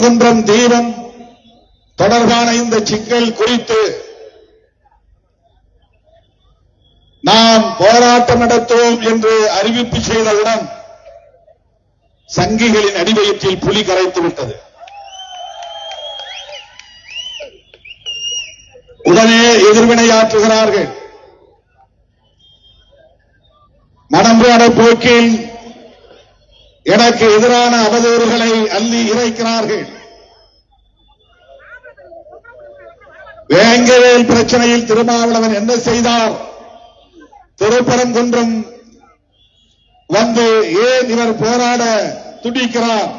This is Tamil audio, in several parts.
திருப்பரங்குன்றம் தீபம் தொடர்பான இந்த சிக்கல் குறித்து நாம் போராட்டம் நடத்துவோம் என்று அறிவிப்பு செய்தவுடன் சங்கிகளின் அடிவயிற்றில் புலி கரைத்து விட்டது. உடனே எதிர்வினையாற்றுகிறார்கள். மனம்போன போக்கில் எனக்கு எதிரான அவதூறுகளை அள்ளி இறைக்கிறார்கள். வேங்கவேல் பிரச்சனையில் திருமாவளவன் என்ன செய்தார்? திருப்பரங்குன்றம் வந்து ஏன் இவர் போராட துடிக்கிறார்?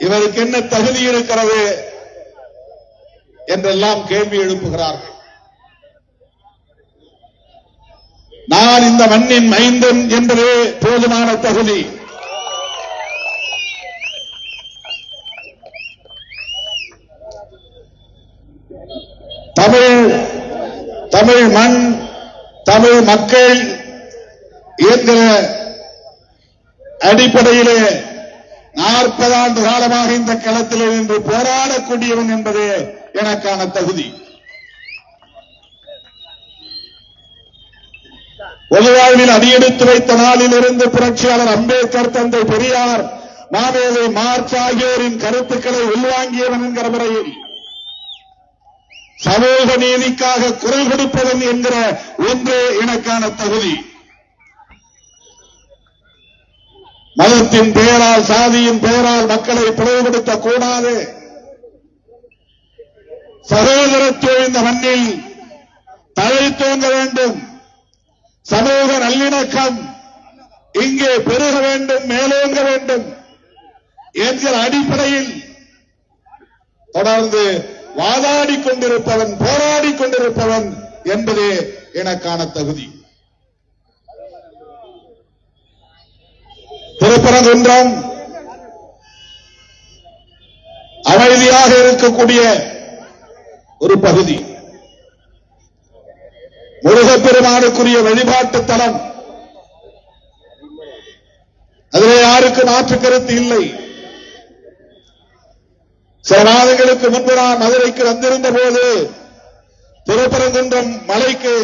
இவருக்கு என்ன தகுதி இருக்கிறது என்றெல்லாம் கேள்வி எழுப்புகிறார்கள். நான் இந்த மண்ணின் மைந்தன் என்பதே போதுமான தகுதி. தமிழ் மண், தமிழ் மக்கள் என்கிற அடிப்படையிலே 40 ஆண்டு காலமாக இந்த களத்தில் நின்று போராடக்கூடியவன் என்பதே எனக்கான தகுதி. பொதுவாழ்வில் அடியெடுத்து வைத்த நாளில் இருந்து புரட்சியாளர் அம்பேத்கர், தந்தை பெரியார், மாவேலி மார்க்ஸ் ஆகியோரின் கருத்துக்களை உள்வாங்கியவன் என்கிற முறையில் சமூக நீதிக்காக குரல் கொடுப்பவன் என்கிற ஒன்றே எனக்கான தகுதி. மதத்தின் பெயரால், சாதியின் பெயரால் மக்களை பிளவுபடுத்தக் கூடாது. சகோதரத்துவம் இந்த மண்ணில் தழைத்தோங்க வேண்டும். சமூக நல்லிணக்கம் இங்கே பெருக வேண்டும், மேலோங்க வேண்டும் என்கிற அடிப்படையில் தொடர்ந்து வாதாடி கொண்டிருப்பவன், போராடி கொண்டிருப்பவன் என்பதே எனக்கான தகுதி. திருப்பரங்குன்றம் அமைதியாக இருக்கக்கூடிய ஒரு பகுதி. முருகப்பெருமானுக்குரிய வழிபாட்டு தலம். அதிலே யாருக்கு மாற்று கருத்து இல்லை. சில மாதங்களுக்கு முன்பு நான் மதுரைக்கு வந்திருந்த போது திருப்பரங்குன்றம் மலைக்கு,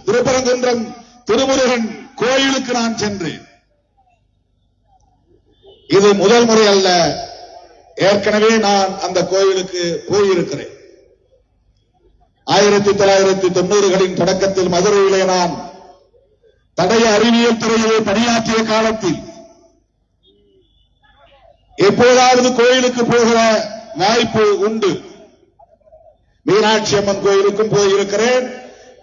திருப்பரங்குன்றம் திருமுருகன் கோயிலுக்கு நான் சென்றேன். இது முதல் முறை அல்ல, ஏற்கனவே நான் அந்த கோயிலுக்கு போயிருக்கிறேன். 1990களின் தொடக்கத்தில் மதுரையிலே நான் தடய அறிவியல் துறையிலே பணியாற்றிய காலத்தில் எப்போதாவது கோயிலுக்கு போகிற வாய்ப்பு உண்டு. மீனாட்சி அம்மன் கோயிலுக்கும் போயிருக்கிறேன்,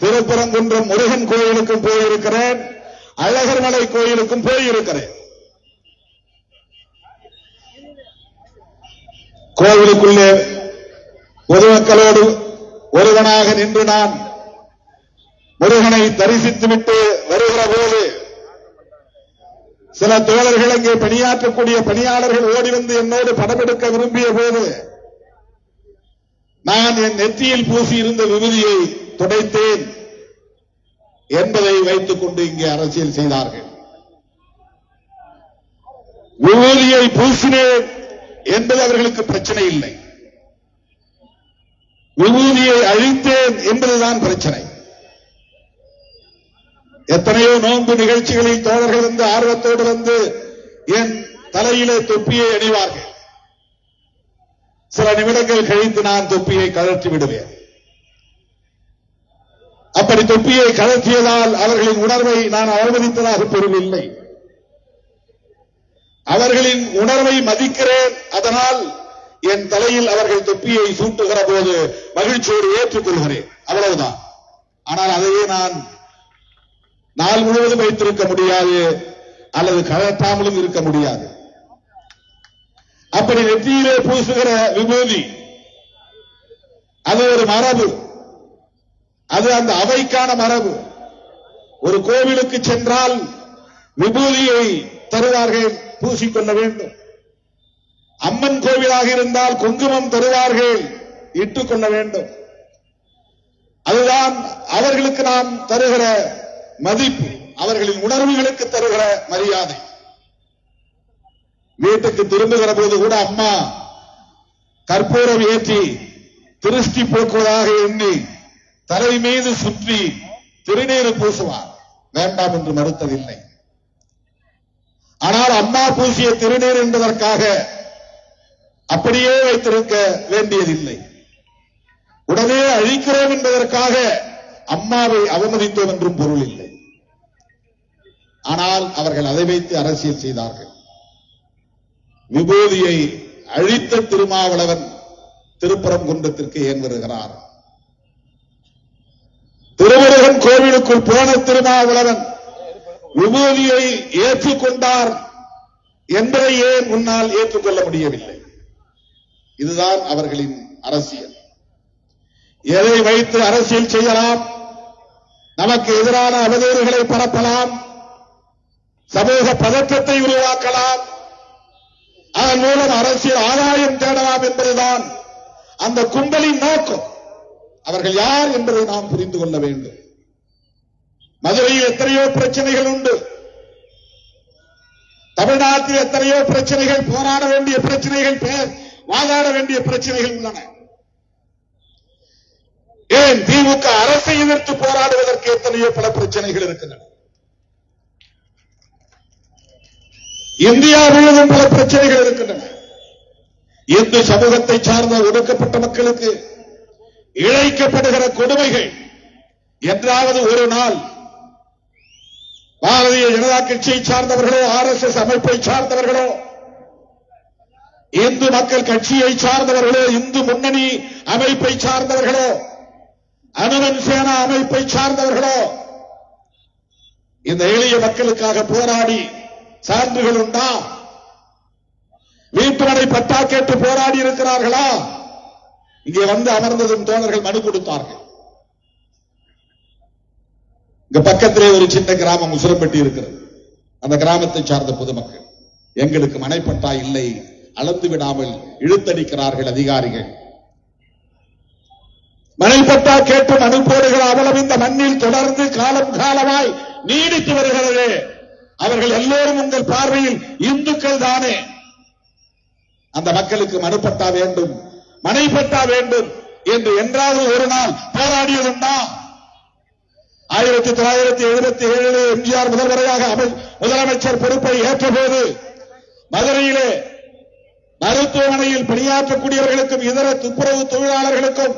திருப்பரங்குன்றம் முருகன் கோயிலுக்கும் போயிருக்கிறேன், அழகர்மலை கோயிலுக்கும் போயிருக்கிறேன். கோவிலுக்குள்ளே பொதுமக்களோடு ஒருவனாக நின்று நான் முருகனை தரிசித்துவிட்டு வருகிற போது சில தோழர்கள் அங்கே பணியாற்றக்கூடிய பணியாளர்கள் ஓடி வந்து என்னோடு படமெடுக்க விரும்பிய போது நான் என் நெற்றியில் பூசி இருந்த விபூதியை துடைத்தேன் என்பதை வைத்துக் கொண்டு இங்கே அரசியல் செய்தார்கள். விபூதியை பூசினேன் என்பது அவர்களுக்கு பிரச்சனை இல்லை, விபூதியை அழித்தேன் என்பதுதான் பிரச்சனை. எத்தனையோ நோன்பு நிகழ்ச்சிகளில் தோழர்கள் வந்து ஆர்வத்தோடு வந்து என் தலையிலே தொப்பியை அணிவார்கள். சில நிமிடங்கள் கழித்து நான் தொப்பியை கழற்றி விடுவேன். அப்படி தொப்பியை கழற்றியதால் அவர்களின் உணர்வை நான் அவமதித்ததாக பெறவில்லை. அவர்களின் உணர்வை மதிக்கிறேன். அதனால் என் தலையில் அவர்கள் தொப்பியை சூட்டுகிற போது மகிழ்ச்சியோடு ஏற்றுக்கொள்கிறேன், அவ்வளவுதான். ஆனால் அதையே நான் நாள் முழுவதும் வைத்திருக்க முடியாது, அல்லது கழற்றாமலும் இருக்க முடியாது. அப்படி நெற்றியிலே பூசுகிற விபூதி அது ஒரு மரபு, அது அந்த அவைக்கான மரபு. ஒரு கோவிலுக்கு சென்றால் விபூதியை தருவார்கள், பூசிக்கொள்ள வேண்டும். அம்மன் கோவிலாக இருந்தால் குங்குமம் தருவார்கள், இட்டுக் கொள்ள வேண்டும். அதுதான் அவர்களுக்கு நாம் தருகிற மதிப்பு, அவர்களின் உணர்வுகளுக்கு தருகிற மரியாதை. வீட்டுக்கு திரும்புகிற போது கூட அம்மா கற்பூரம் ஏற்றி திருஷ்டி போக்குவதாக எண்ணி தலை மீது சுற்றி திருநீறு பூசுவார். வேண்டாம் என்று மறுத்ததில்லை. ஆனால் அம்மா பூசிய திருநீர் என்பதற்காக அப்படியே வைத்திருக்க வேண்டியதில்லை. உடனே அழிக்கிறோம் என்பதற்காக அம்மாவை அவமதித்தோம் என்றும் பொருள் இல்லை. ஆனால் அவர்கள் அதை வைத்து அரசியல் செய்தார்கள். விபூதியை அழித்த திருமாவளவன் திருப்பரங்குன்றத்திற்கு ஏன் வருகிறார்? திருமுருகன் கோவிலுக்குள் போன திருமாவளவன் விபூதியை ஏற்றுக்கொண்டார் என்பதை ஏன் முன்னால் ஏற்றுக்கொள்ள முடியவில்லை? இதுதான் அவர்களின் அரசியல். எதை வைத்து அரசியல் செய்யலாம்? நமக்கு எதிரான அவதூறுகளை பரப்பலாம், சமூக பதற்றத்தை உருவாக்கலாம், அதன் மூலம் அரசியல் ஆதாயம் தேடலாம் என்பதுதான் அந்த கும்பலின் நோக்கம். அவர்கள் யார் என்பதை நாம் புரிந்து கொள்ள வேண்டும். மதுரையில் எத்தனையோ பிரச்சனைகள் உண்டு. தமிழ்நாட்டில் எத்தனையோ பிரச்சனைகள், போராட வேண்டிய பிரச்சனைகள், வாதாட வேண்டிய பிரச்சனைகள் உள்ளன. ஏன் திமுக அரசை எதிர்த்து போராடுவதற்கு எத்தனையோ பல பிரச்சனைகள் இருக்கின்றன. இந்தியா முழுவதும் பல பிரச்சனைகள் இருக்கின்றன. இந்து சமூகத்தை சார்ந்த ஒடுக்கப்பட்ட மக்களுக்கு இழைக்கப்படுகிற கொடுமைகள் என்றாவது ஒரு நாள் பாரதிய ஜனதா கட்சியை சார்ந்தவர்களோ, RSS அமைப்பை சார்ந்தவர்களோ, இந்து மக்கள் கட்சியை சார்ந்தவர்களோ, இந்து முன்னணி அமைப்பை சார்ந்தவர்களோ, அனுமன் சேனா அமைப்பை சார்ந்தவர்களோ இந்த எளிய மக்களுக்காக போராடி சான்றுகள் உண்டா? வீட்டுமனை பட்டா கேட்டு போராடி இருக்கிறார்களா? இங்கே வந்து அமர்ந்ததும் தோழர்கள் மனு கொடுத்தார்கள். இங்க பக்கத்திலே ஒரு சின்ன கிராமம் உசுரம்பட்டி இருக்கிறது. அந்த கிராமத்தை சார்ந்த பொதுமக்கள், எங்களுக்கு மனைப்பட்டா இல்லை, அளந்து விடாமல் இழுத்தடிக்கிறார்கள் அதிகாரிகள். மனைப்பட்டா கேட்டு மனு போடுகிற அவலம் இந்த மண்ணில் தொடர்ந்து காலம் காலமாய் நீடித்து வருகிறது. அவர்கள் எல்லோரும் உங்கள் பார்வையில் இந்துக்கள் தானே. அந்த மக்களுக்கு மனுப்பட்டா வேண்டும், மனைப்பட்டா வேண்டும் என்று என்றாவது ஒரு நாள் போராடியதுண்டா? 1977 எம்ஜிஆர் முதல்வராக முதலமைச்சர் பொறுப்பை ஏற்றபோது மதுரையிலே மருத்துவமனையில் பணியாற்றக்கூடியவர்களுக்கும் இதர துப்புரவு தொழிலாளர்களுக்கும்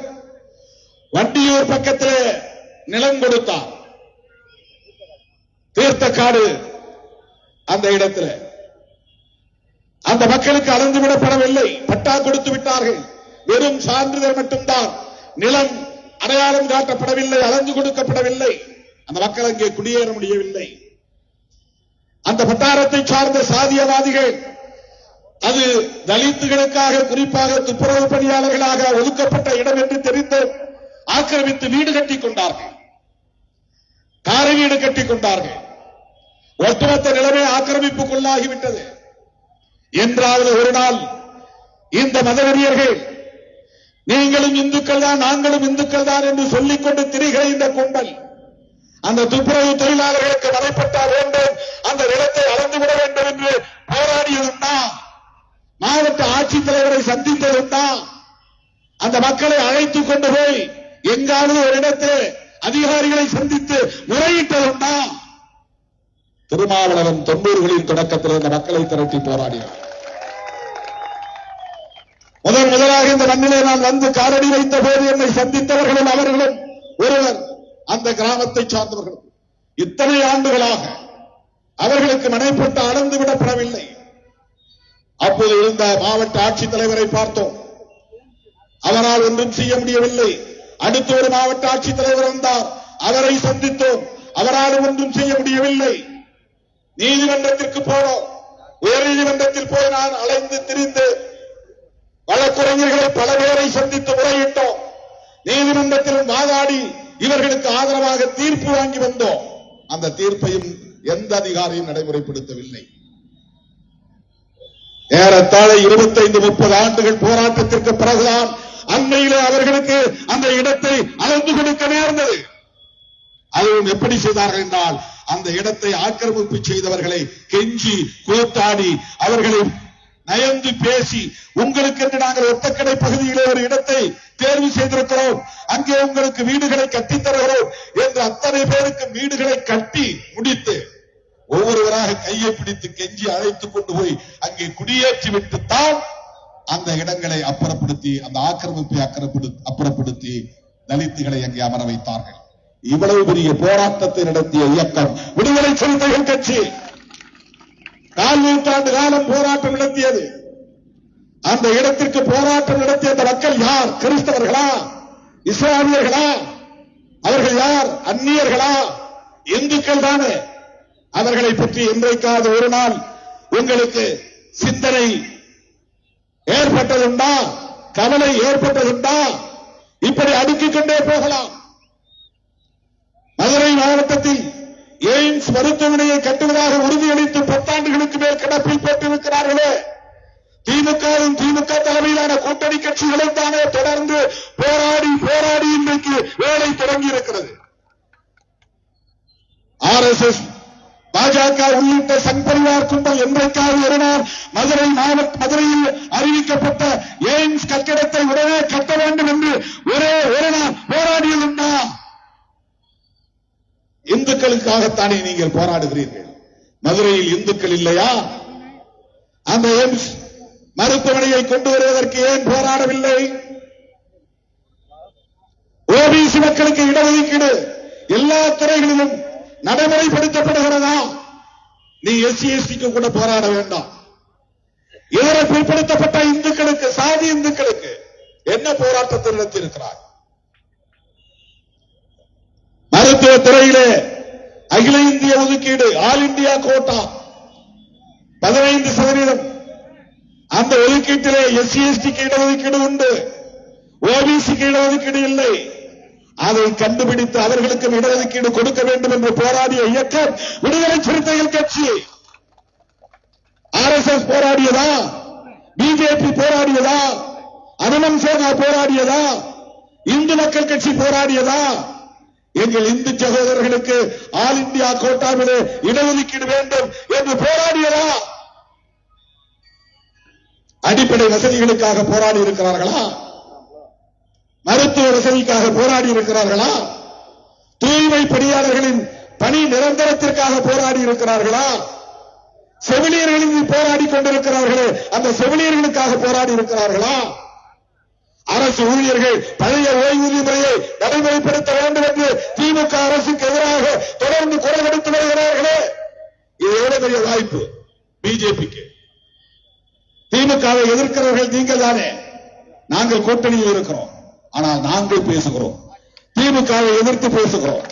வண்டியூர் பக்கத்திலே நிலம் கொடுத்தார். தீர்த்தக்காடு அந்த இடத்தில் அந்த மக்களுக்கு அளந்துவிடப்படவில்லை, பட்டா கொடுத்து விட்டார்கள். வெறும் சான்றிதழ் மட்டும்தான், நிலம் அடையாளம் காட்டப்படவில்லை, அளந்து கொடுக்கப்படவில்லை. அந்த மக்கள் அங்கே குடியேற முடியவில்லை. அந்த வட்டாரத்தை சார்ந்த சாதியவாதிகள் அது தலித்துகளுக்காக, குறிப்பாக துப்புரவு பணியாளர்களாக ஒதுக்கப்பட்ட இடம் என்று தெரிந்து ஆக்கிரமித்து வீடு கட்டிக் கொண்டார்கள், காரை வீடு கட்டிக் கொண்டார்கள். ஒட்டுமொத்த நிலைமை ஆக்கிரமிப்புக்குள்ளாகிவிட்டது. என்றாவது ஒரு நாள் இந்த மதவெறியர்கள் நீங்களும் இந்துக்கள் தான், நாங்களும் இந்துக்கள் தான் என்று சொல்லிக் கொண்டு திரிகிற இந்த கும்பல் அந்த துப்புரவு தொழிலாளர்களுக்கு மனைப்பட்டா வேண்டும், அந்த நிலத்தை அளந்துவிட வேண்டும் என்று போராடியதுண்டா? மாவட்ட ஆட்சித்தலைவரை சந்தித்ததுண்டா? அந்த மக்களை அழைத்துக் கொண்டு போய் எங்காவது ஒரு இடத்தில் அதிகாரிகளை சந்தித்து முறையிட்டதுண்டா? திருமாவளவன் 90களின் தொடக்கத்தில் இந்த மக்களை திரட்டி போராடினார். முதலாக இந்த மண்ணிலே நான் வந்து காலடி வைத்த போது என்னை சந்தித்தவர்களும் அவர்களும் ஒருவர் அந்த கிராமத்தை சார்ந்தவர்கள். இத்தனை ஆண்டுகளாக அவர்களுக்கு மனைப்பட்டு அளந்து விடப்படவில்லை. அப்போது இருந்த மாவட்ட ஆட்சித்தலைவரை பார்த்தோம், அவரால் ஒன்றும் செய்ய முடியவில்லை. அடுத்த ஒரு மாவட்ட ஆட்சித்தலைவர் வந்தார், அவரை சந்தித்தோம், அவரால் ஒன்றும் செய்ய முடியவில்லை. நீதிமன்றத்திற்கு போனோம், உயர் நீதிமன்றத்தில் போய் நான் அலைந்து திரிந்து வழக்குரைஞர்களை பல பேரை சந்தித்து முறையிட்டோம். நீதிமன்றத்திலும் வாதாடி இவர்களுக்கு ஆதரவாக தீர்ப்பு வாங்கி வந்தோம். அந்த தீர்ப்பையும் எந்த அதிகாரியும் நடைமுறைப்படுத்தவில்லை. ஏறத்தாழ 25-30 ஆண்டுகள் போராட்டத்திற்கு பிறகுதான் அண்மையிலே அவர்களுக்கு அந்த இடத்தை அளந்து கொடுக்க நேர்ந்தது. அதுவும் எப்படி செய்தார்கள் என்றால், அந்த இடத்தை ஆக்கிரமிப்பு செய்தவர்களை கெஞ்சி கூத்தாடி அவர்களை நயந்து பேசி உங்களுக்கு என்று நாங்கள் ஒத்தக்கடை பகுதியிலே ஒரு இடத்தை தேர்வு செய்திருக்கிறோம், அங்கே உங்களுக்கு வீடுகளை கட்டித் தருகிறோம் என்று அத்தனை பேருக்கு வீடுகளை கட்டி முடித்து ஒவ்வொருவராக கையை பிடித்து கெஞ்சி அழைத்துக் கொண்டு போய் அங்கே குடியேற்றி விட்டுத்தான் அந்த இடங்களை அப்புறப்படுத்தி அந்த ஆக்கிரமிப்பை அப்புறப்படுத்தி தலித்துகளை அங்கே அமர வைத்தார்கள். இவ்வளவு பெரிய போராட்டத்தை நடத்திய இயக்கம் விடுதலை சிறுத்தைகள் கட்சி 4 நூற்றாண்டு காலம் போராட்டம் நடத்தியது. அந்த இடத்திற்கு போராட்டம் நடத்திய அந்த மக்கள் யார்? கிறிஸ்தவர்களா? இஸ்லாமியர்களா? அவர்கள் யார்? அந்நியர்களா? இந்துக்கள் தானே. அவர்களை பற்றி இன்றைக்காவது ஒரு நாள் உங்களுக்கு சிந்தனை ஏற்பட்டதுண்டா? கவலை ஏற்பட்டதுண்டா? இப்படி அடுக்கிக் கொண்டே போகலாம். மதுரை மாவட்டத்தில் எய்ம்ஸ் மருத்துவமனையை கட்டுவதாக உறுதியளித்து 10 ஆண்டுகளுக்கு மேல் கிடப்பில் போட்டிருக்கிறார்களே, திமுக தலைமையிலான கூட்டணி கட்சிகளும் தானே தொடர்ந்து போராடி இன்றைக்கு வேலை தொடங்கி இருக்கிறது. RSS, பாஜக உள்ளிட்ட சங் பரிவார் கும்பல் என்றைக்காவது ஒரு நாள் மதுரையில் அறிவிக்கப்பட்ட எய்ம்ஸ் கட்டிடத்தை உடனே கட்ட வேண்டும் என்று ஒரு நாள் போராடியதுண்டா? இந்துக்களுக்காகத்தானே நீங்கள் போராடுகிறீர்கள். மதுரையில் இந்துக்கள் இல்லையா? அந்த எய்ம்ஸ் மருத்துவமனையை கொண்டு வருவதற்கு ஏன் போராடவில்லை? ஓபிசி மக்களுக்கு இடஒதுக்கீடு எல்லா துறைகளிலும் நடைமுறைப்படுத்தப்படுகிறதா? நீ SC/ST கூட போராட வேண்டாம். இதர பிற்படுத்தப்பட்ட இந்துக்களுக்கு, சாதி இந்துக்களுக்கு என்ன போராட்டத்தை நடத்தியிருக்கிறார்? மருத்துவ துறையிலே அகில இந்திய ஒதுக்கீடு, ஆல் இந்தியா கோட்டா 15%. அந்த ஒதுக்கீட்டிலே SC/ST இடஒதுக்கீடு உண்டு, ஓபிசிக்கு இடஒதுக்கீடு இல்லை. அதை கண்டுபிடித்து அவர்களுக்கும் இடஒதுக்கீடு கொடுக்க வேண்டும் என்று போராடிய இயக்கம் விடுதலை சிறுத்தைகள் கட்சி. RSS போராடியதா? பிஜேபி போராடியதா? அனுமன் சேனா போராடியதா? இந்து மக்கள் கட்சி போராடியதா? எங்கள் இந்து சகோதரர்களுக்கு ஆல் இந்தியா கோட்டாவிலே இடஒதுக்கீடு வேண்டும் என்று போராடியதா? அடிப்படை வசதிகளுக்காக போராடி இருக்கிறார்களா? மருத்துவ வசதிக்காக போராடி இருக்கிறார்களா? தூய்மை பணியாளர்களின் பணி நிரந்தரத்திற்காக போராடி இருக்கிறார்களா? செவிலியர்களின் போராடி கொண்டிருக்கிறார்களே, அந்த செவிலியர்களுக்காக போராடி இருக்கிறார்களா? அரசு ஊழியர்கள் பழைய ஓய்வூதிய முறையை நடைமுறைப்படுத்த வேண்டும் என்று திமுக அரசுக்கு எதிராக தொடர்ந்து குரல் கொடுத்து வருகிறார்களே, இது எவ்வளவு பெரிய வாய்ப்பு பிஜேபிக்கு. திமுகவை எதிர்க்கிறவர்கள் நீங்கள் தானே. நாங்கள் கூட்டணியில் இருக்கிறோம், ஆனால் நாங்கள் பேசுகிறோம். திமுகவை எதிர்த்து பேசுகிறோம்,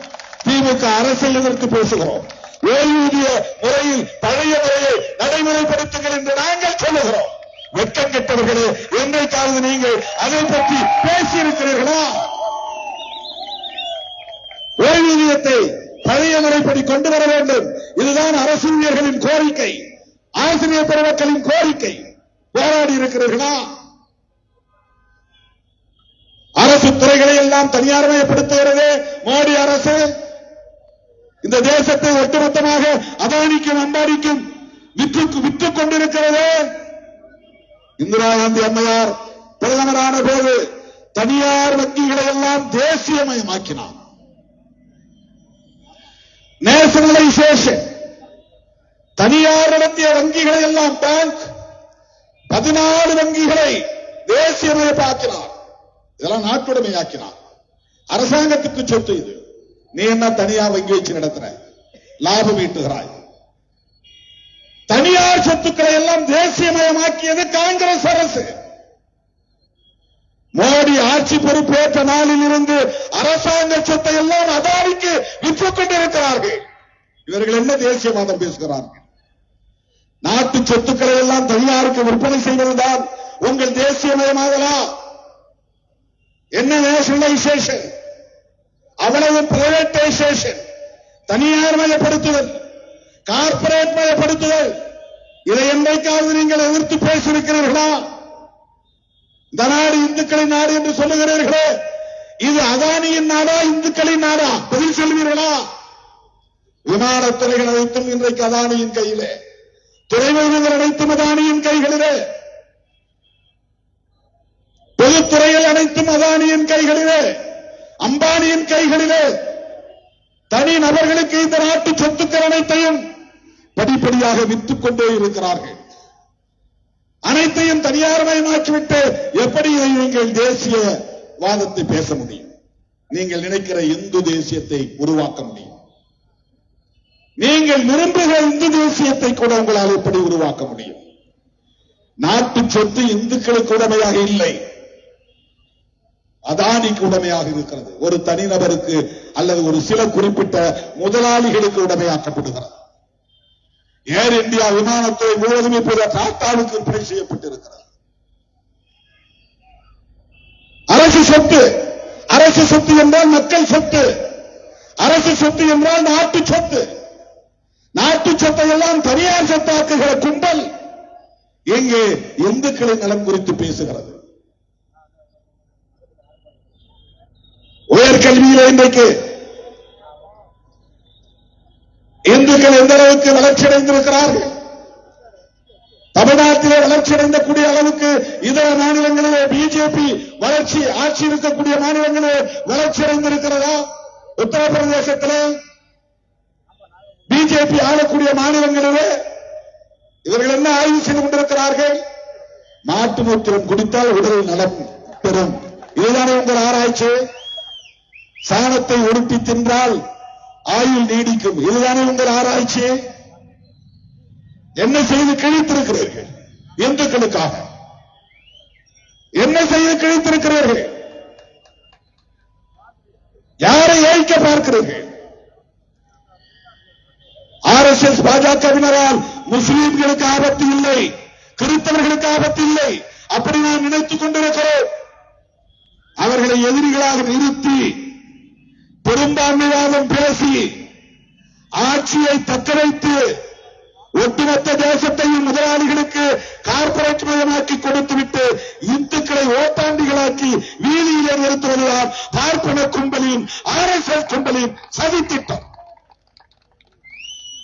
திமுக அரசை எதிர்த்து பேசுகிறோம். ஓய்வூதிய முறையில் பழைய முறையை நடைமுறைப்படுத்துங்கள் என்று நாங்கள் சொல்லுகிறோம். வெட்கம் கெட்டவர்களே, என்றைக்காவது நீங்கள் அதை பற்றி பேசியிருக்கிறீர்களா? ஓய்வூதியத்தை பழைய முறைப்படி கொண்டு வர வேண்டும், இதுதான் அரசு ஊழியர்களின் கோரிக்கை, ஆசிரியர் பெருமக்களின் கோரிக்கை. போராடி இருக்கிறீர்களா? அரசு துறைகளை எல்லாம் தனியார்மயப்படுத்துகிறது மோடி அரசு. இந்த தேசத்தை ஒட்டுமொத்தமாக அதானிக்கும் அம்பானிக்கும் விற்றுக் கொண்டிருக்கிறது. இந்திரா காந்தி அம்மையார் பிரதமரான போது தனியார் வங்கிகளை எல்லாம் தேசியமயமாக்கினார். நேஷனலைசேஷன். தனியார் நடத்திய வங்கிகளை எல்லாம் பேங்க் 14 வங்கிகளை தேசியமயமாக்கினார். இதெல்லாம் நாட்டுடைமையாக்கினார். அரசாங்கத்துக்கு சொத்து இது. நீ என்ன தனியார் வங்கி வச்சு நடத்துற, லாபம் ஈட்டுகிறாய். தனியார் சொத்துக்களை எல்லாம் தேசியமயமாக்கியது காங்கிரஸ் அரசு. மோடி ஆட்சி பொறுப்பேற்ற நாளில் இருந்து அரசாங்க சொத்தை எல்லாம் அதானிக்கு விற்றுக் கொண்டிருக்கிறார்கள். இவர்கள் என்ன தேசியவாதம் பேசுகிறார்கள்? நாட்டு சொத்துக்களை எல்லாம் தனியாருக்கு விற்பனை செய்வதுதான் உங்கள் தேசியமயமாகலாம். என்ன நேஷனலைசேஷன்? அவ்வளவு பிரைவேட்டைசேஷன், தனியார் மயப்படுத்துதல், கார்பரேட் மயப்படுத்துதல். இதை என்றைக்காவது நீங்கள் எதிர்த்து பேசியிருக்கிறீர்களா? இந்த நாடு இந்துக்களின் நாடு என்று சொல்லுகிறீர்களே, இது அதானியின் நாடா இந்துக்களின் நாடா? பதில் சொல்வீர்களா? விமானத்துறைகள் அனைத்தும் இன்றைக்கு அதானியின் கையிலே, துறைமுகங்கள் அனைத்தும் அதானியின் கைகளிலே, பொதுத்துறைகள் அனைத்தும் அதானியின் கைகளிலே, அம்பானியின் கைகளிலே. தனி நபர்களுக்கு இந்த நாட்டு சொத்துக்கள் அனைத்தையும் படிப்படியாக விற்றுக் கொண்டே இருக்கிறார்கள். அனைத்தையும் தனியார்மயமாக்கிவிட்டு எப்படி நீங்கள் தேசிய வாதத்தை பேச முடியும்? நீங்கள் நினைக்கிற இந்து தேசியத்தை உருவாக்க முடியும்? நீங்கள் விரும்புகிற இந்து தேசியத்தை கூட உங்களால் எப்படி உருவாக்க முடியும்? நாட்டு சொத்து இந்துக்களுக்கு உடமையாக இல்லை, அதானிக்கு உடமையாக இருக்கிறது. ஒரு தனிநபருக்கு அல்லது ஒரு சில குறிப்பிட்ட முதலாளிகளுக்கு உடமையாக்கப்படுகிறது. ஏர் இந்தியா விமானத்துறை முழுவதும் இப்போது டாட்டாவுக்கு விற்பனை செய்யப்பட்டிருக்கிறது. அரசு சொத்து. அரசு சொத்து என்றால் மக்கள் சொத்து. அரசு சொத்து என்றால் நாட்டு சொத்து. நாட்டு சொத்தை எல்லாம் தனியார் சொத்தாக்குகிற கும்பல் இங்கே இந்துக்களின் நலன் குறித்து பேசுகிறது. உயர்கல்வியில இன்றைக்கு இந்துக்கள் எந்த அளவுக்கு வளர்ச்சி அடைந்திருக்கிறார்கள்? தமிழ்நாட்டிலே வளர்ச்சி அடைந்தக்கூடிய அளவுக்கு இதர மாநிலங்களிலே பிஜேபி வளர்ச்சி ஆட்சி இருக்கக்கூடிய மாநிலங்களிலே வளர்ச்சி அடைந்திருக்கிறதா? உத்தரப்பிரதேசத்திலே பிஜேபி ஆளக்கூடிய மாநிலங்களிலே இவர்கள் என்ன ஆய்வு செய்து கொண்டிருக்கிறார்கள்? மாட்டு மூத்திரம் குடித்தால் உடல் நலம் பெறும். இதுதானே உங்கள் ஆராய்ச்சி. சாணத்தை உருட்டி தின்றால் ஆயுள் நீடிக்கும். இதுதானே உங்கள் ஆராய்ச்சி. என்ன செய்து கிழித்திருக்கிறீர்கள்? இந்துக்களுக்காக என்ன செய்து கிழித்திருக்கிறீர்கள்? யாரை ஏய்க்க பார்க்கிறீர்கள்? RSS பாஜகவினரால் முஸ்லீம்களுக்கு ஆபத்து இல்லை, கிறிஸ்தவர்களுக்கு ஆபத்து இல்லை, அப்படி நாம் நினைத்துக் கொண்டிருக்கிறோம். அவர்களை எதிரிகளாக நிறுத்தி பெரும்பான்மைவாதம் பேசி ஆட்சியை தக்க வைத்து ஒட்டுமொத்த தேசத்தையும் முதலாளிகளுக்கு கார்பரேட் மயமாக்கி கொடுத்துவிட்டு இந்துக்களை ஓட்டாண்டிகளாக்கி வீதியிலே நிறுத்துவதுதான் பார்ப்பன கும்பலின் RSS கும்பலின் சதித்திட்டம்.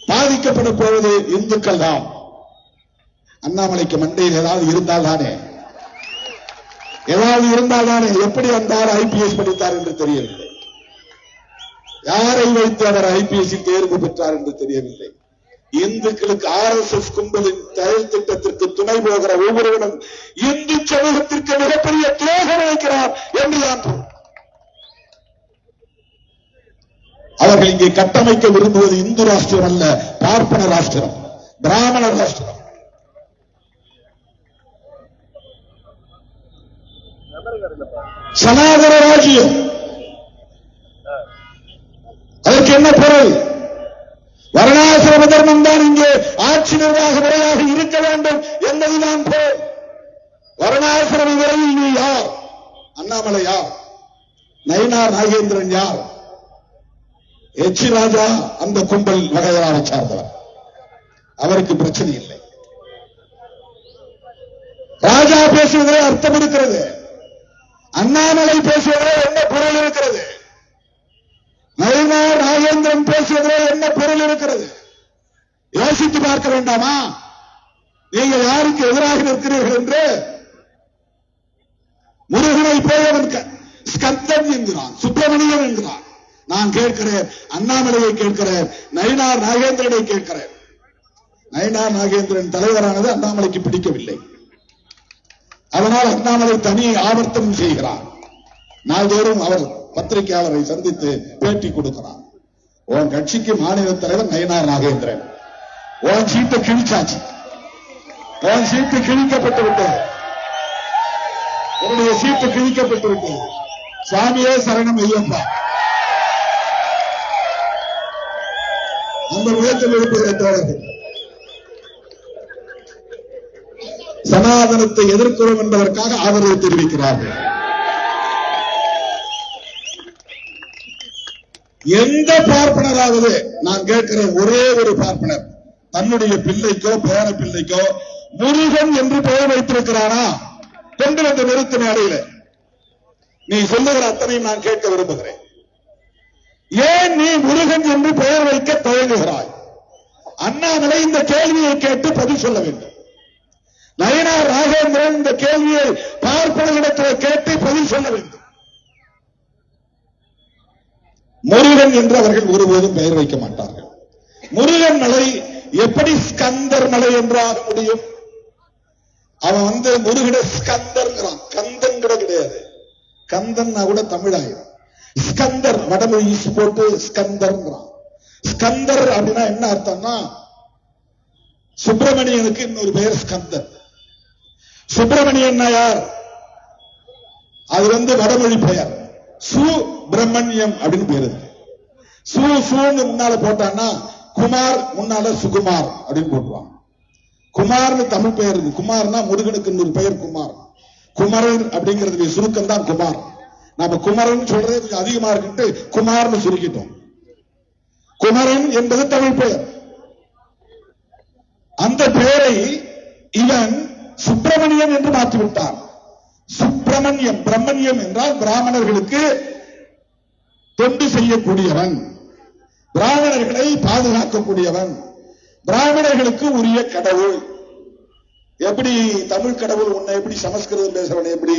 பாதிக்கப்பட போவது இந்துக்கள் தான். அண்ணாமலைக்கு மண்டையில் ஏதாவது இருந்தால் தானே எப்படி வந்தார் ஐபிஎஸ் படித்தார் என்று தெரியவில்லை. யாரை வைத்து அவர் ஐபிஎஸ் தேர்வு பெற்றார் என்று தெரியவில்லை. இந்துக்களுக்கு RSS கும்பலின் செயல் திட்டத்திற்கு துணை போகிற ஒவ்வொருவரும் இந்து சமூகத்திற்கு மிகப்பெரிய துரோகம் வைக்கிறார் என்றுதான். அவர்கள் இங்கே கட்டமைக்க விரும்புவது இந்து ராஷ்டிரம் அல்ல, பார்ப்பன ராஷ்டிரம், பிராமண ராஷ்டிரம். சனாதன ராஜ்யம். அதற்கு என்ன பொருள்? வர்ணாசிரம தர்மம் தான் இங்கே ஆட்சி நிர்வாக முறையாக இருக்க வேண்டும் என்பதுதான் பொருள். வர்ணாசிரம முறையில் நீ யார்? அண்ணாமலை யார்? நயினார் நாகேந்திரன் யார்? எச் ராஜா அந்த கும்பல் வகையராக சார்ந்தவர். அவருக்கு பிரச்சனை இல்லை. ராஜா பேசுவதிலே அர்த்தம் இருக்கிறது. அண்ணாமலை பேசுவதிலே என்ன பொருள் இருக்கிறது? நயினார் நாகேந்திரன் பேசுவதிலே என்ன பொருள் இருக்கிறது? யோசித்து பார்க்க வேண்டாமா? நீங்கள் யாருக்கு எதிராக நிற்கிறீர்கள் என்று. முருகனை போயவன் ஸ்கந்தன் என்கிறான், சுப்பிரமணியன் என்கிறான். நான் கேட்கிறேன், அண்ணாமலையை கேட்கிறேன், நயினார் நாகேந்திரனை கேட்கிறேன். நயினார் நாகேந்திரன் தலைவரானது அண்ணாமலைக்கு பிடிக்கவில்லை. அதனால் அண்ணாமலை தனி ஆவர்த்தனம் செய்கிறார். நாள்தோறும் அவர் பத்திரிகையாளரை சந்தித்து பேட்டி கொடுக்கிறார். உன் கட்சிக்கு மாநில தலைவர் நயினார் நாகேந்திரன், உன் சீட்டை கிழிச்சாச்சு, உன் சீட்டு கிழிக்கப்பட்டு விட்டது, உன்னுடைய சீட்டு கிழிக்கப்பட்டு விட்டது, சாமியே சரணம் ஐயப்பா. அந்த முயற்சியில் இருப்பதை தோழர்கள் சனாதனத்தை எதிர்க்கிறோம் என்பதற்காக ஆதரவு தெரிவிக்கிறார்கள். எந்த பார்ப்பனராவது, நான் கேட்கிறேன், ஒரே ஒரு பார்ப்பனர் தன்னுடைய பிள்ளைக்கோ பேர பிள்ளைக்கோ முருகன் என்று பெயர் வைத்திருக்கிறானா? கொண்டு வந்த நிறுத்த மேடையில் நீ சொல்லுகிற அத்தனையும் நான் கேட்க விரும்புகிறேன். ஏன் நீ முருகன் என்று பெயர் வைக்க தயங்குகிறாய்? அண்ணாமலை இந்த கேள்வியை கேட்டு பதில் சொல்ல வேண்டும். நயினார் நாகேந்திரன் இந்த கேள்வியை பார்ப்பவர்களிடத்தில் கேட்டு பதில் சொல்ல வேண்டும். முருகன் என்று அவர்கள் ஒருபோதும் பெயர் வைக்க மாட்டார்கள். முருகன் மலை எப்படி ஸ்கந்தர் மலை என்றாக முடியும்? அவன் முருகனை ஸ்கந்தர்ங்கிறான். கந்தன் கூட கிடையாது. கந்தன் கூட தமிழாயிரம். ஸ்கந்தர் வடமொழி போட்டு ஸ்கந்தர்ங்கிறான். ஸ்கந்தர் அப்படின்னா என்ன அர்த்தம்னா, சுப்பிரமணியனுக்கு இன்னொரு பெயர் ஸ்கந்தர். சுப்பிரமணியன் யார்? அது வடமொழி பெயர். சுப்பிரமணியம் அப்படின்னு பேரு. சூன்னு முன்னால போட்டான்னா குமார், முன்னால சுகுமார் அப்படின்னு போட்டுவாங்க. குமார்னு தமிழ் பெயர் இருக்கு. குமார்னா முருகனுக்கு இன்னொரு பெயர் குமார். குமரன் அப்படிங்கிறது சுருக்கம் தான் குமார். நாம குமரன் சொல்றது கொஞ்சம் அதிகமா இருக்கு, குமார்னு சுருக்கிட்டோம். குமரன் என்பது தமிழ் பெயர். அந்த பெயரை இவன் சுப்பிரமணியன் என்று மாற்றிவிட்டான். சுப்பிரமணியம், பிரம்மண்யம் என்றால் பிராமணர்களுக்கு தொண்டு செய்யக்கூடியவன், பிராமணர்களை பாதுகாக்கக்கூடியவன், பிராமணர்களுக்கு உரிய கடவுள். எப்படி தமிழ் கடவுள் உன்னை எப்படி சமஸ்கிருதம் பேசுறவன் எப்படி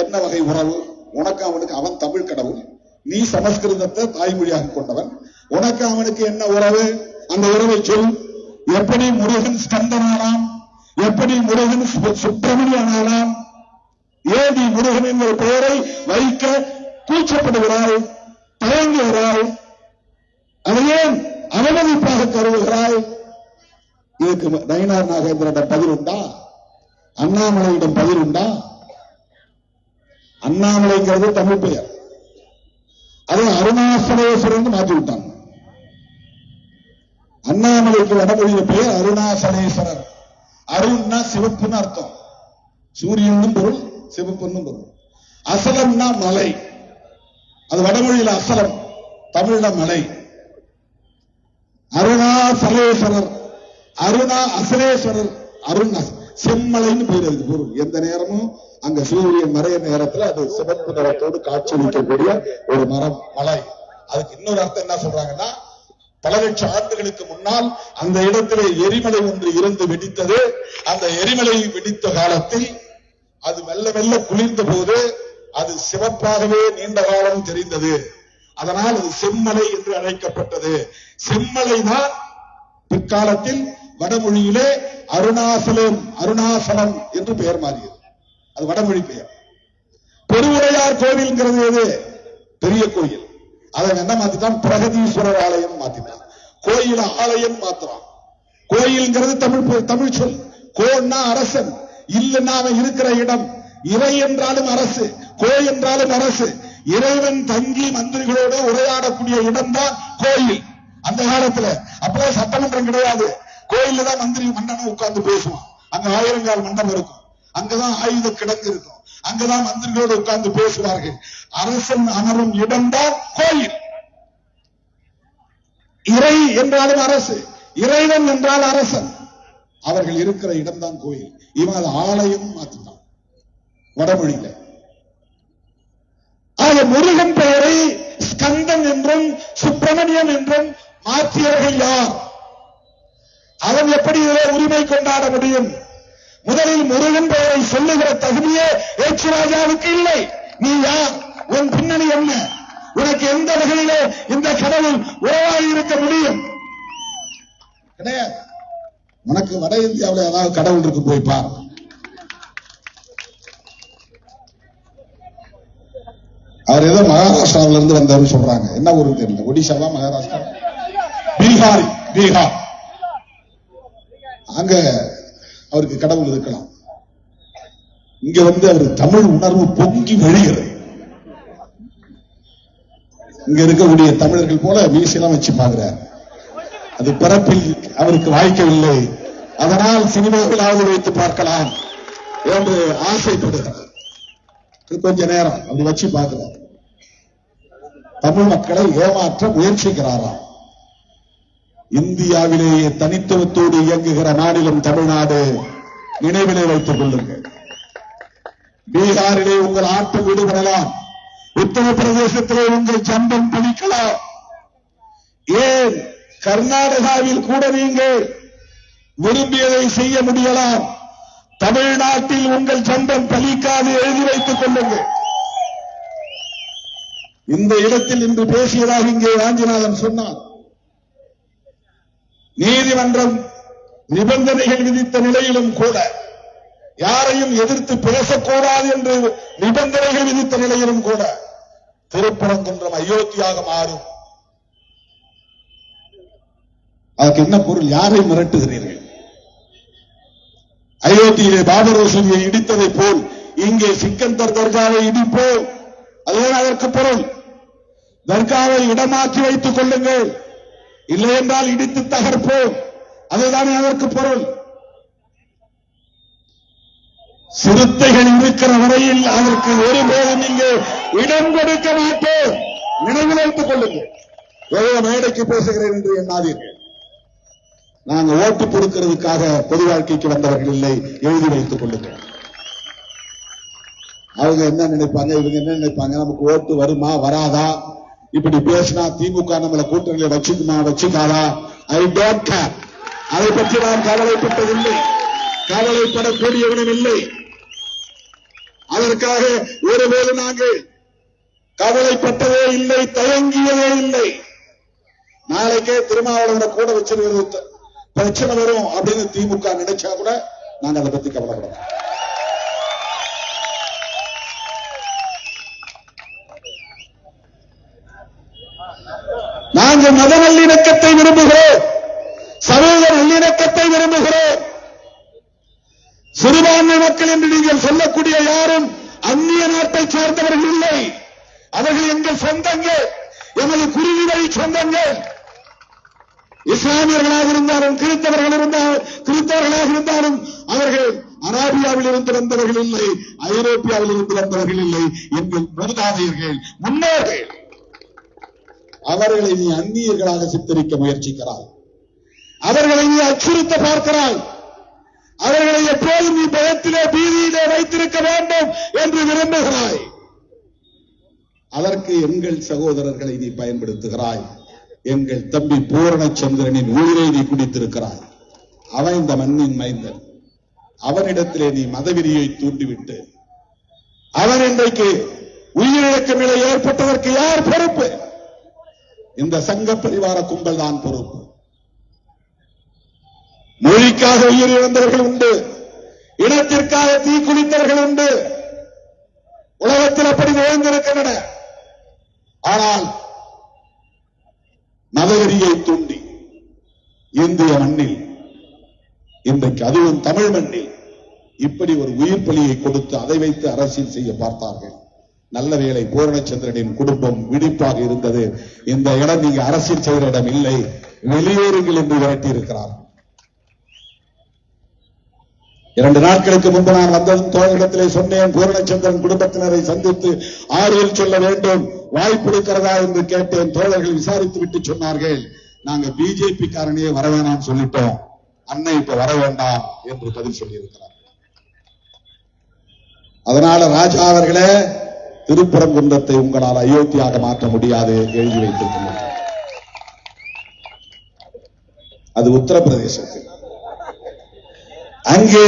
என்ன வகை உறவு? உனக்கு அவனுக்கு அவன் தமிழ் கடவுள், நீ சமஸ்கிருதத்தை தாய்மொழியாக கொண்டவன், உனக்கு அவனுக்கு என்ன உறவு? அந்த உறவை சொல். எப்படி முருகன் ஸ்கந்தனானாம்? எப்படி முருகன் சுப்பிரமணியனானாம்? ஏன் நீ முருகன் என்ற பெயரை வைக்க கூச்சப்படுகிறாய், தயங்குகிறாய், அதை ஏன் அவமதிப்பாக கருதுகிறாய்? இதுக்கு நயினார் நாகேந்திரனிடம் பதில் உண்டா? அண்ணாமலையிடம் பதில் உண்டா? அண்ணாமலைங்கிறது தமிழ் பெயர். அதை அருணாசலேஸ்வரன் மாற்றி விட்டாங்க. அண்ணாமலைக்கு வடமொழிய பெயர் அருணாசலேஸ்வரர். அருண்னா சிவப்புன்னு அர்த்தம். சூரியனும் பொருள், சிவப்புன்னு பொருள். அசலம்னா மலை. அது வடமொழியில அசலம், தமிழ்ல மலை. அருணாசலேஸ்வரர், அருணா அசலேஸ்வரர், அருண் செம்மலைன்னு பேர். அதுக்கு பொருள் எந்த நேரமும் அங்க சூரியன் மறைய நேரத்துல அது சிவப்பு நிறத்தோடு காட்சியளிக்கக்கூடிய ஒரு மரம், மலை. அதுக்கு இன்னொரு அர்த்தம் என்ன சொல்றாங்கன்னா, பல லட்சம் ஆண்டுகளுக்கு முன்னால் அந்த இடத்திலே எரிமலை ஒன்று இருந்து வெடித்தது. அந்த எரிமலை வெடித்த காலத்தில் அது மெல்ல மெல்ல குளிர்ந்த போது அது சிவப்பாகவே நீண்ட காலம் தெரிந்தது. அதனால் அது செம்மலை என்று அழைக்கப்பட்டது. செம்மலை தான் பிற்காலத்தில் வடமொழியிலே அருணாசலம், அருணாசலம் என்று பெயர் மாறியது. அது வடமொழி பெயர். பெருவுடையார் கோவில்ங்கிறது எது? பெரிய கோயில். அதை என்ன மாத்திட்டான்? பிரகதீஸ்வரர் ஆலயம் மாத்திட்டான். கோயில ஆலயம் மாத்திரான். கோயில்ங்கிறது தமிழ் சொல். கோன்னா அரசன், இல்லைன்னா அவன் இருக்கிற இடம். இறை என்றாலும் அரசு, கோ என்றாலும் அரசு. இறைவன் தங்கி மந்திரிகளோடு உரையாடக்கூடிய இடம் தான் கோயில். அந்த காலத்துல அப்பதான் சட்டமன்றம் கிடையாது. கோயில்ல தான் மந்திரி மன்னனும் உட்கார்ந்து பேசுவான். அங்க ஆயிரங்கால் மண்டபம் இருக்கும், அங்கதான் ஆயுத கிடங்கு இருக்கும், அங்கதான் மந்திரிகளோடு உட்கார்ந்து பேசுவார்கள். அரசன் அமரும் இடம்தான் கோயில். இறை என்றாலும் அரசு, இறைவன் என்றால் அரசன். அவர்கள் இருக்கிற இடம்தான் கோயில். இவன் அது ஆலயம் மாத்தினான் வடமொழியில. ஆக முருகன் பெயரை ஸ்கந்தன் என்றும் சுப்பிரமணியம் என்றும் மாற்றியவர்கள் யார்? அவன் எப்படி உரிமை கொண்டாட முடியும்? முதலில் முருகன் பெயரை சொல்லுகிற தகுதியே எச் ராஜாவுக்கு இல்லை. நீ யார்? உன் பின்னணி என்ன? உனக்கு எந்த வகையிலே இந்த கடவுள் உறவாகி இருக்க முடியும்? கிடையாது. உனக்கு வட இந்தியாவில் ஏதாவது கடவுள் இருக்கு, போய் பார். அவர் ஏதோ மகாராஷ்டிராவில இருந்து வந்தாரு சொல்றாங்க. என்ன ஊருக்கு தெரியல, ஒடிசாவா மகாராஷ்டிரா, பீகார். அங்க அவருக்கு கடவுள் இருக்கலாம். இங்க அவர் தமிழ் உணர்வு பொங்கி வழிகிறது. இங்க இருக்கக்கூடிய தமிழர்கள் போல மீசெல்லாம் வச்சு பாக்குறார். அது பிறப்பில் அவருக்கு வாய்க்கவில்லை. அதனால் சினிமாவிலாவது வைத்து பார்க்கலாம் என்று ஆசைப்படுகிறார். கொஞ்ச நேரம் அப்படி வச்சு பார்க்கிறார். தமிழ் மக்களை ஏமாற்ற முயற்சிக்கிறாராம். இந்தியாவிலேயே தனித்துவத்தோடு இயங்குகிற மாநிலம் தமிழ்நாடு. நினைவிலே வைத்துக் கொள்ளுங்கள். பீகாரிலே உங்கள் ஆட்டம் விடுபடலாம், உத்தரப்பிரதேசத்திலே உங்கள் சம்பம் பிடிக்கலாம், ஏன் கர்நாடகாவில் கூட நீங்கள் விரும்பியதை செய்ய முடியலாம். தமிழ்நாட்டில் உங்கள் சம்பம் பலிக்காது எழுதி வைத்துக் கொள்ளுங்கள். இந்த இடத்தில் இன்று பேசியதாக இங்கே ராஞ்சிநாதன் சொன்னார். நீதிமன்றம் நிபந்தனைகள் விதித்த நிலையிலும் கூட, யாரையும் எதிர்த்து பேசக்கூடாது என்று நிபந்தனைகள் விதித்த நிலையிலும் கூட திருப்பரங்குன்றம் அயோத்தியாக மாறும். அதுக்கு என்ன பொருள்? யாரை மிரட்டுகிறீர்கள்? அயோத்தியிலே பாபர் மசூதியை இடித்ததை போல் இங்கே சிக்கந்தர் தர்காவை இடிப்போம். அதுதான் அதற்கு பொருள். தர்காவை இடமாற்றி வைத்துக் கொள்ளுங்கள், இல்லை என்றால் இடித்து தகர்ப்போம். அதுதானே அதற்கு பொருள். சிறுத்தைகள் இருக்கிற வரையில் அதற்கு ஒருபோதும் நீங்கள் இடம் கொடுக்க மாட்டோம். நினைவில் வைத்துக் கொள்ளுங்கள். ஏதோ மேடைக்கு பேசுகிறேன் என்று எண்ணாதீர்கள். நாங்கள் ஓட்டு கொடுக்கிறதுக்காக பொது வாழ்க்கைக்கு வந்தவர்கள் இல்லை. எழுதி வைத்துக் கொள்ளுங்கள். அவங்க என்ன நினைப்பாங்க, இவங்க என்ன நினைப்பாங்க, நமக்கு ஓட்டு வருமா வராதா, இப்படி பேசினா திமுக நம்மளை கூட்டணியில வச்சுக்குமா வச்சுக்காதா, ஐ டோன்ட் கேர். அதை பற்றி நாம் கவலைப்பட்டதில்லை, கவலைப்படக்கூடியவனும் இல்லை. அதற்காக ஒருபோது நாங்கள் கவலைப்பட்டதே இல்லை, தயங்கியதே இல்லை. நாளைக்கே திருமாவளவனை கூட வச்சிருக்கிறது பிரச்சனை வரும் அப்படின்னு திமுக நினைச்சா கூட நாங்க அதை பத்தி கவலைப்படலாம். நாங்கள் மத நல்லிணக்கத்தை விரும்புகிறோம், சமூக நல்லிணக்கத்தை விரும்புகிறோம். சிறுபான்மை மக்கள் என்று நீங்கள் சொல்லக்கூடிய யாரும் அந்நிய நாட்டை சார்ந்தவர்கள் இல்லை. அவர்கள் எங்கள் சொந்தங்கள், எமது குருவி வழி சொந்தங்கள். இஸ்லாமியர்களாக இருந்தாலும் கிறிஸ்தவர்களாக இருந்தாலும் அவர்கள் அராபியாவில் இருந்து வந்தவர்கள் இல்லை, ஐரோப்பியாவில் இருந்து வந்தவர்கள் இல்லை. எங்கள் மூதாதையர்கள், முன்னோர்கள். அவர்களை நீ அந்நியர்களாக சித்தரிக்க முயற்சிக்கிறாய், அவர்களை நீ அச்சுறுத்த பார்க்கிறாய், அவர்களை எப்போதும் நீ பயத்திலே பீதியிலே வைத்திருக்க வேண்டும் என்று விரும்புகிறாய். அதற்கு எங்கள் சகோதரர்களை நீ பயன்படுத்துகிறாய். எங்கள் தம்பி பூரணச்சந்திரனின் உயிரை நீ குடித்திருக்கிறாய். அவன் இந்த மண்ணின் மைந்தன். அவனிடத்திலே நீ மதவெறியை தூண்டிவிட்டு அவன் இன்றைக்கு உயிரிழக்கும் நிலை ஏற்பட்டதற்கு யார் பொறுப்பு? இந்த சங்க பரிவார கும்பல் தான் பொறுப்பு. மொழிக்காக உயிரிழந்தவர்கள் உண்டு, இனத்திற்காக தீக்குளித்தவர்கள் உண்டு, உலகத்தில் அப்படி நுழைந்திருக்கின்றன. ஆனால் மதவெறியை தூண்டி இந்திய மண்ணில் இன்றைக்கு, அதுவும் தமிழ் மண்ணில் இப்படி ஒரு உயிர் பலியை கொடுத்து அதை வைத்து அரசியல் செய்ய பார்த்தார்கள். நல்ல வேளை பூரணச்சந்திரனின் குடும்பம் விழிப்பாக இருந்தது. இந்த இடம் நீங்க அரசியல் செய்கிற இடம் இல்லை, வெளியேறுங்கள் என்று விரட்டி இருக்கிறார். 2 நாட்களுக்கு முன்பு நான் வந்ததும் தோழரிடத்திலே சொன்னேன், பூரணச்சந்திரன் குடும்பத்தினரை சந்தித்து ஆறுதல் சொல்ல வேண்டும், வாய்ப்பு இருக்கிறதா என்று கேட்டேன். தோழர்கள் விசாரித்து விட்டு சொன்னார்கள், நாங்க பிஜேபி காரனையே வர வேணாம் சொல்லிட்டோம், அண்ணன் இப்ப வர வேண்டாம் என்று பதில் சொல்லியிருக்கிறார். அதனால ராஜா அவர்களே, திருப்பரங்குன்றத்தை உங்களால் அயோத்தியாக மாற்ற முடியாது, எழுதி வைத்திருக்கிறார். அது உத்தரப்பிரதேசத்தில். அங்கே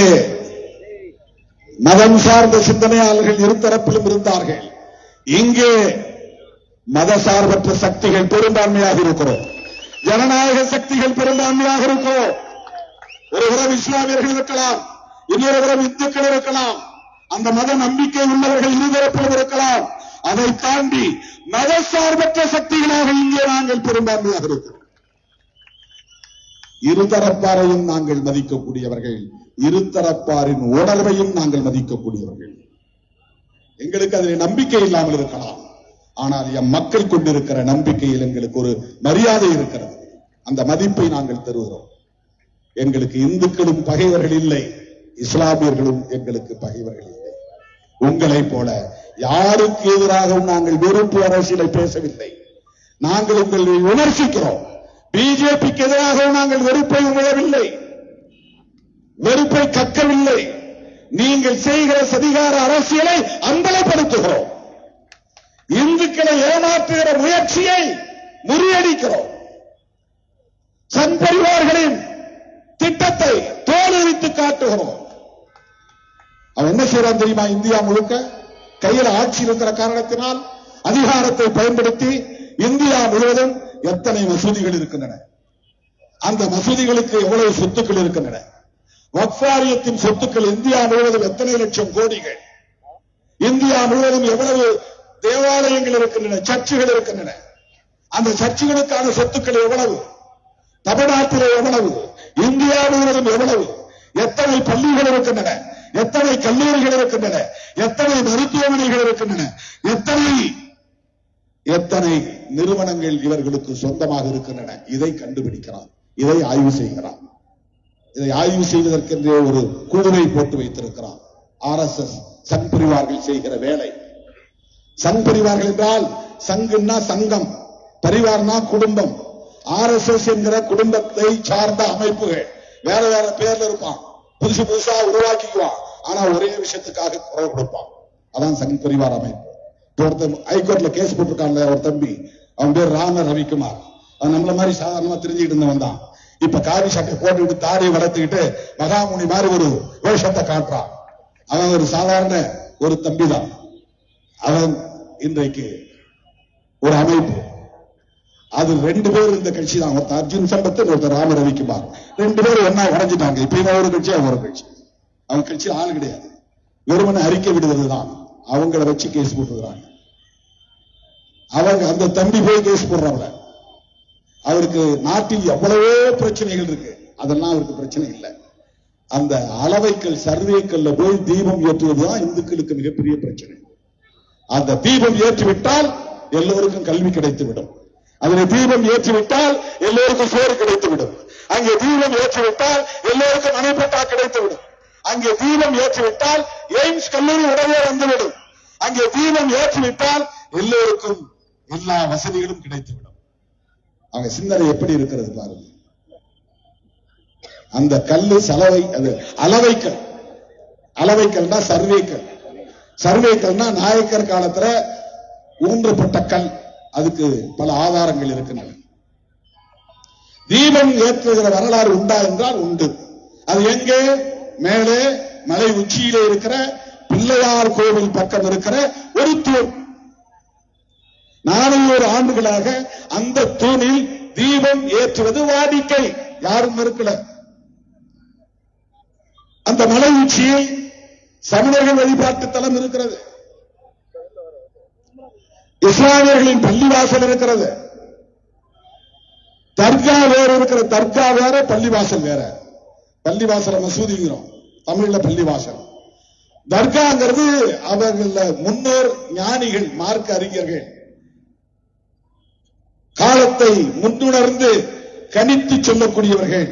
மதம் சார்ந்த சிந்தனையாளர்கள் இருதரப்பிலும் இருந்தார்கள். இங்கே மத சார்பற்ற சக்திகள் பெரும்பான்மையாக இருக்கிறோம், ஜனநாயக சக்திகள் பெரும்பான்மையாக இருக்கிறோம். ஒரு புறம் இஸ்லாமியர்கள் இருக்கலாம், இன்னொரு புறம் இந்துக்கள் இருக்கலாம், அந்த மத நம்பிக்கை உள்ளவர்கள் இருதரப்பிலும் இருக்கலாம். அதை தாண்டி மத சார்பற்ற சக்திகளாக இங்கே நாங்கள் பெரும்பான்மையாக இருக்கிறோம். இருதரப்பாரையும் நாங்கள் மதிக்கக்கூடியவர்கள், இருதரப்பாரின் உணர்வையும் நாங்கள் மதிக்கக்கூடியவர்கள். எங்களுக்கு அதில் நம்பிக்கை இல்லாமல் இருக்கலாம், ஆனால் எம் மக்கள் கொண்டிருக்கிற நம்பிக்கையில் எங்களுக்கு ஒரு மரியாதை இருக்கிறது. அந்த மதிப்பை நாங்கள் தருகிறோம். எங்களுக்கு இந்துக்களும் பகைவர்கள் இல்லை, இஸ்லாமியர்களும் எங்களுக்கு பகைவர்கள் இல்லை. உங்களை போல யாருக்கு எதிராகவும் நாங்கள் வெறுப்பு அரசியலை பேசவில்லை. நாங்கள் உங்களை விமர்சிக்கிறோம். பிஜேபிக்கு எதிராகவும் நாங்கள் வெறுப்பை உணரவில்லை, வெறுப்பை கக்கவில்லை. நீங்கள் செய்கிற சதிகார அரசியலை அம்பலப்படுத்துகிறோம். இந்துக்களை ஏமாற்றுகிற முயற்சியை முறியடிக்கிறோம். சங் பரிவார்களின் திட்டத்தை தோலுரித்து காட்டுகிறோம். அவன் என்ன செய்யறான் தெரியுமா? இந்தியா முழுக்க கையில் ஆட்சி இருக்கிற காரணத்தினால் அதிகாரத்தை பயன்படுத்தி இந்தியா முழுவதும் எத்தனை மசூதிகள் இருக்கின்றன, அந்த மசூதிகளுக்கு எவ்வளவு சொத்துக்கள் இருக்கின்றன, வக்ஃப் வாரியத்தின் சொத்துக்கள் இந்தியா முழுவதும் எத்தனை லட்சம் கோடிகள், இந்தியா முழுவதும் எவ்வளவு தேவாலயங்கள் இருக்கின்றன, சர்ச்சுகள் இருக்கின்றன, அந்த சர்ச்சுகளுக்கான சொத்துக்கள் எவ்வளவு, தமிழ்நாட்டிலே எவ்வளவு, இந்தியா முழுவதும் எவ்வளவு, எத்தனை பள்ளிகள் இருக்கின்றன, எத்தனை கல்லூரிகள் இருக்கின்றன, எத்தனை மருத்துவமனைகள் இருக்கின்றன, எத்தனை நிறுவனங்கள் இவர்களுக்கு சொந்தமாக இருக்கின்றன. இதை கண்டுபிடிக்கிறான், இதை ஆய்வு செய்கிறான். இதை ஆய்வு செய்வதற்கென்றே ஒரு குழுவை போட்டு வைத்திருக்கிறான். RSS சங் பரிவார்கள் செய்கிற வேலை. சங் பரிவார்கள் என்றால் சங்குன்னா சங்கம், பரிவார்னா குடும்பம். RSS என்கிற குடும்பத்தை சார்ந்த அமைப்புகள் வேற வேற பேர்ல இருப்பான், புதுசு புதுசா உருவாக்கிக்குவான், ஆனா ஒரே விஷயத்துக்காக குரல் கொடுப்பான். அதான் சங் பரிவார் அமைப்பு. ஒருத்தர் ஹைகோர்ட்ல கேஸ் போட்டிருக்காங்க, ஒரு தம்பி, அவன் பேர் ராம ரவிக்குமார். அவன் நம்மள மாதிரி சாதாரணமா தெரிஞ்சுக்கிட்டு இருந்தவன் தான். இப்ப காவி சட்டை போட்டுக்கிட்டு தாடி வளர்த்துக்கிட்டு மகாமுனி மாதிரி ஒரு வேஷத்தை காட்டுறான். அவன் ஒரு சாதாரண ஒரு தம்பி தான். அவன் இன்றைக்கு ஒரு அமைப்பு. அது 2 பேர் இந்த கட்சி தான். ஒருத்தர் அர்ஜுன் சம்பத், ஒருத்தர் ராம ரவிக்குமார். 2 பேரும் ஒன்னா உடைஞ்சிட்டாங்க. இப்ப இவன் ஒரு கட்சி, அவன் ஒரு கட்சி. அவன் கட்சி ஆள் கிடையாது, வெறுமனை அறிக்கை விடுவதுதான். அவங்கள வச்சு கேஸ் போட்டுக்கிறாங்க. அவங்க அந்த தம்பி போய் கேஸ் போடுறவங்க, அவருக்கு நாட்டில் எவ்வளவோ பிரச்சனைகள் இருக்கு, அதெல்லாம் அவருக்கு பிரச்சனை இல்லை. அந்த அளவைக்கல் சர்வேக்கல்ல போய் தீபம் ஏற்றுவதுதான் இந்துக்களுக்கு மிகப்பெரிய பிரச்சனை. அந்த தீபம் ஏற்றிவிட்டால் எல்லோருக்கும் கல்வி கிடைத்துவிடும். அதில் தீபம் ஏற்றிவிட்டால் எல்லோருக்கும் சோறு கிடைத்துவிடும். அங்கே தீபம் ஏற்றிவிட்டால் எல்லோருக்கும் மனைப்பட்டா கிடைத்துவிடும். அங்கே தீபம் ஏற்றிவிட்டால் எய்ம்ஸ் கல்லூரி உடனே வந்துவிடும். அங்கே தீபம் ஏற்றிவிட்டால் எல்லோருக்கும் எல்லா வசதிகளும் கிடைத்துவிடும். அவங்க சிந்தனை எப்படி இருக்கிறது பாருங்க. அந்த கல்லு சலவை, அது அளவைக்கல். அளவைக்கல்னா சர்வேக்கல். சர்வேக்கல்னா நாயக்கர் காலத்துல ஊன்றப்பட்ட கல். அதுக்கு பல ஆதாரங்கள் இருக்கின்றன. தீபம் ஏற்றுகிற வரலாறு உண்டா என்றால் உண்டு. அது எங்கே? மேலே மலை உச்சியிலே இருக்கிற பிள்ளையார் கோவில் பக்கம் இருக்கிற ஒரு தூண். 400 ஆண்டுகளாக அந்த தூணில் தீபம் ஏற்றுவது வாடிக்கை, யாரும் மறுக்கல. அந்த மலை உச்சியில் சமணர்கள் வழிபாட்டு தலம் இருக்கிறது, இஸ்லாமியர்களின் பள்ளிவாசல் இருக்கிறது. தர்கா வேற இருக்கிற, தர்கா வேற, பள்ளிவாசல் வேற. பள்ளிவாசல மசூதிங்கிறோம், தமிழ்ல பள்ளிவாசல். தர்காங்கிறது அவர்கள் முன்னோர் ஞானிகள், மார்க்க அறிஞர்கள் காலத்தை முன்னுணர்ந்து கணித்து சொல்லக்கூடியவர்கள்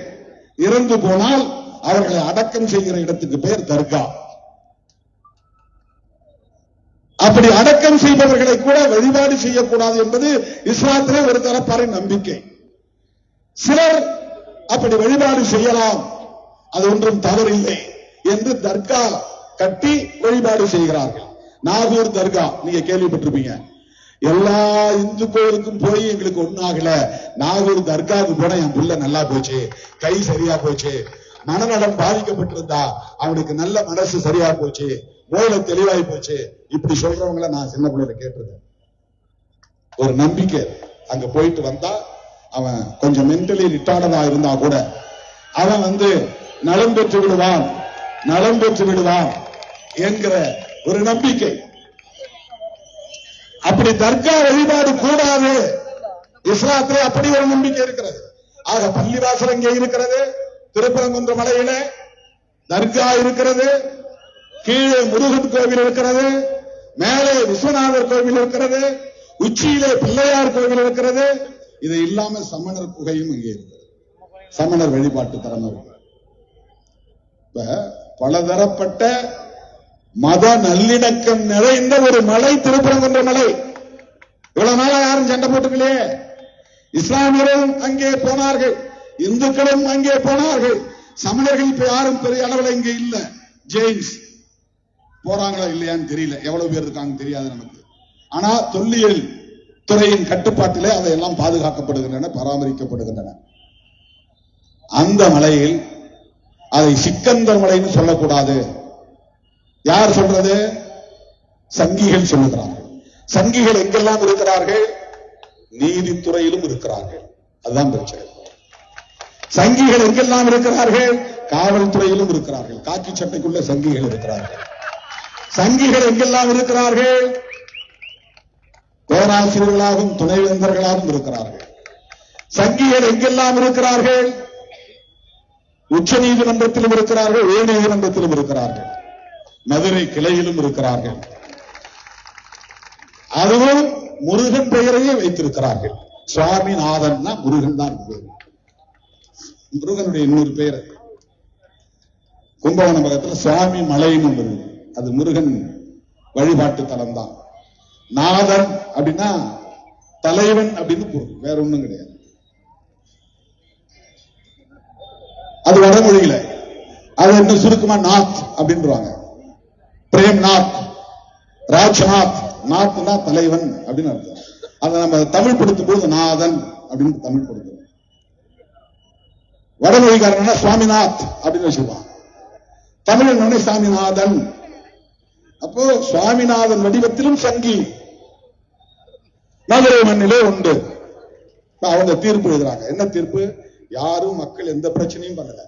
இறந்து போனால் அவர்களை அடக்கம் செய்கிற இடத்துக்கு பெயர் தர்கா. அப்படி அடக்கம் செய்பவர்களை கூட வழிபாடு செய்யக்கூடாது என்பது இஸ்லாத்திலே ஒரு தரப்பாரின் நம்பிக்கை. சிலர் அப்படி வழிபாடு செய்யலாம், அது ஒன்றும் தவறில்லை என்று தர்கா கட்டி வழிபாடு செய்கிறார்கள். நாகூர் தர்கா நீங்க கேள்விப்பட்டிருப்பீங்க. எல்லா இந்து கோயிலுக்கும் போய் எங்களுக்கு ஒண்ணாகல, நாகூர் தர்காவுக்கு போனா என் புள்ள நல்லா போச்சு, கை சரியா போச்சு, மனநலம் பாதிக்கப்பட்டிருந்தா அவனுக்கு நல்ல மனசு சரியா போச்சு, மூளை தெளிவாய் போச்சு, இப்படி சொல்றவங்கள நான் சின்ன பிள்ளைல கேட்டிருக்கேன். ஒரு நம்பிக்கை. அங்க போயிட்டு வந்தா அவன் கொஞ்சம் மென்டலி ரிட்டார்டா இருந்தா கூட அவன் நலம் பெற்று விடுவான், நலம் பெற்று விடுவான் என்கிற ஒரு நம்பிக்கை. அப்படி தர்கா வழிபாடு கூடாது, இஸ்லாத்திலே அப்படி ஒரு நம்பிக்கை இருக்கிறது. ஆக பள்ளிவாசல் இங்கே இருக்கிறது, திருப்பரங்குன்ற மலையில தர்கா இருக்கிறது, கீழே முருகன் கோவில் இருக்கிறது, மேலே விஸ்வநாதர் கோவில் இருக்கிறது, உச்சியிலே பிள்ளையார் கோவில் இருக்கிறது. இது இல்லாம சமணர் குகையும் இங்கே இருக்கிறது, சமணர் வழிபாட்டு தரம் இருக்கிறது. பலதரப்பட்ட மத நல்லிணக்கம் நிறைந்த ஒரு மலை திருப்பரங்குன்ற மலை. இவ்வளவு நாளா யாரும் சண்டை போட்டுக்கலையே. இஸ்லாமியரும் அங்கே போனார்கள், இந்துக்களும் அங்கே போனார்கள், சமணர்கள் இப்ப யாரும் பெரிய அளவில் இங்கே இல்ல. ஜெயின்ஸ் போறாங்களா இல்லையான்னு தெரியல, எவ்வளவு பேர் இருக்காங்க தெரியாது நமக்கு. ஆனா தொல்லியல் துறையின் கட்டுப்பாட்டிலே அதையெல்லாம் பாதுகாக்கப்படுகின்றன, பராமரிக்கப்படுகின்றன. அந்த மலையில் அதை சிக்கந்தர் மலைன்னு சொல்லக்கூடாது. யார் சொல்றது? சங்கிகள் சொல்லுகிறார்கள். சங்கிகள் எங்கெல்லாம் இருக்கிறார்கள்? நீதித்துறையிலும் இருக்கிறார்கள். அதுதான் பிரச்சனை. சங்கிகள் எங்கெல்லாம் இருக்கிறார்கள்? காவல்துறையிலும் இருக்கிறார்கள். காக்கி சட்டைக்குள்ள சங்கிகள் இருக்கிறார்கள். சங்கிகள் எங்கெல்லாம் இருக்கிறார்கள்? பேராசிரியர்களாகவும் துணைவேந்தர்களாகவும் இருக்கிறார்கள். சங்கிகள் எங்கெல்லாம் இருக்கிறார்கள்? உச்ச நீதிமன்றத்திலும் இருக்கிறார்கள், உயர் நீதிமன்றத்திலும் இருக்கிறார்கள், மதுரை கிளையிலும் இருக்கிறார்கள். அதுவும் முருகன் பெயரையே வைத்திருக்கிறார்கள். சுவாமிநாதன் முருகன் தான். முருகனுடைய இன்னொரு பெயர் கும்பகோணம் பக்கத்தில் சுவாமி மலைன்னு, அது முருகன் வழிபாட்டு தலம் தான். நாதன் அப்படின்னா தலைவன் அப்படின்னு பொருள், வேற ஒண்ணும் கிடையாது. அது வடமொழியில அது என்ன சுருக்கமா நாத் அப்படின்றாங்க. பிரேம்நாத், ராஜ்நாத், நாத்னா தலைவன் அப்படின்னு அர்த்தம். அதை நம்ம தமிழ் படுத்தும் போது நாதன் அப்படின்னு தமிழ் படுத்தும். வடமொழிக்காரன் சுவாமிநாத் அப்படின்னு வச்சிருவான். தமிழ் சாமிநாதன். அப்போ சுவாமிநாதன் வடிவத்திலும் சங்கி மதுரை மண்ணிலே உண்டு. அவங்க தீர்ப்பு எழுதுறாங்க. என்ன தீர்ப்பு? யாரும் மக்கள் எந்த பிரச்சனையும் பண்ணல.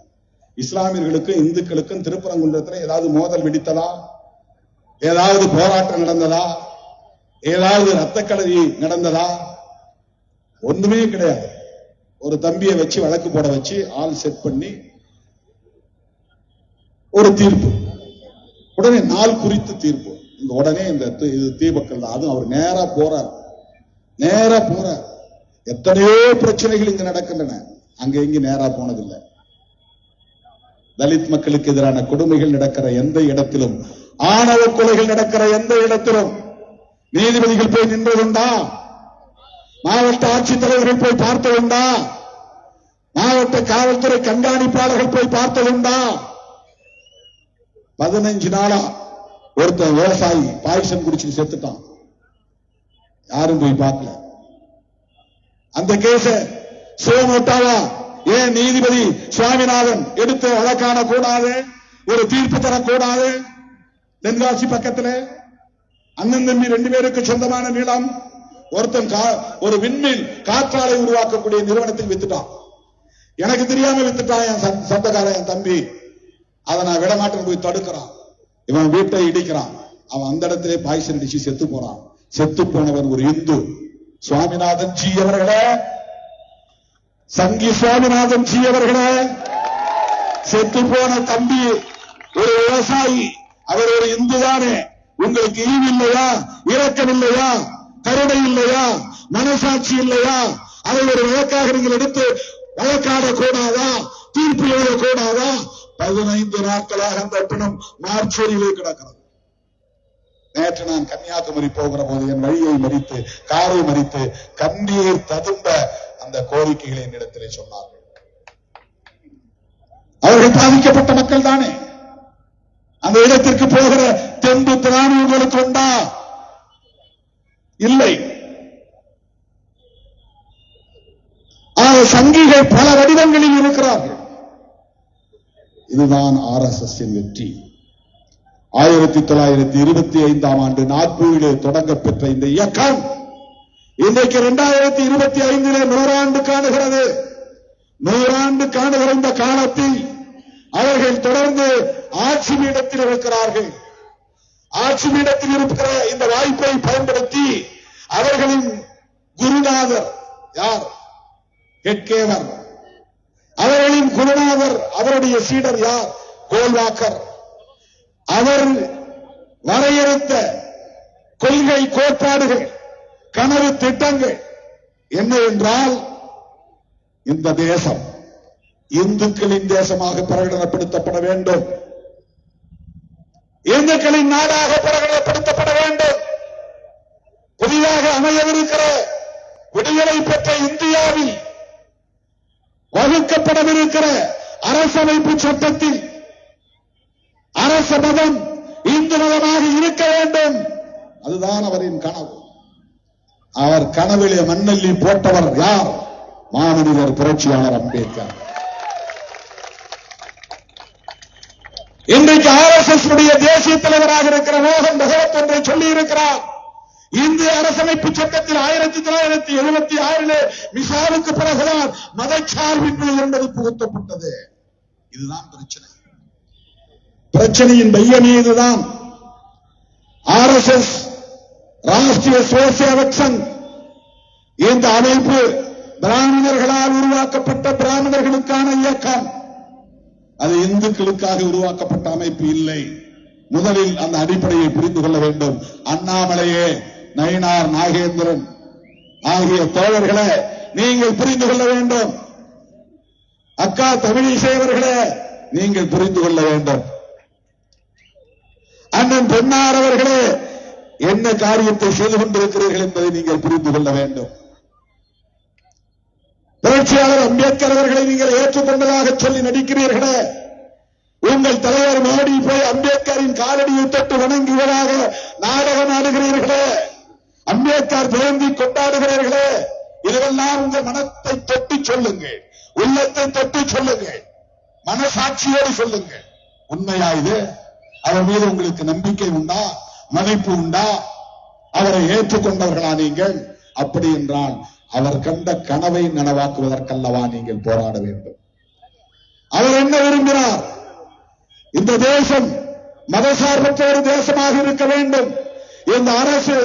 இஸ்லாமியர்களுக்கும் இந்துக்களுக்கும் திருப்பரங்குன்றத்தில் ஏதாவது மோதல் வெடித்ததா? ஏதாவது போராட்டம் நடந்ததா? ஏதாவது ரத்தக்களரி நடந்ததா? ஒண்ணுமே கிடையாது. ஒரு தம்பியை வச்சு வழக்கு போட வச்சு ஆள் செட் பண்ணி ஒரு தீர்ப்பு. உடனே நாள் குறித்து தீர்ப்பு. உடனே இந்த தீபக்கள் தான். அதுவும் அவர் நேரா போறார். எத்தனையோ பிரச்சனைகள் இங்கு நடக்கின்றன. அங்க எங்க நேரா போனதில்லை. தலித் மக்களுக்கு எதிரான கொடுமைகள் நடக்கிற எந்த இடத்திலும், ஆணவ கொலைகள் நடக்கிற எந்த இடத்திலும் நீதிபதிகள் போய் நின்றதுண்டா? மாவட்ட ஆட்சித்தலைவர்கள் போய் பார்த்ததுண்டா? மாவட்ட காவல்துறை கண்காணிப்பாளர்கள் போய் பார்த்ததுண்டா? 15 நாளா ஒருத்தர் விவசாயி பாய்சன் குடிச்சு செத்துட்டான். யாரும் போய் பார்க்கல. அந்த கேஸ சோமோட்டாவா ஏன் நீதிபதி சுவாமிநாதன் எடுத்து வழக்கான கூடாது? ஒரு தீர்ப்பு தரக்கூடாது? தென்காசி பக்கத்துல அண்ணன் தம்பி 2 பேருக்கு சொந்தமான நிலம். ஒருத்தன் ஒரு விண்மில் காற்றாலை உருவாக்கக்கூடிய நிறுவனத்தில் வித்துட்டான். எனக்கு தெரியாம வித்துட்டான் என் சொந்தக்காரன், என் தம்பி. அதை நான் விடமாட்டேன் போய் தடுக்கிறான். இவன் வீட்டை இடிக்கிறான். அவன் அந்த இடத்திலே பாய்சன் அடிச்சு செத்து போறான். செத்து போனவன் ஒரு இந்து. சுவாமிநாதன் ஜி அவர்களே, சங்கி சுவாமிநாதன் ஜி அவர்களே, செத்து போன தம்பி ஒரு விவசாயி, அவர் ஒரு இந்து தானே. உங்களுக்கு ஈவு இல்லையா? இரக்கம் இல்லையா? கருணை இல்லையா? மனசாட்சி இல்லையா? அதை ஒரு வழக்காக நீங்கள் எடுத்து வழக்காட கூடாதா? தீர்ப்பு எழுதக்கூடாதா? 15 நாட்களாக அந்த பிணம் மார்ச்சேரியிலே கிடக்கிறது. நேற்று நான் கன்னியாகுமரி போகிற போது என் வழியை மறித்து, காரை மறித்து, கண்ணீர் ததும்ப அந்த கோரிக்கைகளை என்னிடத்திலே சொன்னார்கள். அவர்கள் பாதிக்கப்பட்ட மக்கள் தானே. அந்த இடத்திற்கு போகிற தெம்பு திராணி உங்களுக்கு உண்டா? இல்லை. சங்கிகள் பல வடிவங்களில் இருக்கிறார்கள். இதுதான் RSS வெற்றி. 1925ஆம் ஆண்டு நாக்பூரிலே தொடங்க பெற்ற இந்த இயக்கம் இன்றைக்கு 2025 100 ஆண்டு காணுகிறது. 100 ஆண்டு காணுகிற இந்த காலத்தில் அவர்கள் தொடர்ந்து ஆட்சி பீடத்தில் இருக்கிறார்கள். ஆட்சி பீடத்தில் இருக்கிற இந்த வாய்ப்பை பயன்படுத்தி அவர்களின் குருநாதர் யார்? ஹெட்கேவர். அவர்களின் குருநாதர், அவருடைய சீடர் யார்? கோல்வாக்கர். அவர் வரையறுத்த கொள்கை, கோட்பாடுகள், கனவு திட்டங்கள் என்னவென்றால், இந்த தேசம் இந்துக்களின் தேசமாக பிரகடனப்படுத்தப்பட வேண்டும். இந்துக்களின் நாடாக பிரகடனப்படுத்தப்பட வேண்டும். புதிதாக அமையவிருக்கிற விடுதலை பெற்ற இந்தியாவில் வகுக்கப்படவிருக்கிற அரசமைப்பு சட்டத்தில் அரச மதம் இந்து மதமாக இருக்க வேண்டும். அதுதான் அவரின் கனவு. அவர் கனவிலே மண்ணல்லி போட்டவர் யார்? மாமனிதர் புரட்சியாளர் அம்பேத்கர். இன்றைக்கு RSS தேசிய தலைவராக இருக்கிற மோகன் பகவத் ஒன்றை சொல்லி இருக்கிறார். இந்திய அரசமைப்பு சட்டத்தில் 1976 மிசாவுக்கு பிறகுதான் மதச்சார்பின்மை என்பது புகுத்தப்பட்டது. இதுதான் பிரச்சனை. பிரச்சனையின் மையமே இதுதான். RSS ராஷ்டிரிய சுயசேவக் சங் இந்த அமைப்பு பிராமணர்களால் உருவாக்கப்பட்ட பிராமணர்களுக்கான இயக்கம். அது இந்துக்களுக்காக உருவாக்கப்பட்ட அமைப்பு இல்லை. முதலில் அந்த அடிப்படையை புரிந்து கொள்ள வேண்டும். அண்ணாமலையே, நயினார் நாகேந்திரன் ஆகிய தோழர்களே, நீங்கள் புரிந்து கொள்ள வேண்டும். அக்கா தமிழிசை அவர்களே, நீங்கள் புரிந்து கொள்ள வேண்டும். அண்ணன் பெண்ணார் அவர்களே, என்ன காரியத்தை செய்து கொண்டிருக்கிறீர்கள் என்பதை நீங்கள் புரிந்து கொள்ள வேண்டும். புரட்சியாளர் அம்பேத்கர் அவர்களை நீங்கள் ஏற்றுக்கொண்டதாக சொல்லி நடிக்கிறீர்களே, உங்கள் தலைவர் மோடி போய் அம்பேத்கரின் காலடியை தொட்டு வணங்குவதாக நாடகம் ஆடுகிறீர்களே, அம்பேத்கர் ஜெயந்தி கொண்டாடுகிறீர்களே, இதுவெல்லாம் உங்கள் மனத்தை தொட்டு சொல்லுங்கள், உள்ளத்தை தொட்டு சொல்லுங்கள், மனசாட்சியோடு சொல்லுங்கள். உண்மையா இது? அவர் மீது உங்களுக்கு நம்பிக்கை உண்டா? மதிப்பு உண்டா? அவரை ஏற்றுக்கொண்டவர்களா நீங்கள்? அப்படி என்றால் அவர் கண்ட கனவை நனவாக்குவதற்கல்லவா நீங்கள் போராட வேண்டும். அவர் என்ன விரும்பினார்? இந்த தேசம் மதசார்பற்ற ஒரு தேசமாக இருக்க வேண்டும். இந்த அரசு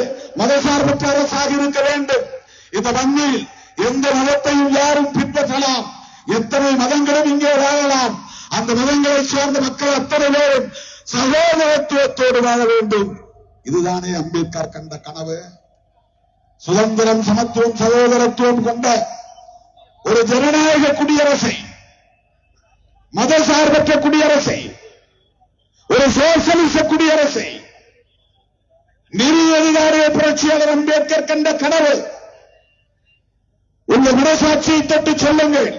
மதசார்பற்ற அரசாக இருக்க வேண்டும். இந்த மண்ணில் எந்த மதத்தையும் யாரும் பின்பற்றலாம், எத்தனை மதங்களும் இங்கே வாழலாம். அந்த மதங்களை சேர்ந்த மக்கள் அத்தனை பேரும் சகோதரத்துவத்தோடு வாழ வேண்டும். இதுதானே அம்பேத்கர் கண்ட கனவு. சுதந்திரம், சமத்துவம், சகோதரத்துவம் கொண்ட ஒரு ஜனநாயக குடியரசை, மதசார்பற்ற குடியரசை, ஒரு சோசலிச குடியரசை நிறுவுவதுதானே புரட்சியாளர் அம்பேத்கர் கண்ட கனவு. உங்கள் மனசாட்சியை தொட்டு சொல்லுங்கள்.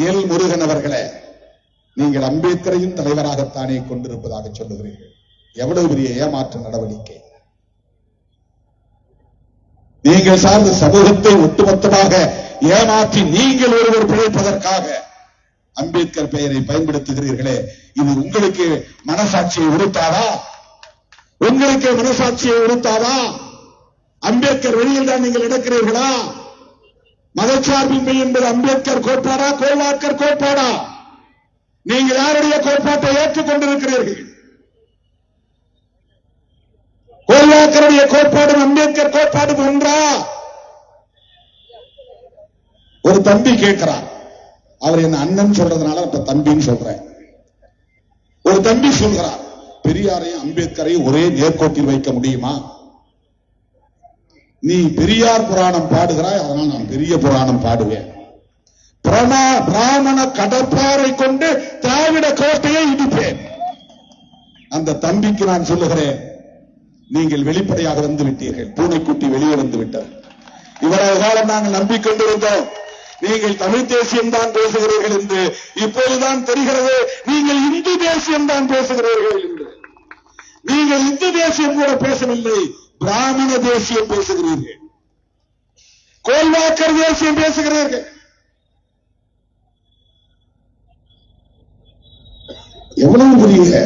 எல் முருகன் அவர்களே, நீங்கள் அம்பேத்கரையும் தலைவராகத்தானே கொண்டிருப்பதாக சொல்லுகிறீர்கள். எவ்வளவு பெரிய ஏமாற்ற நடவடிக்கை! நீங்கள் சார்ந்த சமூகத்தை ஒட்டுமொத்தமாக ஏமாற்றி நீங்கள் ஒருவர் பிழைப்பதற்காக அம்பேத்கர் பெயரை பயன்படுத்துகிறீர்களே, இது உங்களுக்கு மனசாட்சியை உறுத்தாதா? உங்களுக்கு மனசாட்சியை உறுத்தாதா? அம்பேத்கர் வெளியில் தான் நீங்கள் நடக்கிறீர்களா? மதச்சார்பின்மை என்பது அம்பேத்கர் கோட்பாடா, கோல்வாக்கர் கோட்பாடா? நீங்கள் யாருடைய கோட்பாட்டை ஏற்றுக்கொண்டிருக்கிறீர்கள்? கோல்வாக்கருடைய கோட்பாடு அம்பேத்கர் கோட்பாடு ஒன்றா? ஒரு தம்பி கேட்கிறார். அவர் என்ன அண்ணன் சொல்றதுனால இப்ப தம்பின்னு சொல்றேன். ஒரு தம்பி சொல்கிறார், பெரியாரையும் அம்பேத்கரையும் ஒரே நேர்கோட்டில் வைக்க முடியுமா? நீ பெரியார் புராணம் பாடுகிறாய், அதனால் நான் பெரிய புராணம் பாடுவேன். பிராமண கடற்பாறை கொண்டு திராவிட கோட்டையை இடிப்பேன். அந்த தம்பிக்கு நான் சொல்லுகிறேன், நீங்கள் வெளிப்படையாக வந்து விட்டீர்கள். பூனைக்குட்டி வெளியே வந்து விட்டார். இவ்வளவு காலம் நாங்கள் நம்பிக்கொண்டிருந்தோம் நீங்கள் தமிழ் தேசியம் தான் பேசுகிறீர்கள் என்று. இப்போதுதான் தெரிகிறது நீங்கள் இந்து தேசியம் தான் பேசுகிறீர்கள் என்று. நீங்கள் இந்து தேசியம் கூட பேசவில்லை, பிராமண தேசியம் பேசுகிறீர்கள், கோல்வாக்கர் தேசியம் பேசுகிறீர்கள். எவ்வளவு பெரிய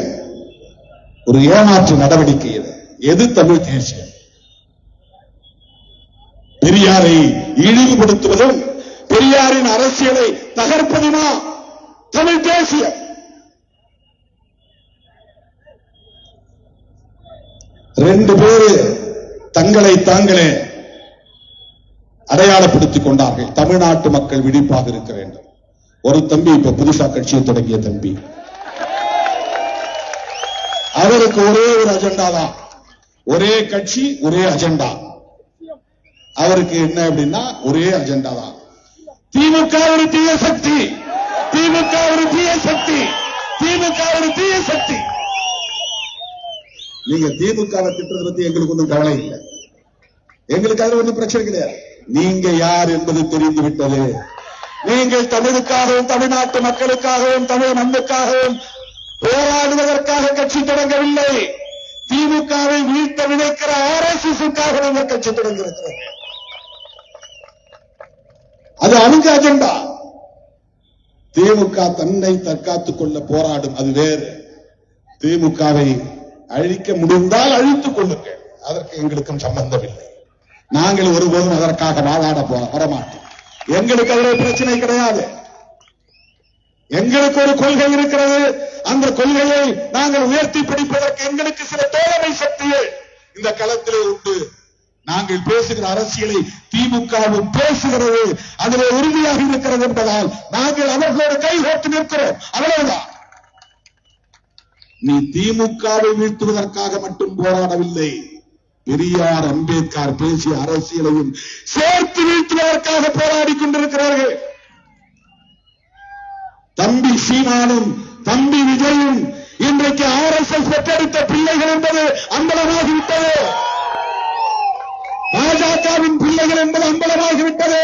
ஒரு ஏமாற்று நடவடிக்கை இது! எது தமிழ் தேசியம்? பெரியாரை இழிவுபடுத்துவதும் பெரியாரின் அரசியலை தகர்ப்பதுமா தமிழ் தேசியம்? ரெண்டு பேரு தங்களை தாங்களே அடையாளப்படுத்திக் கொண்டார்கள். தமிழ்நாட்டு மக்கள் விழிப்பாக இருக்க வேண்டும். ஒரு தம்பி இப்ப புதுசா கட்சியை தொடங்கிய தம்பி, அவருக்கு ஒரே ஒரு அஜெண்டா தான், ஒரே கட்சி ஒரே அஜெண்டா. அவருக்கு என்ன அப்படின்னா ஒரே அஜெண்டா தான். திமுக ஒரு தீய சக்தி, திமுக ஒரு தீய சக்தி, திமுக ஒரு தீய சக்தி. நீங்க திமுகவை திட்டத்தை பத்தி எங்களுக்கு ஒன்றும் கவலை இல்லை, எங்களுக்கு அதுல ஒன்றும் பிரச்சனை கிடையாது. நீங்க யார் என்பது தெரிந்து விட்டது. நீங்கள் தமிழுக்காகவும் தமிழ்நாட்டு மக்களுக்காகவும் தமிழ் மண்ணுக்காகவும் போராடுவதற்காக கட்சி தொடங்கவில்லை. திமுகவை வீழ்த்த நினைக்கிற RSSக்காக நீங்கள் கட்சி தொடங்கியிருக்கிறது. அது அவங்க அஜெண்டா. திமுக தன்னை தற்காத்துக் கொள்ள போராடும், அது வேறு. திமுகவை அழிக்க முடிந்தால் அழித்துக் கொள்ளுங்கள், அதற்கு எங்களுக்கும் சம்பந்தம் இல்லை. நாங்கள் ஒருபோதும் அதற்காக வாதாட வரமாட்டோம். எங்களுக்கு அதில் பிரச்சனை கிடையாது. எங்களுக்கு ஒரு கொள்கை இருக்கிறது. அந்த கொள்கையை நாங்கள் உயர்த்தி பிடிப்பதற்கு எங்களுக்கு சில தோழமை சக்திகள் இந்த களத்திலே உண்டு. நாங்கள் பேசுகிற அரசியலை திமுகவும் பேசுகிறது, அதிலே உறுதியாக இருக்கிறது என்பதால் நாங்கள் அவர்களோடு கைகோர்த்து நிற்கிறோம். அவ்வளவுதான். நீ திமுகவை வீழ்த்துவதற்காக மட்டும் போராடவில்லை, பெரியார் அம்பேத்கர் பேசிய அரசியலையும் சேர்த்து வீழ்த்துவதற்காக போராடி கொண்டிருக்கிறார்கள். தம்பி சீமானும் தம்பி விஜயும் இன்றைக்கு RSS பெற்றெடுத்த பிள்ளைகள் என்பது அம்பலமாகிவிட்டது. பாஜகவின் பிள்ளைகள் என்பது அம்பலமாகிவிட்டது.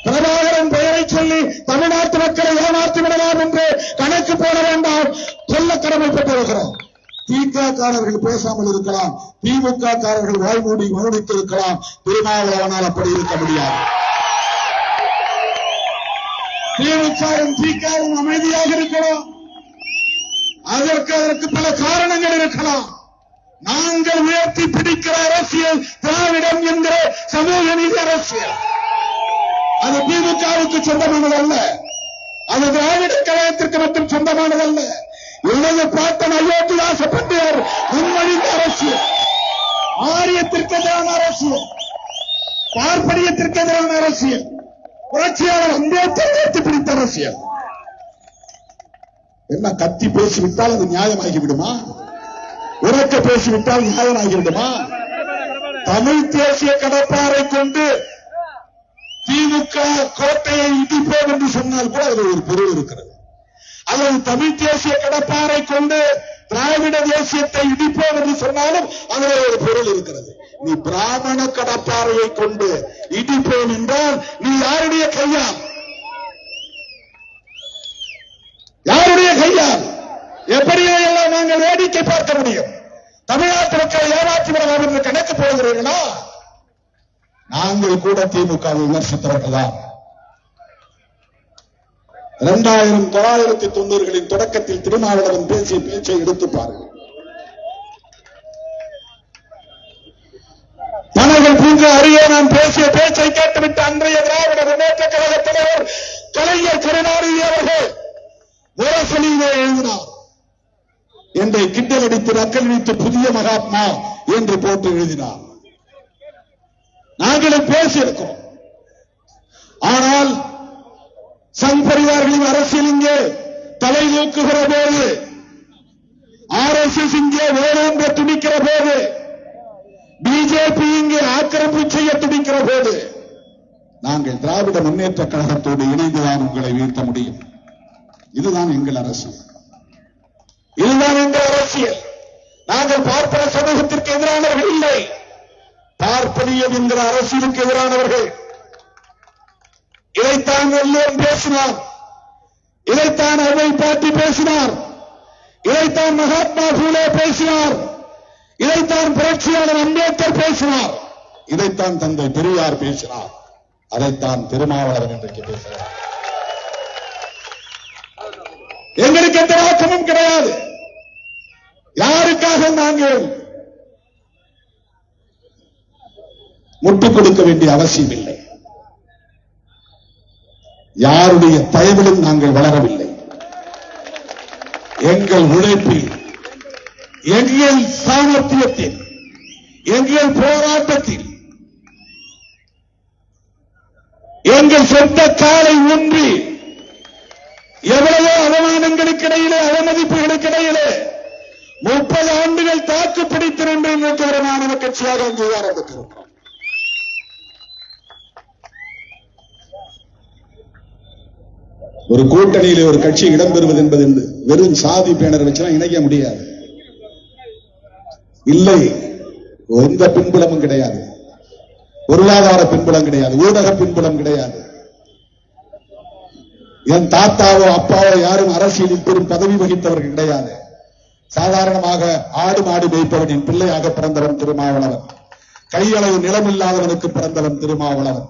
பிரபாகரன் பெயரை சொல்லி தமிழ்நாட்டு மக்களை ஏமாற்றி விடலாம் என்று கணக்கு போட வேண்டாம், சொல்ல கடமைப்பட்டிருக்கிறோம். திமுககாரர்கள் பேசாமல் இருக்கலாம், திமுககாரர்கள் வாய்மூடி மௌனித்திருக்கலாம். திருமாவளவனால் அப்படி இருக்க முடியாது. திமுகவும் திமுகவும் அமைதியாக இருக்கலாம். அதற்கு பல காரணங்கள் இருக்கலாம். நாங்கள் உயர்த்தி பிடிக்கிற அரசியல் திராவிடம் என்கிற சமூக நீதி அரசியல். அது திமுகவுக்கு சொந்தமானதல்ல, அது திராவிட கழகத்திற்கு மட்டும் சொந்தமானதல்ல. எனது பாட்டன் அயோத்திதாச பண்டிதர் முன்மொழிந்த அரசியல், ஆரியத்திற்கு எதிரான அரசியல், பார்ப்பனியத்திற்கு எதிரான அரசியல், புரட்சியாளர் அம்பேத்கர் உயர்த்தி பிடித்த அரசியல். என்ன கத்தி பேசிவிட்டால் அது நியாயமாகிவிடுமா? உறக்க பேசிவிட்டால் நியாயமாகிவிடுமா? தமிழ் தேசிய கடப்பாறை கொண்டு திமுக கோட்டையை இடிப்போம் என்று சொன்னால் கூட அதில் ஒரு பொருள் இருக்கிறது. அல்லது தமிழ் தேசிய கடப்பாறை கொண்டு திராவிட தேசியத்தை இடிப்போம் என்று சொன்னாலும் அதில் ஒரு பொருள் இருக்கிறது. நீ பிராமண கடப்பாறையை கொண்டு இடிப்போம் என்றால் நீ யாருடைய கையால்? யாருடைய கையால்? எப்படியோ எல்லாம் நாங்கள் வேடிக்கை பார்க்க முடியும். தமிழ்நாட்டு மக்களை ஏமாற்றி விடலாம் என்று கணக்கு போடுகிறீர்களா? நாங்கள் கூட திமுகவை விமர்சித்தவர்கள் தான். 1990களின் தொடக்கத்தில் திருமாவளவன் பேசிய பேச்சை எடுத்து பாருங்கள். பனைகள் பூங்கா அருகே நான் பேசிய பேச்சை கேட்டுவிட்டு அன்றைய திராவிட முன்னேற்ற கழக தலைவர் கலைஞர் கருணாநிதி அவர்கள் முரசொலியிலே எழுதினார். என்னை கிண்டல் அடித்து நக்கல் வைத்து புதிய மகாத்மா என்று போட்டு எழுதினார். நாங்களும் பேசியிருக்கிறோம். ஆனால் சங் பரிவார்களின் அரசியல் இங்கே தலை தூக்குகிற போது, RSS இங்கே வேறொன்று துணிக்கிற போது, பிஜேபி இங்கே ஆக்கிரமிப்பு செய்ய துணிக்கிற போது, நாங்கள் திராவிட முன்னேற்ற கழகத்தோடு இணைந்துதான் உங்களை வீழ்த்த முடியும். இதுதான் எங்கள் அரசியல், இதுதான் எங்கள் அரசியல். நாங்கள் பார்ப்பன சமூகத்திற்கு எதிரானவர்கள் இல்லை, பார்ப்பனியம் என்கிற அரசியலுக்கு எதிரானவர்கள். இதைத்தான் எல்லோரும் பேசினார், இதைத்தான் அவை பாட்டி பேசினார், இதைத்தான் மகாத்மா பூலே பேசினார், இதைத்தான் புரட்சியாளர் அம்பேத்கர் பேசினார், இதைத்தான் தந்தை பெரியார் பேசினார், அதைத்தான் திருமாவளவன் இன்றைக்கு பேசுகிறார். எங்களுக்கு எந்த நோக்கமும் கிடையாது. யாருக்காக நாங்கள் முட்டுக் கொடுக்க வேண்டிய அவசியம் இல்லை. யாருடைய தயவிலும் நாங்கள் வளரவில்லை. எங்கள் உழைப்பில், எங்கள் சாமர்த்தியத்தில், எங்கள் போராட்டத்தில், எங்கள் சொந்த காலை ஊன்றி எவ்வளவோ அவமானங்களுக்கு இடையிலே, அவமதிப்புகளுக்கு இடையிலே 30 ஆண்டுகள் தாக்கு பிடித்திருந்த ஒரு மாணவ கட்சியாக அங்கீகாரம் பெற்றிருக்கிறோம். ஒரு கூட்டணியிலே ஒரு கட்சி இடம்பெறுவது என்பது வெறும் சாதி பேனர் வச்சுலாம் இணைக்க முடியாது. இல்லை, எந்த பின்புலமும் கிடையாது, பொருளாதார பின்புலம் கிடையாது, ஊடக பின்புலம் கிடையாது. என் தாத்தாவோ அப்பாவோ யாரும் அரசியலில் பெரும் பதவி வகித்தவர்கள் கிடையாது. சாதாரணமாக ஆடு மாடு மேய்ப்பவனின் பிள்ளையாக பிறந்தவன் திருமாவளவன். கையளவு நிலமில்லாதவனுக்கு பிறந்தவன் திருமாவளவன்.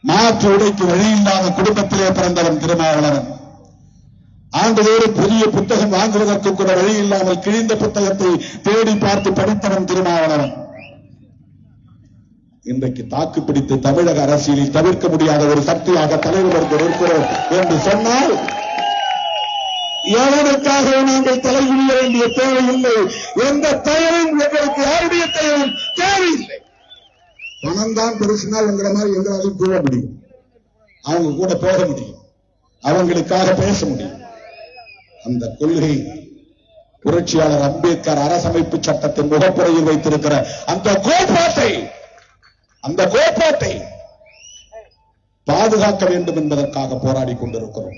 மாற்று உடைக்கு வழி இல்லாத குடும்பத்திலே பிறந்தவன் திருமாவளவன். ஆண்டுதோறும் புதிய புத்தகம் வாங்குவதற்கு கூட வழி இல்லாமல் கிழிந்த புத்தகத்தை தேடி பார்த்து படித்தவன் திருமாவளவன். இன்றைக்கு தாக்கு பிடித்து தமிழக அரசியலில் தவிர்க்க முடியாத ஒரு சக்தியாக தலைவர் இருக்கிறோம் என்று சொன்னால் எவனுக்காக நாங்கள் தலைவிட வேண்டிய தேவையில்லை. எந்த தயவும் எங்களுக்கு யாருடைய தயவும் தேவையில்லை. பணம் தான் பெருசினால் என்கிற மாதிரி எங்களாலும் போக முடியும், அவங்க கூட போக முடியும், அவங்களுக்காக பேச முடியும். அந்த கொள்கை புரட்சியாளர் அம்பேத்கர் அரசமைப்பு சட்டத்தின் முகப்புறையில் வைத்திருக்கிற அந்த கோட்பாட்டை பாதுகாக்க வேண்டும் என்பதற்காக போராடி கொண்டிருக்கிறோம்.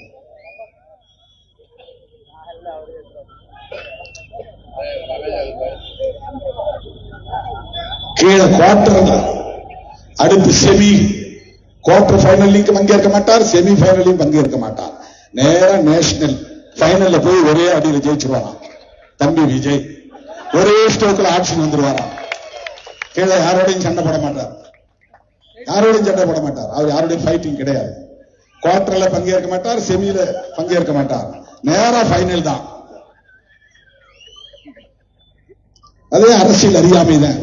கீழே குவார்டர், அடுத்து செமி. குவார்டர் ஃபைனலையும் பங்கேற்க மாட்டார், செமி ஃபைனலையும் பங்கேற்க மாட்டார். நேரா நேஷனல் ஃபைனல்ல போய் ஒரே அடியில் ஜெயிச்சிருவாராம் தம்பி விஜய். ஒரே ஸ்டோக்கில் ஆப்ஷன் வந்துருவாராம். கீழே யாரோடையும் சண்டை போட மாட்டார், அவர் யாருடைய ஃபைட்டிங் கிடையாது. குவார்டர்ல பங்கேற்க மாட்டார், செமியில பங்கேற்க மாட்டார், நேரா ஃபைனல் தான். அதே அரசியல் அறியாமை தான்.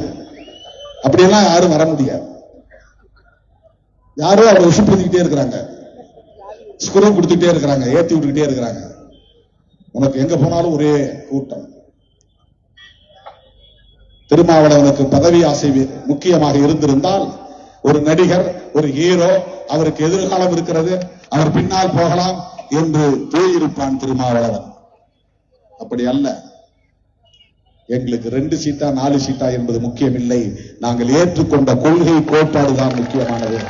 அப்படியெல்லாம் யாரும் வர முடியாது. யாரும் அவரை உசுப்படுத்திக்கிட்டே இருக்கிறாங்க, ஸ்குரு கொடுத்துட்டே இருக்கிறாங்க, ஏத்தி விட்டுக்கிட்டே இருக்கிறாங்க. உனக்கு எங்க போனாலும் ஒரே கூட்டம். திருமாவளவனுக்கு பதவி ஆசை முக்கியமாக இருந்திருந்தால் ஒரு நடிகர், ஒரு ஹீரோ, அவருக்கு எதிர்காலம் இருக்கிறது, அவர் பின்னால் போகலாம் என்று போயிருப்பான் திருமாவளவன். அப்படி அல்ல. எங்களுக்கு 2 சீட்டா 4 சீட்டா என்பது முக்கியமில்லை. நாங்கள் ஏற்றுக்கொண்ட கொள்கை கோட்பாடுதான் முக்கியமானது.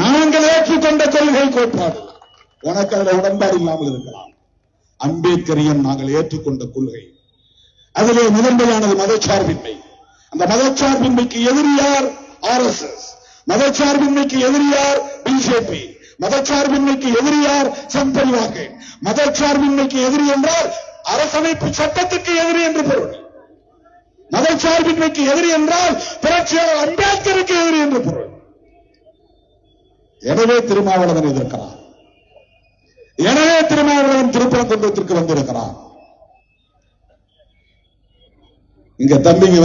நாங்கள் ஏற்றுக்கொண்ட கொள்கை கோட்பாடு. உனக்கு அதில் உடன்பாடு இல்லாமல் இருக்கலாம். அம்பேத்கரியம் நாங்கள் ஏற்றுக்கொண்ட கொள்கை. அதிலே முதன்மையானது மதச்சார்பின்மை. அந்த மதச்சார்பின்மைக்கு எதிரியார் RSS, மதச்சார்பின்மைக்கு எதிரியார் பிஜேபி, மதச்சார்பின்மைக்கு எதிரியார் சம்பரிவாக, மதச்சார்பின்மைக்கு எதிரி என்றால் அரசமைப்பு சட்டத்துக்கு எதிரி என்று பொருள். மதச்சார்பின்மைக்கு எதிரி என்றால் புரட்சியாளர் அம்பேத்கருக்கு எதிரி என்று பொருள். எனவே திருமாவளவன் எதிர்க்கிறார். எனவே திருமாவளவன் திருப்பரங்குன்றத்திற்கு வந்திருக்கிறார். இங்க தம்பிங்க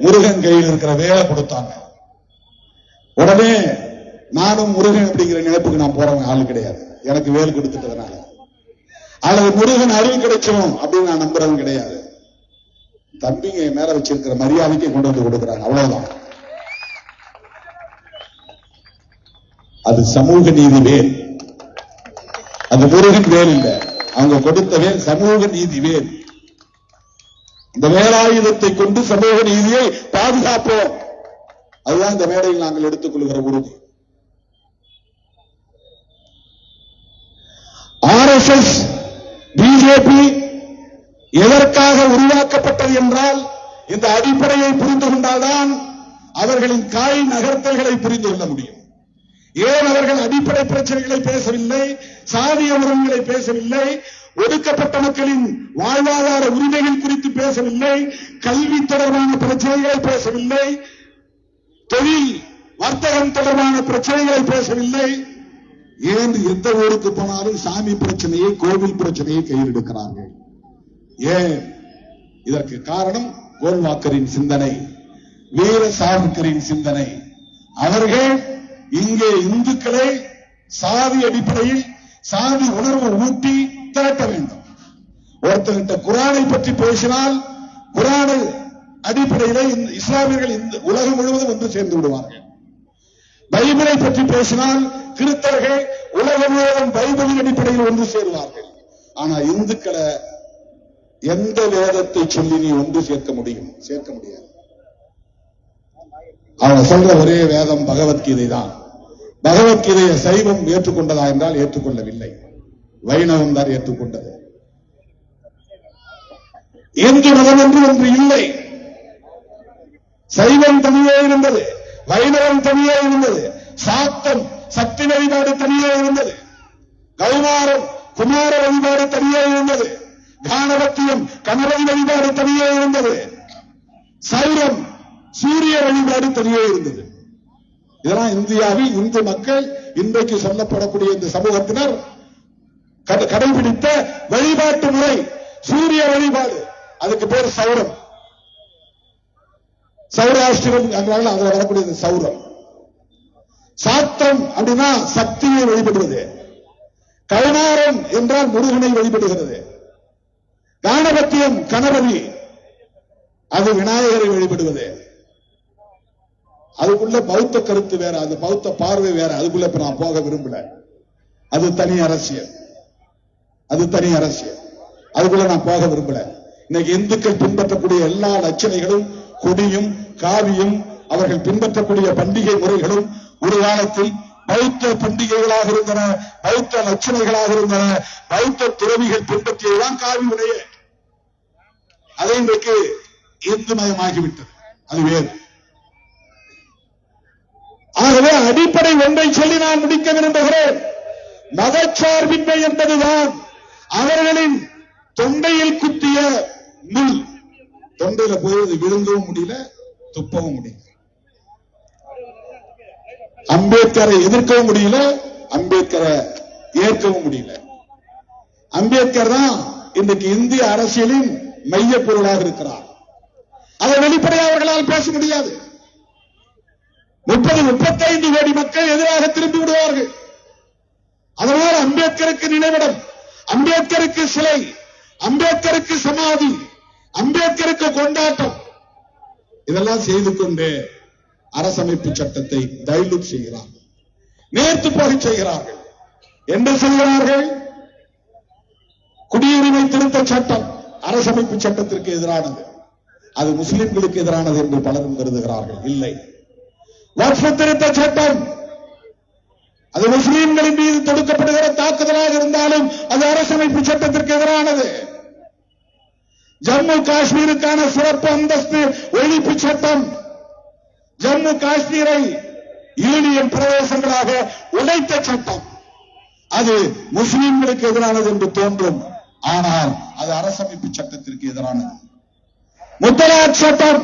முருகன் கையில் இருக்கிற வேலை கொடுத்தாங்க. உடனே நானும் முருகன் அப்படிங்கிற நினைப்புக்கு நான் போறவங்க ஆளு கிடையாது. எனக்கு வேல் கொடுத்துட்டதுனால அல்லது முருகன் அருள் கிடைச்சிடும் அப்படின்னு நான் நம்புறவங்க கிடையாது. தம்பிங்க மேல வச்சிருக்கிற மரியாதைக்கு கொண்டு வந்து கொடுக்கிறாங்க, அவ்வளவுதான். அது சமூக நீதி வேல், அது முருகன் வேல் இல்ல. அவங்க கொடுத்த வேல் சமூக நீதி வேல். இந்த வேலாயுதத்தை கொண்டு சமூக நீதியை பாதுகாப்போம். அதுதான் இந்த மேடையில் நாங்கள் எடுத்துக் கொள்கிற உறுதி. RSS, பிஜேபி எதற்காக உருவாக்கப்பட்டது என்றால் இந்த அடிப்படையை புரிந்து கொண்டால்தான் அவர்களின் காய் நகர்த்தல்களை புரிந்து கொள்ள முடியும். ஏன் அவர்கள் அடிப்படை பிரச்சனைகளை பேசவில்லை, சாதிய உறவுகளை பேசவில்லை, ஒடுக்கப்பட்ட மக்களின் வாழ்வாதார உரிமைகள் குறித்து பேசவில்லை, கல்வி தொடர்பான பிரச்சனைகளை பேசவில்லை, தொழில் வர்த்தகம் தொடர்பான பிரச்சனைகளை பேசவில்லை. ஏன் எந்த ஊருக்கு போனாலும் சாமி பிரச்சனையை, கோவில் பிரச்சனையை கையில் எடுக்கிறார்கள். ஏன்? இதற்கு காரணம் கோல்வாக்கரின் சிந்தனை, வீர சாவர்கரின் சிந்தனை. அவர்கள் இங்கே இந்துக்களை சாதி அடிப்படையில் சாதி உணர்வு ஊட்டி திரட்ட வேண்டும். ஒருத்தர்கிட்ட குரானை பற்றி பேசினால் குரான் அடிப்படையில் இஸ்லாமியர்கள் உலகம் முழுவதும் ஒன்று சேர்ந்து விடுவார்கள். பைபிளை பற்றி பேசினால் கிறிஸ்தவர்கள் உலகம் முழுவதும் பைபிளின் அடிப்படையில் ஒன்று சேருவார்கள். ஆனா இந்துக்களை எந்த வேதத்தை சொல்லி நீ ஒன்று சேர்க்க முடியும்? சேர்க்க முடியாது. அவங்க சொல்ற ஒரே வேதம் பகவத்கீதை தான். பகவத்கீதையை சைவம் ஏற்றுக்கொண்டதா என்றால் ஏற்றுக்கொள்ளவில்லை, வைணவம் தான் ஏற்றுக்கொண்டது. இந்து மதம் என்று ஒன்று இல்லை. சைவம் தனியே இருந்தது, வைணவம் தனியே இருந்தது, சாத்தம் சக்தி வழிபாடு தனியே இருந்தது, கௌமாரம் குமார வழிபாடு தனியே இருந்தது, கானவத்தியம் கணவன் வழிபாடு தனியே இருந்தது, சைரம் சூரிய வழிபாடு தனியே இருந்தது. இதெல்லாம் இந்தியாவில் இந்து மக்கள் இன்றைக்கு சொல்லப்படக்கூடிய இந்த சமூகத்தினர் கடைபிடித்த வழிபாட்டு முறை சூரிய வழிபாடு. அதுக்கு பேர் சௌரம். சௌராஷ்டிரம் என்றால் அதுல வரக்கூடியது சௌரம். சாத்தம் அப்படின்னா சக்தியை வழிபடுவது. கௌமாரம் என்றால் முருகனை வழிபடுகிறது. காணபத்தியம் கணபதி, அது விநாயகரை வழிபடுவது. அதுக்குள்ள பௌத்த கருத்து வேற, அது பௌத்த பார்வை வேற. அதுக்குள்ள இப்ப நான் போக விரும்பல. அது தனி அரசியல், அது தனி அரசியல். அதுக்குள்ள நான் போக விரும்பல. இன்னைக்கு இந்துக்கள் பின்பற்றக்கூடிய எல்லா லட்சணைகளும், கொடியும் காவியும், அவர்கள் பின்பற்றக்கூடிய பண்டிகை முறைகளும் ஒரு காலத்தில் பௌத்த பண்டிகைகளாக இருந்தன, பௌத்த லட்சணைகளாக இருந்தன. பௌத்த துறவிகள் பின்பற்றியதுதான் காவி உடைய. அதை இன்றைக்கு இந்துமயமாகிவிட்டது. அது வேறு. ஆகவே அடிப்படை ஒன்றை சொல்லி நான் முடிக்க விரும்புகிறேன். மதச்சார்பின்மை என்பதுதான் அவர்களின் தொண்டையில் குத்திய முள். தொண்டையில போய் விழுங்கவும் முடியல, துப்பவும் முடியல. அம்பேத்கரை எதிர்க்கவும் முடியல, அம்பேத்கரை ஏற்கவும் முடியல. அம்பேத்கர் தான் இன்றைக்கு இந்திய அரசியலின் மைய பொருளாக இருக்கிறார். அதை வெளிப்படையாக அவர்களால் பேச முடியாது. 30-35 கோடி மக்கள் எதிராக திரும்பி விடுவார்கள். அதனால் அம்பேத்கருக்கு நினைவிடம், அம்பேத்கருக்கு சிலை, அம்பேத்கருக்கு சமாதி, அம்பேத்கருக்கு கொண்டாட்டம், இதெல்லாம் செய்து கொண்டு அரசமைப்பு சட்டத்தை டைலூட் செய்கிறார்கள், நேர்த்து போக செய்கிறார்கள். என்ன செய்கிறார்கள்? குடியுரிமை திருத்த சட்டம் அரசமைப்பு சட்டத்திற்கு எதிரானது, அது முஸ்லிம்களுக்கு எதிரானது என்று பலரும் கருதுகிறார்கள். இல்லை. வக்ஃப் திருத்த சட்டம் அது முஸ்லிம்களின் மீது தொடுக்கப்படுகிற தாக்குதலாக இருந்தாலும் அது அரசமைப்பு சட்டத்திற்கு எதிரானது. ஜம்மு காஷ்மீருக்கான சிறப்பு அந்தஸ்து ஒழிப்பு சட்டம் ஜம்மு காஷ்மீரை யூனியன் பிரதேசங்களாக உடைத்த சட்டம், அது முஸ்லிம்களுக்கு எதிரானது என்று தோன்றும். ஆனால் அது அரசமைப்பு சட்டத்திற்கு எதிரானது. முத்தலாக் சட்டம்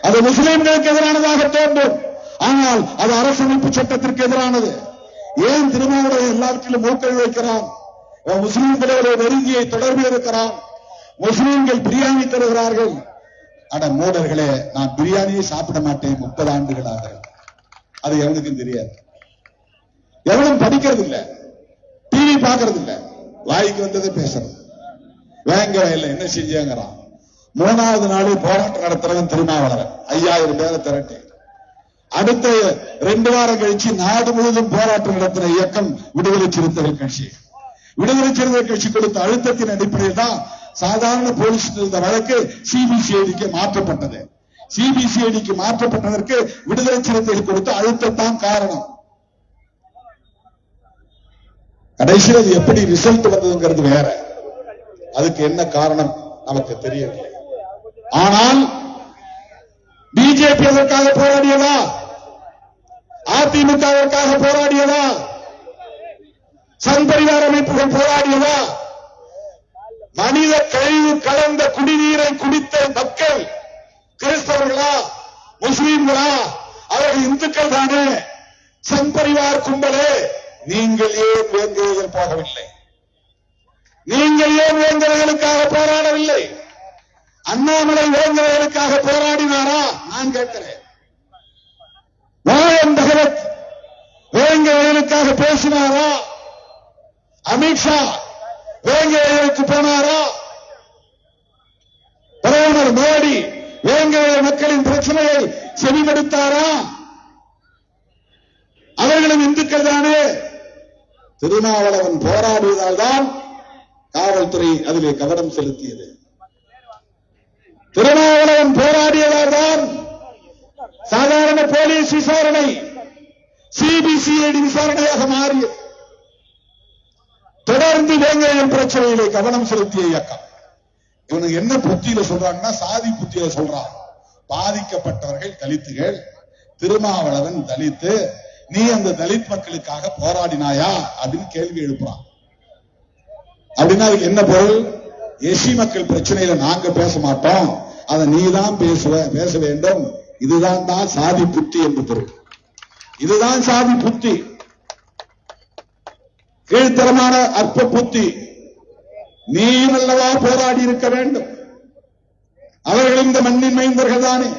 அது முஸ்லிம்களுக்கு எதிரானதாக தோன்றும். ஆனால் அது அரசமைப்பு சட்டத்திற்கு எதிரானது. ஏன் திருமாவளவன் எல்லாவற்றிலும் மூக்கை வைக்கிறான்? முஸ்லிம்களோட நெருங்கிய தொடர்பு இருக்கிறான். முஸ்லிம்கள் பிரியாணி தருகிறார்கள். அட மூடர்களே, நான் பிரியாணியை சாப்பிட மாட்டேன் 30 ஆண்டுகளாக. அது எவனுக்கும் தெரியாது. எவனும் படிக்கிறது இல்ல, டிவி பார்க்கறது இல்ல, வாய்க்கு வந்ததை பேசுறது. வேங்க இல்ல என்ன செஞ்சாங்கிறான். 3வது நாள் போராட்டம் நடத்துறவன் திருமாவளவன் 5000 பேரை திரட்டி. அடுத்த 2 வாரம் கழிச்சு நாடு முழுவதும் போராட்டம் நடத்தின இயக்கம் விடுதலை சிறுத்தைகள் கட்சி. விடுதலை சிறுத்தைகள் கட்சி கொடுத்த அழுத்தத்தின் அடிப்படையில் தான் சாதாரண போலீஸ் இருந்த வழக்கு சிபிசிஐடிக்கு மாற்றப்பட்டது. சிபிசிஐடிக்கு மாற்றப்பட்டதற்கு விடுதலை சிறுத்தைகள் கொடுத்த அழுத்தத்தான் காரணம். கடைசியில் அது எப்படி ரிசல்ட் வந்ததுங்கிறது வேற. அதுக்கு என்ன காரணம் நமக்கு தெரியவில்லை. ஆனால் பிஜேபி அதற்காக போராடியதா? அதிமுகவிற்காக போராடியதா? சங்பரிவார அமைப்புகள் போராடியதா? மனித கழிவு கலந்த குடிநீரை குடித்த மக்கள் கிறிஸ்தவர்களா, முஸ்லீம்களா? அவர்கள் இந்துக்கள் தானே. சங்பரிவார் கும்பலே, நீங்கள் ஏன் வேங்கையில் போகவில்லை? நீங்கள் ஏன் வேங்கைகளுக்காக போராடவில்லை? அண்ணாமலை வேங்கைகளுக்காக போராடினாரா? நான் கேட்கிறேன். மோகன் பகவத் வேங்கைகளுக்காக பேசினாரா? அமித்ஷா வேங்கைகளுக்கு போனாரா? பிரதமர் மோடி வேங்கை மக்களின் பிரச்சனையை செவிமடுத்தாரா? அவர்களும் இந்துக்கள் தானே. திருமாவளவன் போராடியதால் தான் காவல்துறை அதிலே கவனம் செலுத்தியது. திருமாவளவன் போராடியதால் தான் சாதாரண போலீஸ் விசாரணை சிபிசிஐடி விசாரணையாக மாறியது. தொடர்ந்து வேங்கையின் பிரச்சனையிலே கவனம் செலுத்திய இயக்கம். இவனுக்கு என்ன புத்தியில சொல்றாங்கன்னா, சாதி புத்தியில சொல்றான். பாதிக்கப்பட்டவர்கள் தலித்துகள், திருமாவளவன் தலித்து, நீ அந்த தலித் மக்களுக்காக போராடினாயா அப்படின்னு கேள்வி எழுப்புறான். அப்படின்னா அதுக்கு என்ன பொருள்? எஸ்சி மக்கள் பிரச்சனையில நாங்க பேச மாட்டோம், அதை நீ தான் பேச வேண்டும். இதுதான் தான் சாதி புத்தி என்று பொருள். இதுதான் சாதி புத்தி. கீழ்த்தரமான அற்ப புத்தி. நீயும் அல்லவா போராடி இருக்க வேண்டும். அவர்கள் இந்த மண்ணின் மைந்தர்கள் தானே.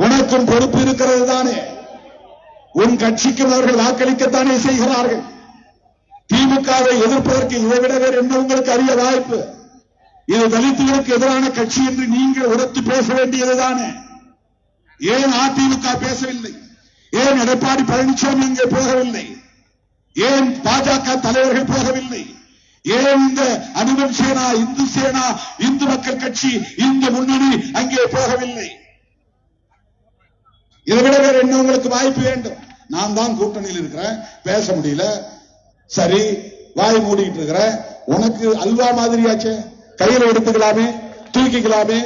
உனக்கும் பொறுப்பு இருக்கிறது தானே. உன் கட்சிக்கும் அவர்கள் வாக்களிக்கத்தானே செய்கிறார்கள். திமுகவை எதிர்ப்பதற்கு இதைவிட வேறு என்ன உங்களுக்கு அரிய வாய்ப்பு? இது தலித்துகளுக்கு எதிரான கட்சி என்று நீங்கள் உரத்து பேச வேண்டியதுதானே. ஏன் அதிமுக பேசவில்லை? ஏன் எடப்பாடி பழனிசாமி இங்கே போகவில்லை? ஏன் பாஜக தலைவர்கள் போகவில்லை? ஏன் இந்த அனுமன் சேனா, இந்து சேனா, இந்து மக்கள் கட்சி, இந்து முன்னணி அங்கே போகவில்லை? இதைவிட வேறு என்ன உங்களுக்கு வாய்ப்பு வேண்டும்? நான் தான் கூட்டணியில் இருக்கிறேன், பேச முடியல, சரி வாய் மூடிட்டு இருக்கிறேன். உனக்கு அல்வா மாதிரியாச்சே, கையில் எடுத்துக்கலாமே, தூக்கிக்கலாமே,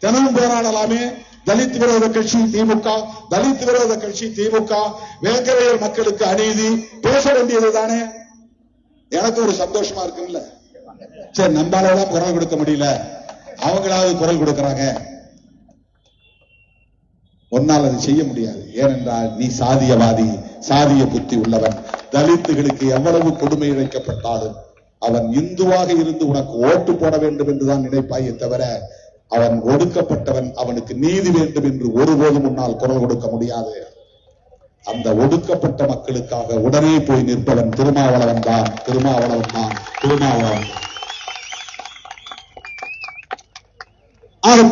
தினமும் போராடலாமே. தலித் விரோத கட்சி திமுக, தலித் விரோத கட்சி திமுக, வேங்கரையர் மக்களுக்கு அநீதி பேச வேண்டியதுதானே. எனக்கு ஒரு சந்தோஷமா இருக்குல்ல. சரி, நம்மளால குரல் கொடுக்க முடியல, அவங்களாவது குரல் கொடுக்கறாங்க. ஒன்னால் அது செய்ய முடியாது. ஏனென்றால் நீ சாதியவாதி, சாதிய புத்தி உள்ளவன். தலித்துகளுக்கு எவ்வளவு கொடுமை இழைக்கப்பட்டாலும் அவன் இந்துவாக இருந்து உனக்கு ஓட்டு போட வேண்டும் என்றுதான் நினைப்பாயே தவிர அவன் ஒடுக்கப்பட்டவன், அவனுக்கு நீதி வேண்டும் என்று ஒருபோதும் முன்னால் குரல் கொடுக்க முடியாது. அந்த ஒடுக்கப்பட்ட மக்களுக்காக உடனே போய் நிற்பவன் திருமாவளவன் தான்.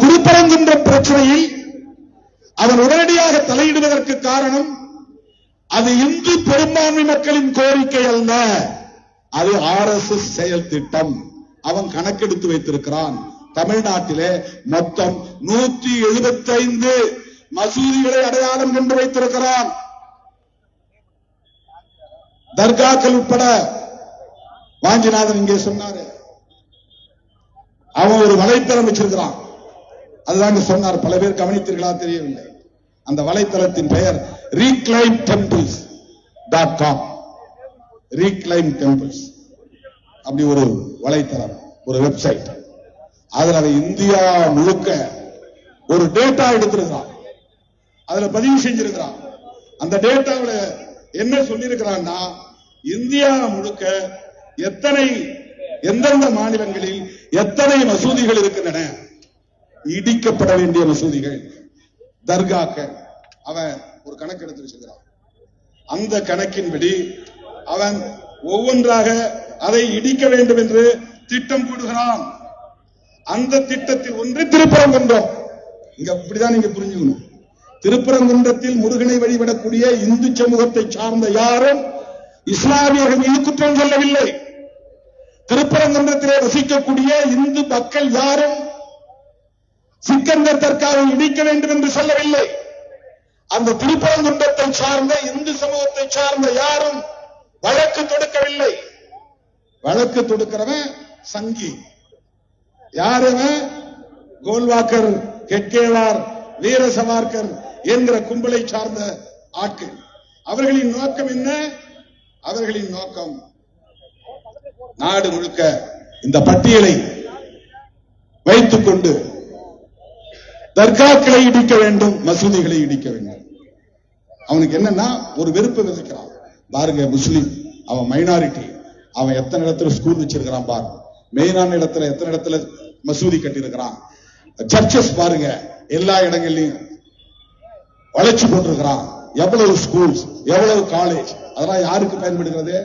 திருப்பரங்குன்றம் பிரச்சனையில் அவன் உடனடியாக தலையிடுவதற்கு காரணம் அது இந்து பெரும்பான்மை மக்களின் கோரிக்கை அல்ல, அது RSS செயல் திட்டம். அவன் கணக்கெடுத்து வைத்திருக்கிறான். தமிழ்நாட்டிலே மொத்தம் 175 மசூதிகளை அடையாளம் கண்டு வைத்திருக்கிறான். தர்காக்கள் உட்பட. வாஞ்சிநாதன் இங்கே சொன்னாரு, அவன் ஒரு வலைத்தளம் வச்சிருக்கிறான். அதுதான் சொன்னார். பல பேர் கவனித்தீர்களா தெரியவில்லை. அந்த வலைத்தளத்தின் பெயர் reclaimtemples.com. reclaim temples அப்படி ஒரு வலைத்தளம், ஒரு வெப்சைட். அதுல அவன் இந்தியா முழுக்க ஒரு டேட்டா எடுத்திருக்கிறான், அதுல பதிவு செஞ்சிருக்கிறான். அந்த டேட்டாவில் என்ன சொல்லியிருக்கிறான்னா, இந்தியா முழுக்க எந்தெந்த மாநிலங்களில் எத்தனை மசூதிகள் இருக்கின்றன, இடிக்கப்பட வேண்டிய மசூதிகள், தர்காக்கள். அவன் ஒரு கணக்கு எடுத்து வச்சிருக்கிறான். அந்த கணக்கின்படி அவன் ஒவ்வொன்றாக அதை இடிக்க வேண்டும் என்று திட்டம் போடுகிறான். அந்த திட்டத்தில் ஒன்று திருப்பரங்குன்றம். இங்க இப்படிதான் நீங்க புரிஞ்சுக்கணும். திருப்பரங்குன்றத்தில் முருகனை வழிபடக்கூடிய இந்து சமூகத்தை சார்ந்த யாரும் இஸ்லாமியர்கள் மீது குற்றம் சொல்லவில்லை. திருப்பரங்குன்றத்திலே வசிக்கக்கூடிய இந்து மக்கள் யாரும் சிக்கந்தர் தர்காவை இடிக்க வேண்டும் என்று சொல்லவில்லை. அந்த திருப்பரங்குன்றத்தை சார்ந்த இந்து சமூகத்தை சார்ந்த யாரும் வழக்கு தொடுக்கவில்லை. வழக்கு தொடுக்கிறவன் சங்கி. யாருவன்? கோல்வாக்கர், கெட்கேவார், வீர சவார்கர் என்கிற கும்பலை சார்ந்த ஆட்கள். அவர்களின் நோக்கம் என்ன? அவர்களின் நோக்கம் நாடு முழுக்க இந்த பட்டியலை வைத்துக் கொண்டு தர்காக்களை இடிக்க வேண்டும், மசூதிகளை இடிக்க வேண்டும். அவனுக்கு என்னன்னா ஒரு வெறுப்பு விதைக்கிறான். பாருங்க, முஸ்லீம், அவன் மைனாரிட்டி, அவன் எத்தனை இடத்துல ஸ்கூல் வச்சிருக்கிறான் பாருங்க, மெயினான இடத்துல எத்தனை இடத்துல மசூதி கட்டி இருக்கிறான். சர்ச்சஸ் பாருங்க, எல்லா இடங்கள்லயும் வளர்ச்சி போட்டிருக்கிறான். எவ்வளவு ஸ்கூல்ஸ், எவ்வளவு காலேஜ், அதெல்லாம் யாருக்கு பயன்படுகிறது?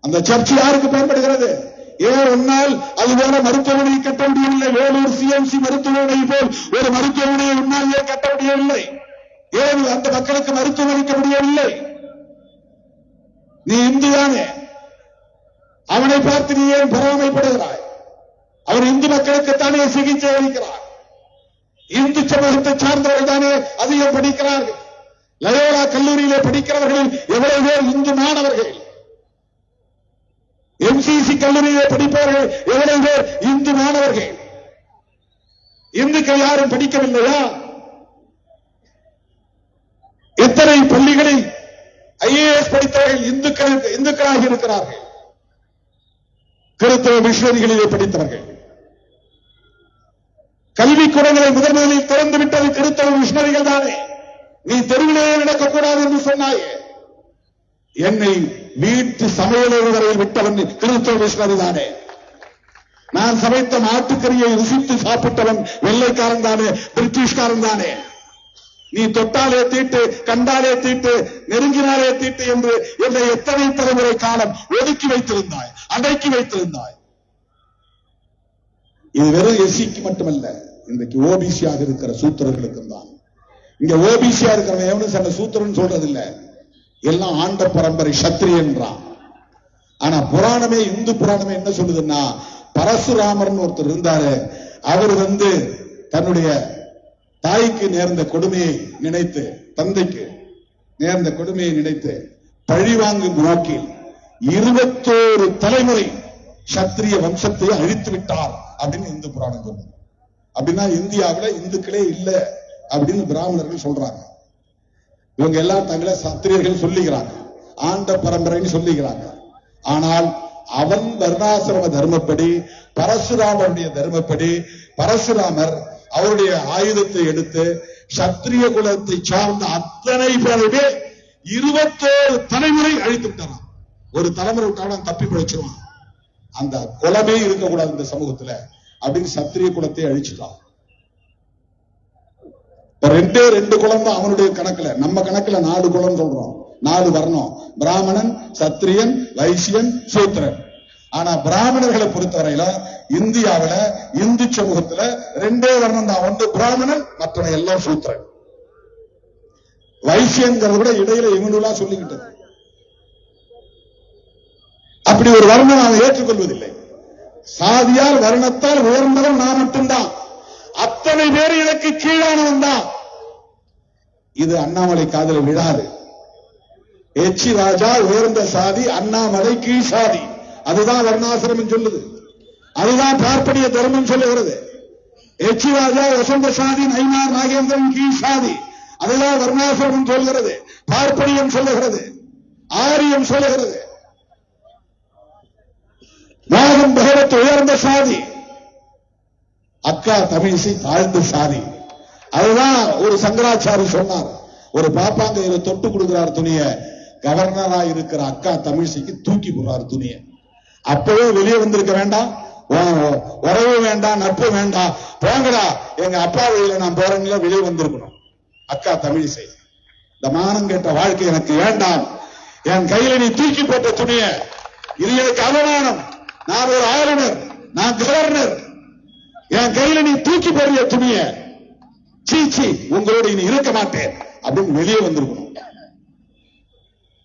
அந்த சர்ச் யாருக்கு பயன்படுகிறது? ஏன் ஒன்னால் அதுபோல மருத்துவமனை கட்ட முடியவில்லை? வேலூர் CMC மருத்துவமனை போல் ஒரு மருத்துவமனையை உன்னால் ஏன் கட்ட முடியவில்லை? ஏன் அந்த மக்களுக்கு மருத்துவம் அளிக்க முடியவில்லை? நீ இந்துதானே, அவனை பார்த்து நீ ஏன் பொறாமைப்படுகிறாய்? அவர் இந்து மக்களுக்குத்தானே சிகிச்சை அளிக்கிறார். இந்து சமூகத்தை சார்ந்தவர்கள் தானே அதிகம் படிக்கிறார்கள். லயோலா கல்லூரியிலே படிக்கிறவர்கள் எவ்வளவு பேர் இந்து மாணவர்கள்? MCC கல்லூரியிலே படிப்பவர்கள் எவ்வளவு பேர் இந்து மாணவர்கள்? இந்துக்கள் யாரும் படிக்கவில்லையா? எத்தனை பள்ளிகளில் IAS படித்தவர்கள் இந்துக்களாக இருக்கிறார்கள்? கிறிஸ்தவ மிஷனரிகளிலே படித்தவர்கள். கல்விக்கூடங்களை முதலில் திறந்து விட்டது கிறிஸ்தவ மிஷனரிகள் தானே. நீ தெருவிலேயே நடக்கக்கூடாது என்று சொன்னாயே. என்னை வீட்டு சமையலறை வரையில் விட்டவன் கிறிஸ்தவ மிஷனரி தானே. நான் சமைத்த மாட்டுக்கறியை ருசித்து சாப்பிட்டவன் வெள்ளைக்காரன் தானே, பிரிட்டிஷ்காரன் தானே. நீ தொட்டாலே தீட்டு, கண்டாலே தீட்டு, நெருங்கினாலே தீட்டு என்று என்னை எத்தனை தலைமுறை காலம் ஒதுக்கி வைத்திருந்தாய், அடக்கி வைத்திருந்தாய். இது வெறும் எஸ்சிக்கு மட்டுமல்ல, இன்றைக்கு ஓபிசியாக இருக்கிற சூத்திரர்களுக்கும் தான். இங்க ஓபிசியா இருக்கிறவன் எவனும் சண்ட சூத்திரன் சொல்றது இல்ல, எல்லாம் ஆண்ட பரம்பரை சத்திரியன்றான். ஆனா புராணமே, இந்து புராணமே என்ன சொல்லுதுன்னா, பரசுராமர்னு ஒருத்தர் இருந்தாரு, அவர் தன்னுடைய தாய்க்கு நேர்ந்த கொடுமையை நினைத்து, தந்தைக்கு நேர்ந்த கொடுமையை நினைத்து பழிவாங்கும் நோக்கில் 21 தலைமுறை சத்திரிய வம்சத்தை அழித்து விட்டார் அப்படின்னு இந்து புராணம் சொல்லுது. அப்படின்னா இந்தியாவில் இந்துக்களே இல்ல அப்படின்னு பிராமணர்கள் சொல்றாங்க. இவங்க எல்லாம் தங்களை சத்திரியர்கள் சொல்லிக்கிறாங்க, ஆண்ட பரம்பரைன்னு சொல்லிக்கிறாங்க. ஆனால் அவன் வர்ணாசிரம தர்மப்படி, பரசுராமருடைய தர்மப்படி, பரசுராமர் அவருடைய ஆயுதத்தை எடுத்து சத்திரிய குலத்தை சார்ந்த அத்தனை பேருமே 21 தலைமுறை அழித்து விட்டாராம். ஒரு தலைமுறை விட்டாலும் தப்பி பிழைச்சிருவான், அந்த குலமே இருக்கக்கூடாது இந்த சமூகத்துல அப்படின்னு சத்திரிய குலத்தை அழிச்சுட்டான். ரெண்டே 2 குலம் தான் அவனுடைய கணக்குல. நம்ம கணக்குல 4 குலம் சொல்றோம், 4 வர்ணம், பிராமணன், சத்திரியன், வைசியன், சூத்திரன். ஆனா பிராமணர்களை பொறுத்தவரையில இந்தியாவில இந்து சமூகத்துல 2 வர்ணம் தான், ஒன்று பிராமணன், மற்றவன் எல்லாம் சூத்திரன். வைசியன்கிறத விட இடையில இவனுலா சொல்லிக்கிட்டது. அப்படி ஒரு வர்ணம் நான் ஏற்றுக்கொள்வதில்லை. சாதியால் வர்ணத்தால் உயர்ந்தவன் நான் மட்டும்தான், அத்தனை பேர் எனக்கு கீழானவன் தான். இது அண்ணாமலை காதல விழாது. எச்சி ராஜா உயர்ந்த சாதி, அண்ணாமலை கீழ் சாதி. அதுதான் வர்ணாசிரமம் சொல்லுது, அதுதான் பார்ப்பனிய தர்மம் சொல்லுகிறது. எச்சி ராஜா வசந்த சாதி, நயினார் நாகேந்திரன் கீழ் சாதி, அதுதான் வர்ணாசிரமம் சொல்கிறது, பார்ப்பனியம் சொல்லுகிறது, ஆரியம் சொல்லுகிறது. மோகன் பகவத் உயர்ந்த சாதி, அக்கா தமிழிசை தாழ்ந்த சாதி. அதுதான் ஒரு சங்கராச்சாரி சொன்னார், ஒரு பாப்பாங்க தொட்டு கொடுக்கிறார் துணிய, கவர்னரா இருக்கிற அக்கா தமிழிசைக்கு தூக்கி போடுறாரு துணிய. அப்பவே வெளியே வந்திருக்க வேண்டாம், உறவு வேண்டாம், நட்பு வேண்டாம், போங்கடா எங்க அப்பா வழியில நான் போறேன்னு வெளியே வந்திருக்கணும் அக்கா தமிழிசை. இந்த மானம் கேட்ட வாழ்க்கை எனக்கு வேண்டாம், என் கையில நீ தூக்கி போட்ட துணிய, இது எனக்கு அவமானம், நான் ஒரு ஆளுநர், நான் கவர்னர், என் கையில நீ தூக்கி போறிய துணிய, சீச்சி உங்களோட இனி இருக்க மாட்டேன் அப்படின்னு வெளியே வந்திருக்கணும்.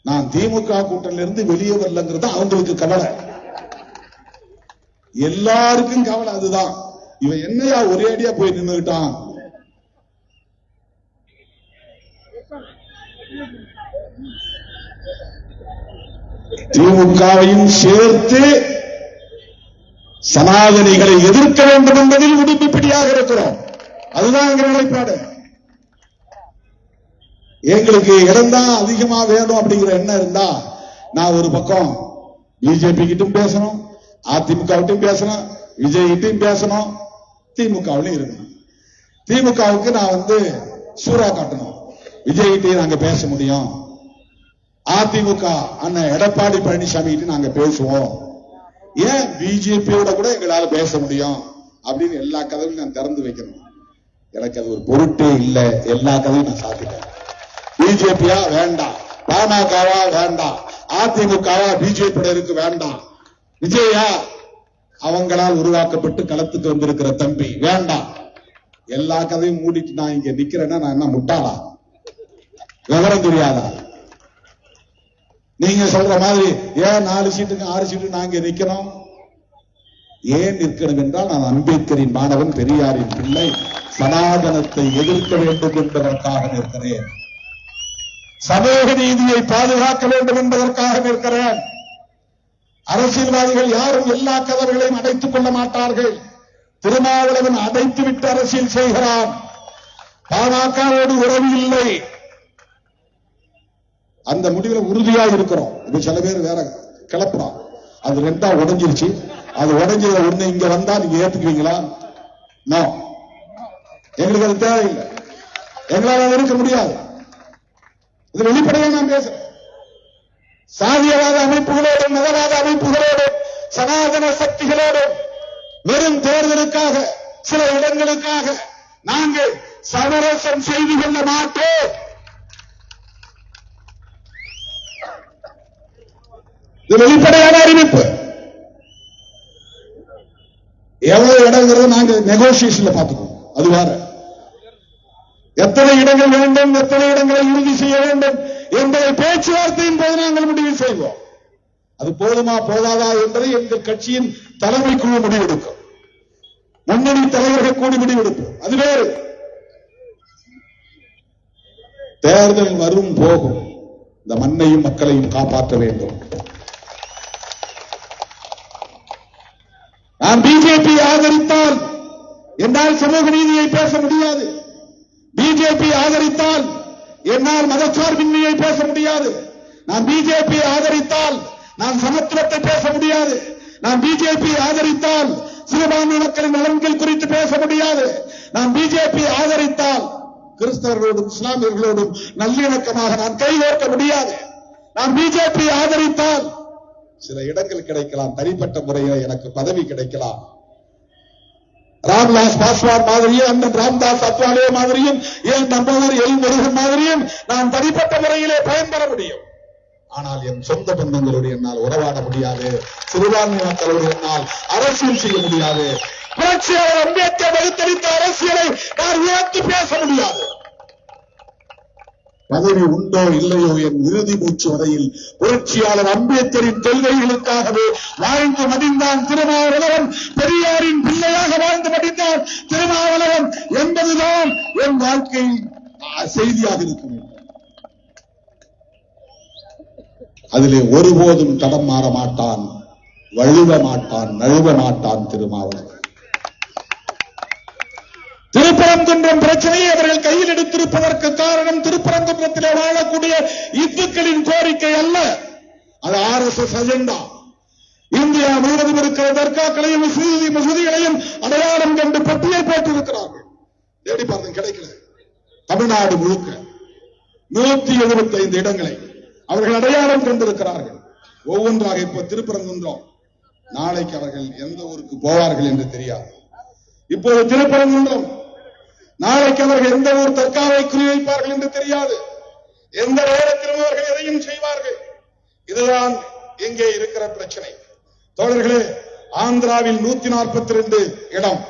நான் திமுக கூட்டணியில இருந்து வெளியே வரலங்கிறது அவங்களுக்கு கவலை, எல்லாருக்கும் கவலை அதுதான். இவன் என்னையா ஒரே அடியா போய் நின்றுட்டான். திமுகவையும் சேர்த்து சனாதனிகளை எதிர்க்க வேண்டும் என்பதில் உறுதிப்படியாக இருக்கிறோம். அதுதான் எங்க நிலைப்பாடு. எங்களுக்கு இடம்தான் அதிகமா வேணும் அப்படிங்கிற எண்ணம் இருந்தா, நான் ஒரு பக்கம் பிஜேபி கிட்டும் பேசணும், அதிமுக கிட்டும் பேசணும், விஜய் கிட்டும் பேசணும், திமுகவிலும் இருக்கணும். திமுகவுக்கு நான் சூறா காட்டணும், விஜய் கிட்டையும் நாங்க பேச முடியும், அதிமுக அண்ணன் எடப்பாடி பழனிசாமி கிட்ட நாங்க பேசுவோம், ஏன் பிஜேபியோட கூட எங்களால பேச முடியும் அப்படின்னு எல்லா கதையும் நான் திறந்து வைக்கணும். எனக்கு அது ஒரு பொருட்டே இல்லை, எல்லா கதையும் நான் சாத்திட்டேன். பிஜேபியா வேண்டாம், பாமகவா வேண்டாம், அதிமுகவா பிஜேபி இருக்கு வேண்டாம், விஜயா அவங்களால் உருவாக்கப்பட்டு களத்துக்கு வந்திருக்கிற தம்பி வேண்டாம், எல்லா கதையும் மூடிட்டு நான் இங்க நிக்கிறேன்னா நான் என்ன முட்டாளா, விவரம் தெரியாதா? நீங்க சொல்ற மாதிரி ஏன் 4 சீட்டுக்கு 6 சீட்டு நாங்க நிக்கணும்? ஏன் நிற்கணும் என்றால், நான் அம்பேத்கரின் மாணவன், பெரியாரின் பிள்ளை, சனாதனத்தை எதிர்க்க வேண்டும் என்பதற்காக நிற்கிறேன், சமூக நீதியை பாதுகாக்க வேண்டும் என்பதற்காக நிற்கிறேன். அரசியல்வாதிகள் யாரும் எல்லா கதவுகளையும் அடைத்துக் கொள்ள மாட்டார்கள். திருமாவளவன் அடைத்துவிட்டு அரசியல் செய்கிறான், பாமகவோடு உறவு இல்லை. அந்த முடிவில் உறுதியாக இருக்கிறோம். இப்ப சில பேர் வேற கிளப்புறான், அது 2ஆ உடைஞ்சிருச்சு, அது உடைஞ்சத ஒண்ணு இங்க வந்தா நீங்க ஏத்துக்குவீங்களா? நோ, எங்களுக்கு அது தேவையில்லை, எங்களால் இருக்க முடியாது. இது வெளிப்படையா நான் பேசுறேன். சாதியவாத அமைப்புகளோடும் மதவாத அமைப்புகளோடும் சனாதன சக்திகளோடும் வெறும் தேர்தலுக்காக சில இடங்களுக்காக நாங்கள் சமரசம் செய்து கொள்ள மாட்டோம். இது வெளிப்படையான அறிவிப்பு. எவ்வளவு இடங்கிறது நாங்க நெகோசியேஷன்ல பார்த்துக்கோம். அது வேற. எத்தனை இடங்கள் வேண்டும், எத்தனை இடங்களை உறுதி செய்ய வேண்டும் என்பதை பேச்சுவார்த்தையின் போது நாங்கள் முடிவு செய்வோம். அது போதுமா போதாதா என்பதை எங்கள் கட்சியின் தலைமை குழு முடிவெடுக்கும். முன்னணி தலைவர்கள் கூடி முடிவெடுப்போம். அது வேறு. தேர்தல் வரும் போகும். இந்த மண்ணையும் மக்களையும் காப்பாற்ற வேண்டும். நான் பிஜேபி ஆதரித்தால் என்னால் சமூக நீதியை பேச முடியாது. பிஜேபி ஆதரித்தால் என்னால் மதச்சார்பின்மையை பேச முடியாது. நான் பிஜேபி ஆதரித்தால் நான் சமத்துவத்தை பேச முடியாது. நான் பிஜேபி ஆதரித்தால் சிறுபான்மை மக்களின் நலன்கள் குறித்து பேச முடியாது. நான் பிஜேபி ஆதரித்தால் கிறிஸ்தவர்களோடும் இஸ்லாமியர்களோடும் நல்லிணக்கமாக நான் கைகோர்க்க முடியாது. நான் பிஜேபி ஆதரித்தால் சில இடங்கள் கிடைக்கலாம், தனிப்பட்ட முறையில் எனக்கு பதவி கிடைக்கலாம். ராம்விலாஸ் பாஸ்வான் மாதிரியும், அண்ணன் ராம்தாஸ் அத்வாலே மாதிரியும், என் நம்பவர் எல் முருகன் மாதிரியும் நான் தனிப்பட்ட முறையிலே பயன்பெற முடியும். ஆனால் என் சொந்த பந்தங்களோடு என்னால் உறவாட முடியாது. சிறுபான்மை மக்களோடு என்னால் அரசியல் செய்ய முடியாது. புரட்சியாளர் அம்பேத்கர் வகுத்தளித்த அரசியலை நான் உயர்த்தி பேச முடியாது. பதவி உண்டோ இல்லையோ என் இறுதி மூச்சு வரையில் புரட்சியாளர் அம்பேத்கரின் கொள்கைகளுக்காகவே வாழ்ந்து மடிந்தான் திருமாவளவன். பெரியாரின் பிள்ளையாக வாழ்ந்து மடிந்தான் திருமாவளவன் என்பதுதான் என் வாழ்க்கையில் செய்தியாக இருக்க வேண்டும். அதிலே ஒருபோதும் தடம் மாற மாட்டான், வழுவ மாட்டான், நழுவ மாட்டான் திருமாவளவன். திருப்பரங்குன்றம் பிரச்சனையை அவர்கள் கையில் எடுத்திருப்பதற்கு காரணம் திருப்பரங்குன்றத்திலே வாழக்கூடிய இந்துக்களின் கோரிக்கை அல்ல, அது RSS அஜெண்டா. இந்தியா முழுவதும் இருக்கிற தர்காக்களையும் மசூதிகளையும் அடையாளம் கண்டு பட்டியல் போட்டிருக்கிறார்கள். தேடி பார்த்தேன், கிடைக்கல. தமிழ்நாடு முழுக்க 175 இடங்களை அவர்கள் அடையாளம் கண்டிருக்கிறார்கள். ஒவ்வொன்றாக இப்ப திருப்பரங்குன்றம், நாளைக்கு அவர்கள் எந்த ஊருக்கு போவார்கள் என்று தெரியாது. இப்போது திருப்பரங்குன்றம், நாளைக்கு அவர்கள் எந்த ஊர் தர்காவை குறிவைப்பார்கள் என்று தெரியாது. எந்த நேரத்திலும் அவர்கள் எதையும் செய்வார்கள். இதுதான் இங்கே இருக்கிற பிரச்சனை. தோழர்களே, ஆந்திராவில் 142 இடம்,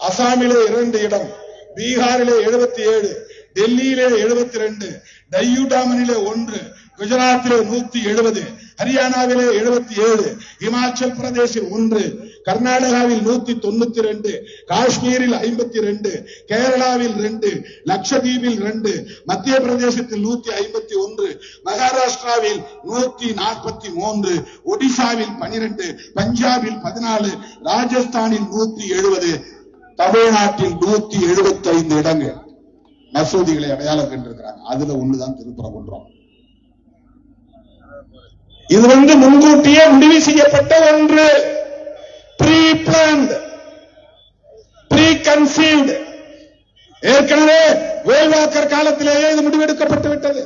அசாமிலே 2 இடம், பீகாரிலே 77, டெல்லியிலே 72, டையூடாமனிலே 1, குஜராத்திலே 170, ஹரியானாவிலே 77, இமாச்சல் பிரதேசில் 1, கர்நாடகாவில் 192, காஷ்மீரில் 52, கேரளாவில் 2, லட்சதீபில் 2, மத்திய பிரதேசத்தில் 151, மகாராஷ்டிராவில் 143, ஒடிசாவில் 12, பஞ்சாபில் 14, ராஜஸ்தானில் 170, தமிழ்நாட்டில் 175 இடங்கள் மசூதிகளை அடையாளம் கண்டிருக்கிறாங்க. அதுல ஒண்ணுதான் திருப்பரங்குன்றம். இது முன்கூட்டியே முடிவு செய்யப்பட்ட ஒன்று. Preplanned, preconceived. ஏற்கனவே வேல்வாக்கர் காலத்திலேயே இது முடிவெடுக்கப்பட்டு விட்டது.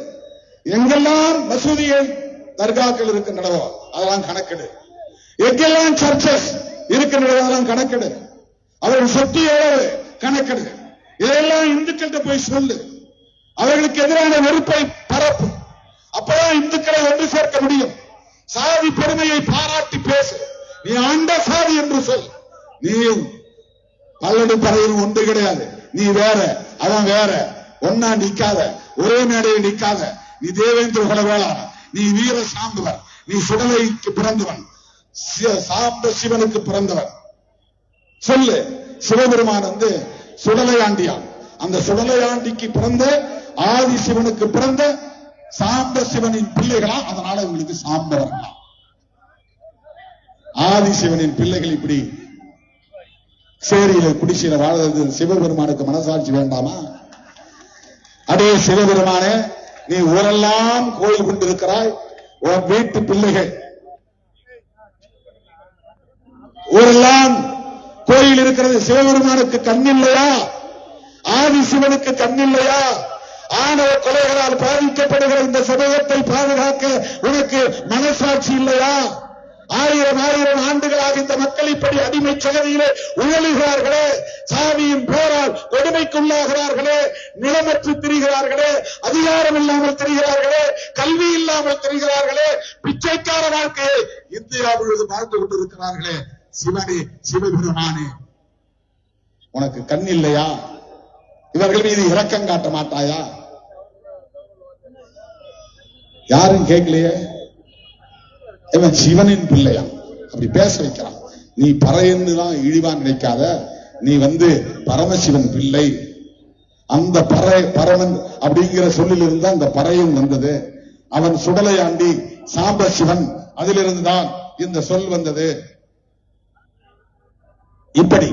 எங்கெல்லாம் மசூதிகள் தர்காக்கள் இருக்கின்றனவோ அதெல்லாம் கணக்கெடு. எங்கெல்லாம் சர்ச்சஸ் இருக்கின்றனவோ அதெல்லாம் கணக்கெடு. அவர்கள் சொத்து எவ்வளவு கணக்கெடு. இதெல்லாம் இந்துக்கள்கிட்ட போய் சொல்லு. அவர்களுக்கு எதிரான வெறுப்பை பரப்பு. அப்பதான் இந்துக்களை ஒன்று சேர்க்க முடியும். சாதி பெருமையை பாராட்டி பேசு. நீ ஆண்ட சாதி என்று சொல். நீ பல்லடு பறையில் ஒன்று கிடையாது. நீ வேற, அவன் வேற. ஒன்னா நிக்காத, ஒரே மேடையில் நிக்காத. நீ தேவேந்திர குலவேளாள, நீ வீர சாம்பவர், நீ சுடலைக்கு பிறந்தவன், சாம்ப சிவனுக்கு பிறந்தவன். சொல்லு. சிவபெருமான் சுடலையாண்டியான். அந்த சுடலையாண்டிக்கு பிறந்த ஆதி சிவனுக்கு பிறந்த சாம்ப சிவனின் பிள்ளைகளா, அதனால உங்களுக்கு சாம்பவர்களா. ஆதி சிவனின் பிள்ளைகள் இப்படி சேரியில குடிசையில வாழ்றது சிவபெருமானுக்கு மனசாட்சி வேண்டாமா? அதே சிவபெருமானே, நீ ஊரெல்லாம் கோயில் கொண்டிருக்கிறாய். உன் வீட்டு பிள்ளைகள் ஊரெல்லாம் கோயில் இருக்கிறது. சிவபெருமானுக்கு கண் இல்லையா? ஆதி சிவனுக்கு கண் இல்லையா? ஆணவ கொலைகளால் பாதிக்கப்படுகிற இந்த சமூகத்தை பாதுகாக்க உனக்கு மனசாட்சி இல்லையா? ஆயிரம் ஆண்டுகளாக இந்த மக்கள் இப்படி அடிமை சகதியிலே உழலுகிறார்களே, சாவியின் போரால் கொடுமைக்குள்ளாகிறார்களே, நிலமற்று திரிகிறார்களே, அதிகாரம் இல்லாமல் திரிகிறார்களே, கல்வி இல்லாமல் திரிகிறார்களே, பிச்சைக்கார வாழ்க்கையை இந்தியா முழுவதும் வாழ்ந்து கொண்டிருக்கிறார்களே. சிவனே, சிவபெருமானே, உனக்கு கண் இல்லையா? இவர்கள் மீது இரக்கம் காட்ட மாட்டாயா? யாரும் கேட்கலையே. இவன் சிவனின் பிள்ளையா? அப்படி பேச வைக்கிறான். நீ பறையன்னுதான் இழிவான் நினைக்காத, நீ பரமசிவன் பிள்ளை. அந்த பரமன் அப்படிங்கிற சொல்லில் இருந்தா அந்த பறையும் வந்தது. அவன் சுடலையாண்டி சாம்ப சிவன், அதிலிருந்துதான் இந்த சொல் வந்தது. இப்படி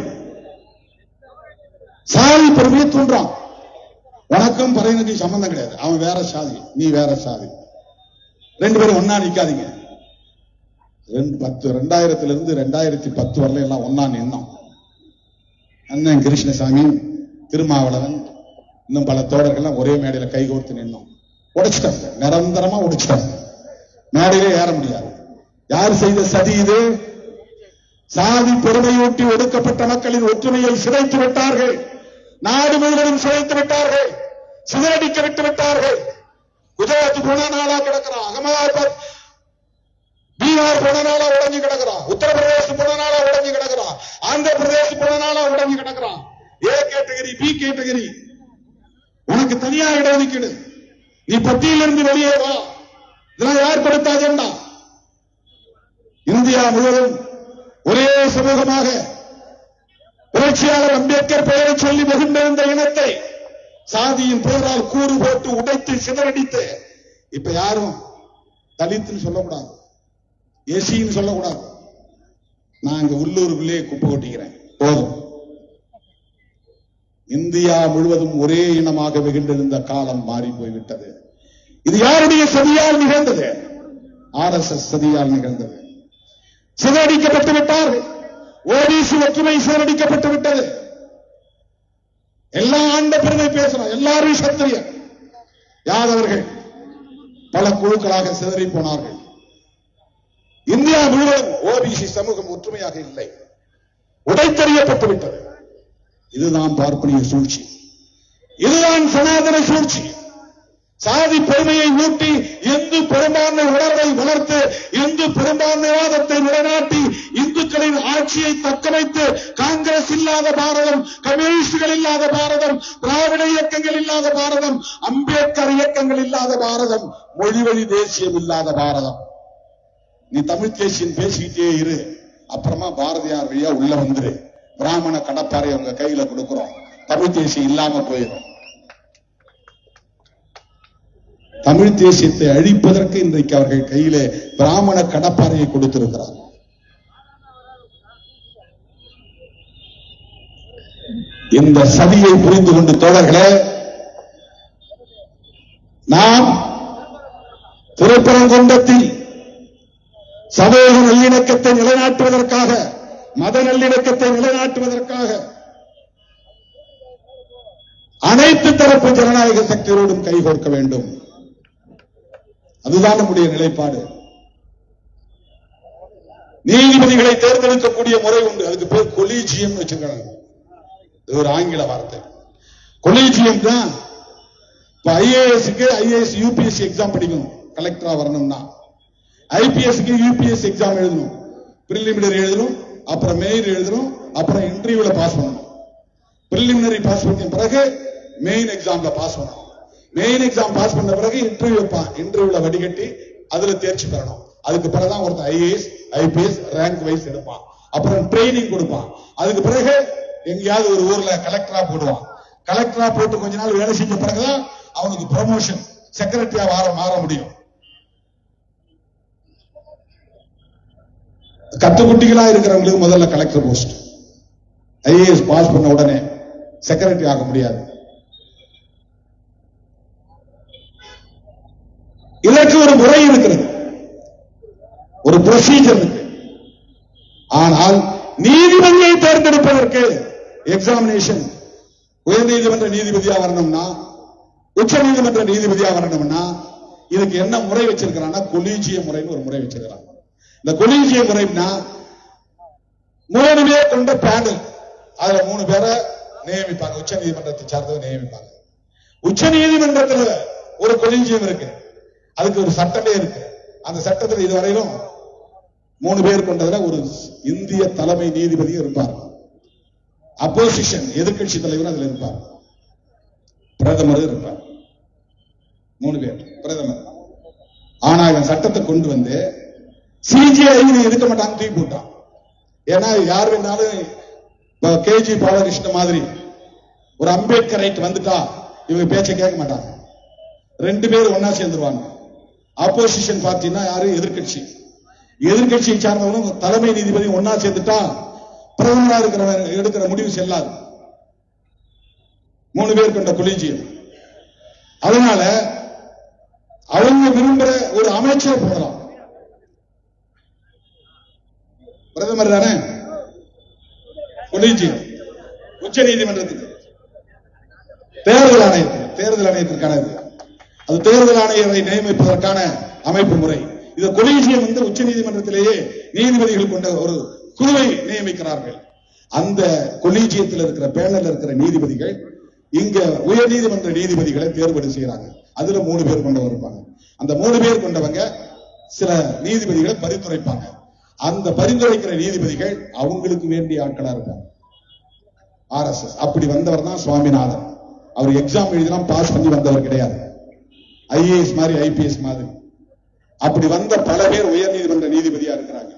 சாதி பெருமையை தூண்டான். உனக்கும் பறையனுக்கு சம்பந்தம் கிடையாது. அவன் வேற சாதி, நீ வேற சாதி. ரெண்டு பேரும் ஒன்னா நிக்காதீங்க. 2000 2010 வரல எல்லாம் ஒன்னா நின்னோம். அண்ணன் கிருஷ்ணசாமி, திருமாவளவன், இன்னும் பல தோழர்கள் ஒரே மேடையில கைகோர்த்து நின்னோம். உடைச்சிட்டாங்க, நிரந்தரமா உடைச்சிட்டாங்க. மேடையிலே ஏற முடியாது. யார் செய்த சதி இது? சாதி பெருமையூட்டி ஒடுக்கப்பட்ட மக்களின் ஒற்றுமையை சிதைத்து விட்டார்கள். நாடு முழுவதும் சிதைத்து விட்டார்கள், சிதறடிக்க விட்டு விட்டார்கள். குஜராத் போன நாளா கிடக்கிறான், அகமதாபாத் பீகார் போன நாளா உடஞ்சு கிடக்கிறான், உத்தரப்பிரதேசம் போன நாளா உடஞ்சு கிடக்கிறான், ஆந்திர பிரதேசம் போன நாளா உடஞ்சு கிடக்கிறான். ஏ கேட்டகரி, பி கேட்டகரி, உனக்கு தனியா இடஒதுக்கீடு. நீ பட்டியலிருந்து வெளியே வா. இதெல்லாம் யார் கொடுத்த அஜெண்டா? இந்தியா முழுவதும் ஒரே சமூகமாக புரட்சியாளர் அம்பேத்கர் பெயரை சொல்லி மகிழ்ந்திருந்த இனத்தை சாதியின் பெயரால் கூறு போட்டு உடைத்து சிதறடித்து, இப்ப யாரும் தலித்துன்னு சொல்லக்கூடாது, எசின்னு சொல்லக்கூடாது. நான் இங்க உள்ளூருக்குள்ளே குப்பை கொட்டிக்கிறேன், போதும். இந்தியா முழுவதும் ஒரே இனமாக வெகுண்டிருந்த காலம் மாறி போய்விட்டது. இது யாருடைய சதியால் நிகழ்ந்தது? RSS சதியால் நிகழ்ந்தது. சிதறடிக்கப்பட்டு விட்டார்கள். ஓபிசி ஒற்றுமை சிதறடிக்கப்பட்டு விட்டது. எல்லா ஆண்ட பெருமை பேசணும், எல்லாரும் சத்திரியர். யாதவர்கள் பல குழுக்களாக சிதறி போனார்கள். இந்தியா முழுவதும் ஓபிசி சமூகம் ஒற்றுமையாக இல்லை, உடைத்தறியப்பட்டு விட்டது. இதுதான் பார்ப்பனிய சூழ்ச்சி, இதுதான் சனாதன சூழ்ச்சி. சாதி பெருமையை ஊட்டி இந்து பெரும்பான்மை உணர்வை வளர்த்து இந்து பெரும்பான்மைவாதத்தை நிலைநாட்டி இந்துக்களின் ஆட்சியை தக்கவைத்து காங்கிரஸ் இல்லாத பாரதம், கம்யூனிஸ்டுகள் இல்லாத பாரதம், திராவிட இயக்கங்கள் இல்லாத பாரதம், அம்பேத்கர் இயக்கங்கள் இல்லாத பாரதம், மொழிவழி தேசியம் இல்லாத பாரதம். நீ தமிழ் தேசியம் பேசிக்கிட்டே இரு, அப்புறமா பாரதியார் வழியா உள்ள வந்துரு. பிராமண கடப்பாறை உங்க கையில கொடுக்கிறோம், தமிழ் தேசியம் இல்லாம போயிடும். தமிழ் தேசியத்தை அழிப்பதற்கு இன்றைக்கு அவர்கள் கையிலே பிராமண கடப்பாறையை கொடுத்திருக்கிறார். இந்த சதியை புரிந்து கொண்டு தோழர்களே, நாம் திருப்பரங்குன்றத்தில் சமூக நல்லிணக்கத்தை நிலைநாட்டுவதற்காக, மத நல்லிணக்கத்தை நிலைநாட்டுவதற்காக அனைத்து தரப்பு ஜனநாயக சக்திகளோடும் கைகோர்க்க வேண்டும். அதுதான் நம்முடைய நிலைப்பாடு. நீதிபதிகளை தேர்ந்தெடுக்கக்கூடிய முறை உண்டு, அதுக்கு பேர் கொலீஜியம் வச்சுக்கிறாங்க. இது ஒரு ஆங்கில வார்த்தை. கொலீஜியம் தான். இப்ப ஐஏஎஸ்க்கு ஐஏஎஸ் யூபிஎஸ்சி எக்ஸாம் படிக்கணும், கலெக்டரா வரணும்னா. ஐபிஎஸ்க்கு யூபிஎஸ்சி எக்ஸாம் எழுதணும், பிரிலிமினரி எழுதணும், அப்புறம் மெயின் எழுதணும், அப்புறம் இன்டர்வியூல பாஸ் பண்ணணும். பிரிலிமினரி பாஸ் பண்ண பிறகு மெயின் எக்ஸாம்ல பாஸ் பண்ணணும். மெயின் எக்ஸாம் பாஸ் பண்ண பிறகு இன்டர்வியூல வடிகட்டி அதுல தேர்ச்சி பெறணும். அதுக்கு பிறகுதான் ஒருத்தர் ஐஏஎஸ் ஐபிஎஸ் ரேங்க் வைஸ் எடுப்பான். அப்புறம் ட்ரைனிங் கொடுப்பான். அதுக்கு பிறகு எங்கேயாவது ஒரு ஊர்ல கலெக்டரா போடுவான். கலெக்டரா போட்டு கொஞ்ச நாள் வேலை செஞ்ச பிறகுதான் அவனுக்கு ப்ரமோஷன், செக்ரட்டரியா மாற முடியும். கத்துக்குட்டிகளா இருக்கிறவங்களுக்கு முதல்ல கலெக்டர் போஸ்ட். ஐஏஎஸ் பாஸ் பண்ண உடனே செக்ரட்டரி ஆக முடியாது. இதற்கு ஒரு முறை இருக்கிறது, ஒரு ப்ரொசீஜர் இருக்கு. ஆனால் நீதிபதியை தேர்ந்தெடுப்பதற்கு எக்ஸாமினேஷன், உயர்நீதிமன்ற நீதிபதியா வரணும்னா உச்ச நீதிமன்ற நீதிபதியா வரணும்னா இதுக்கு என்ன முறை வச்சிருக்கிறான்னா கொலீஜிய முறைன்னு ஒரு முறை வச்சிருக்கிறாங்க. இந்த கொலீஜிய முறைன்னா 3 பேர் கொண்ட பேனல், அதுல 3 பேரை நியமிப்பாங்க. உச்ச நீதிமன்றத்தை சார்ந்தவர் நியமிப்பாங்க. உச்ச நீதிமன்றத்தில் ஒரு கொலீஜியம் இருக்கு, அதுக்கு ஒரு சட்டமே இருக்கு. அந்த சட்டத்தில் இதுவரையிலும் 3 பேர் கொண்டதுல ஒரு இந்திய தலைமை நீதிபதி இருப்பார். அப்போசிஷன் எதிர்கட்சி தலைவர் அதுல இருப்பார். பிரதமர் இருப்பார். 3 பேர் பிரதமர். ஆனா இவன் சட்டத்தை கொண்டு வந்து சிஜிஐ எதுக்க மாட்டாங்க, தூக்கி போட்டான். ஏன்னா யார் வேணாலும் கேஜி பாலகிருஷ்ண மாதிரி ஒரு அம்பேத்கர் ரைட் வந்துட்டா இவங்க பேச்சை கேட்க மாட்டாங்க. 2 பேர் ஒன்னா சேர்ந்துருவாங்க. அப்போசிஷன் பார்ட்டினா யாரு? எதிர்கட்சி. எதிர்கட்சியை சார்ந்தவனும் தலைமை நீதிபதி ஒன்னா சேர்ந்துட்டா பிரதமரா இருக்கிறவன் எடுக்கிற முடிவு செல்லாது. 3 பேர் கொண்ட கொலீஜியம். அதனால அவங்க விரும்புற ஒரு அமைச்சர் போடலாம். பிரதமர் தானே கொலீஜியம். உச்ச நீதிமன்றத்துக்கு தேர்தல் ஆணையத்திற்கான அது தேர்தல் ஆணையரை நியமிப்பதற்கான அமைப்பு முறை. இந்த கொலீஜியம் உச்ச நீதிமன்றத்திலேயே நீதிபதிகள் கொண்ட ஒரு குழுவை நியமிக்கிறார்கள். அந்த கொலீஜியத்தில் இருக்கிற பேனல் இருக்கிற நீதிபதிகள் இங்க உயர் நீதிமன்ற நீதிபதிகளை தேர்வு செய்யறாங்க. அதுல 3 பேர் கொண்டவர் இருப்பாங்க. அந்த 3 பேர் கொண்டவங்க சில நீதிபதிகளை பரிந்துரைப்பாங்க. அந்த பரிந்துரைக்கிற நீதிபதிகள் அவங்களுக்கு வேண்டிய ஆட்களா இருப்பாங்க. RSS அப்படி வந்தவர் தான் சுவாமிநாதன். அவர் எக்ஸாம் எழுதினா பாஸ் பண்ணி வந்தவர் கிடையாது. IAS மாதிரி IPS மாதிரி அப்படி வந்த பல பேர் உயர் நீதிமன்ற நீதிபதியா இருக்கிறாங்க.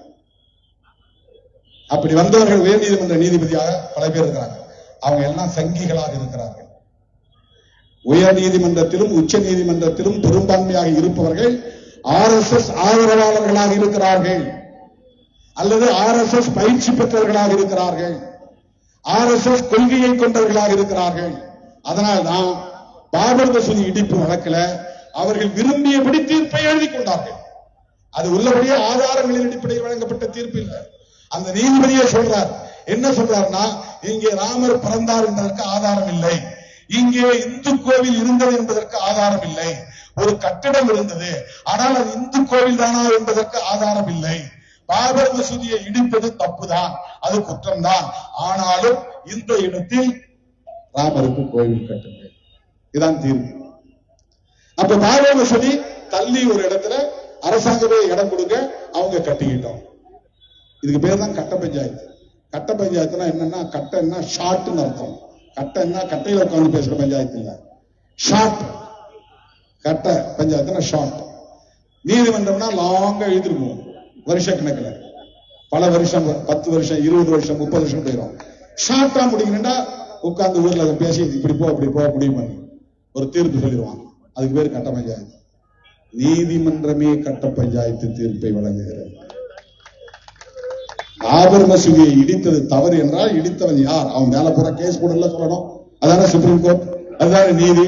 அப்படி வந்தவர்கள் உயர் நீதிமன்ற நீதிபதியாக பல பேர் இருக்கிறாங்க. அவங்க எல்லாம் சங்கிகளாக இருக்கிறார்கள். உயர் நீதிமன்றத்திலும் உச்ச நீதிமன்றத்திலும் பெரும்பான்மையாக இருப்பவர்கள் RSS ஆதரவாளர்களாக இருக்கிறார்கள், அல்லது RSS பயிற்சி பெற்றவர்களாக இருக்கிறார்கள், RSS கொள்கையை கொண்டவர்களாக இருக்கிறார்கள். அதனால்தான் பாபர் மசூதி இடிப்பு வழக்கில் அவர்கள் விரும்பியபடி தீர்ப்பை எழுதி கொண்டார்கள். அது உள்ளபடியே ஆதாரங்களின் அடிப்படையில் வழங்கப்பட்ட தீர்ப்பு இல்லை. அந்த நீதிபதியே சொல்றார். என்ன சொல்றாருன்னா, இங்கே ராமர் பிறந்தார் என்பதற்கு ஆதாரம் இல்லை, இங்கே இந்து கோவில் இருந்தது என்பதற்கு ஆதாரம் இல்லை, ஒரு கட்டிடம் இருந்தது ஆனால் அது இந்து கோவில் தானா என்பதற்கு ஆதாரம் இல்லை, பாபர் மசூதியை இடிப்பது தப்புதான், அது குற்றம்தான், ஆனாலும் இந்த இடத்தில் ராமருக்கு கோவில் கட்டுங்கள். இதான் தீர்ப்பு. அப்ப பாபர் மசூதி தள்ளி ஒரு இடத்துல அரசாங்கமே இடம் கொடுங்க, அவங்க கட்டிக்கிட்டோம். இதுக்கு பேர் தான் கட்ட பஞ்சாயத்து. கட்ட பஞ்சாயத்துனா என்னன்னா, கட்டன்னா ஷார்ட்னு அர்த்தம். கட்டன்னா கட்டையில உட்கார்ந்து பேசுற பஞ்சாயத்து இல்ல, ஷார்ட். கட்ட பஞ்சாயத்துனா ஷார்ட். நீதிமன்றம்னா லாங்கா எழுதிருக்கும், வருஷ கணக்கில் பல வருஷம், 10 வருஷம் 20 வருஷம் 30 வருஷம் போயிடும். ஷார்ட்டா முடிக்கணும்னா உட்கார்ந்து ஊர்ல பேசி இப்படி போ அப்படி போ முடிவு பண்ணி ஒரு தீர்ப்பு சொல்லிடுவாங்க. அதுக்கு பேர் கட்ட பஞ்சாயத்து. நீதிமன்றமே கட்ட பஞ்சாயத்து தீர்ப்பை வழங்குகிறது. பாபர் மசூதியை இடித்தது தவறு என்றால் இடித்தவன் யார், அவன் மேல போற கேஸ் போடல சொல்லணும். அதான சுப்ரீம் கோர்ட், அதுதான நீதி.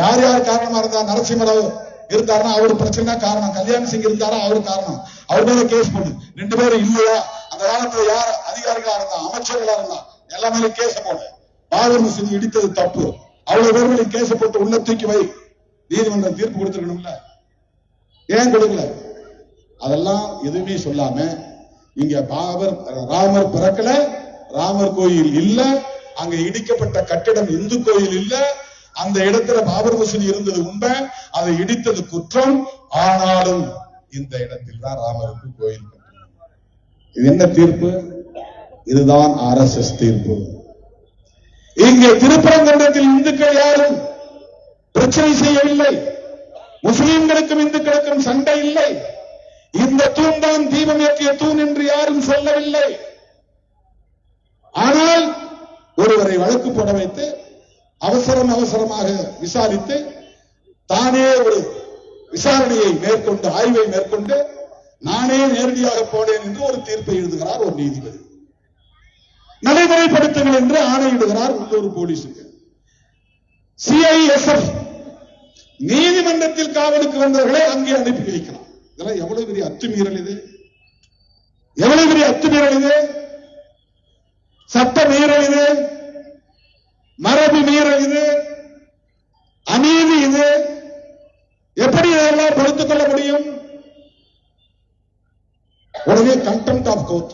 யார் யார் காரணமா இருந்தா, நரசிம்மராவ் இருந்தாருன்னா அவரு பிரச்சனை காரணம், கல்யாண் சிங் இருந்தாரா அவரு காரணம், அவர் மேல கேஸ் போடு. 2 பேரும் இல்லையா, அந்த காலத்துல யார் அதிகாரிகளா இருந்தா, அமைச்சர்களா இருந்தா, எல்லா மேலும் கேஸ் போடு. பாபர் மசூதி இடித்தது தப்பு, அவ்வளவு பேர்களும் கேஸ் போட்டு உள்ள தூக்கி வை. நீதிமன்றம் தீர்ப்பு கொடுத்திருக்கணும்ல, ஏன் கொடுக்கல? அதெல்லாம் எதுவுமே சொல்லாம இங்க ராமர் பிறக்கல, ராமர் கோயில் இல்ல, அங்க இடிக்கப்பட்ட கட்டிடம் இந்து கோயில் இல்ல, அந்த இடத்துல பாபர் மசூதி இருந்தது உண்மை, அதை இடித்தது குற்றம், ஆனாலும் இந்த இடத்தில் தான் ராமருக்கு கோயில் கட்டணும். இது என்ன தீர்ப்பு? இதுதான் RSS தீர்ப்பு. இங்கே திருப்பரங்குன்றத்தில் இந்துக்கள் யாரும் பிரச்சனை செய்யவில்லை, முஸ்லிம்களுக்கும் இந்துக்களுக்கும் சண்டை இல்லை. இந்த தூண் தான் தீபம் ஏற்றிய தூண் என்று யாரும் சொல்லவில்லை. ஆனால் ஒருவரை வழக்கு போட வைத்து அவசரமாக விசாரித்து தானே ஒரு விசாரணையை மேற்கொண்டு ஆய்வை மேற்கொண்டு நானே நேரடியாக போனேன் என்று ஒரு தீர்ப்பை எழுதுகிறார் ஒரு நீதிபதி. நடைமுறைப்படுத்துங்கள் என்று ஆணையிடுகிறார் உள்ளூர் போலீசுக்கு. CISF நீதிமன்றத்தில் காவலுக்கு வந்தவர்களை அங்கே அனுப்பி வைக்கலாம். இதெல்லாம் எவ்வளவு பெரிய அத்துமீறல் இது, எவ்வளவு பெரிய அத்துமீறல் இது, சட்ட மீறல் இது, மரபு மீறல் இது. அநீதி இது. எப்படி இதெல்லாம் பொறுத்துக் கொள்ள முடியும்? உடனே கண்டெம்ட் ஆஃப் கோர்ட்.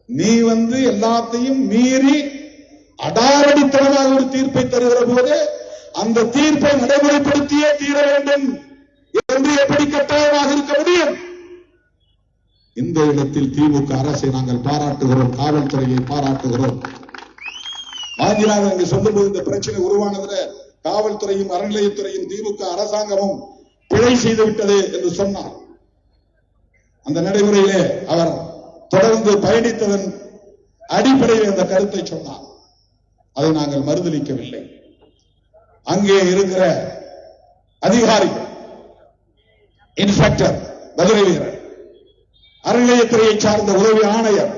நீ எல்லாத்தையும் மீறி அடாவடித்தனமாக ஒரு தீர்ப்பை தருகிற போது அந்த தீர்ப்பை நடைமுறைப்படுத்தியே தீர வேண்டும் என்று எப்படி கட்டாயமாக இருக்க முடியும்? இந்த இடத்தில் திமுக அரசை நாங்கள் பாராட்டுகிறோம், காவல்துறையை பாராட்டுகிறோம். ஆங்கிலாவில் அங்கு சொல்லும்போது இந்த பிரச்சனை உருவானதுல காவல்துறையும் அறநிலையத்துறையும் திமுக அரசாங்கமும் பிழை செய்துவிட்டது என்று சொன்னார். அந்த நடைமுறையிலே அவர் தொடர்ந்து பயணித்ததன் அடிப்படையில் அந்த கருத்தை சொன்னார். அதை நாங்கள் மறுதலிக்கவில்லை. அங்கே இருக்கிற அதிகாரிகள், இன்ஸ்பெக்டர் மதுரை வீரர், அறநிலையத்துறையை சார்ந்த உதவி ஆணையர்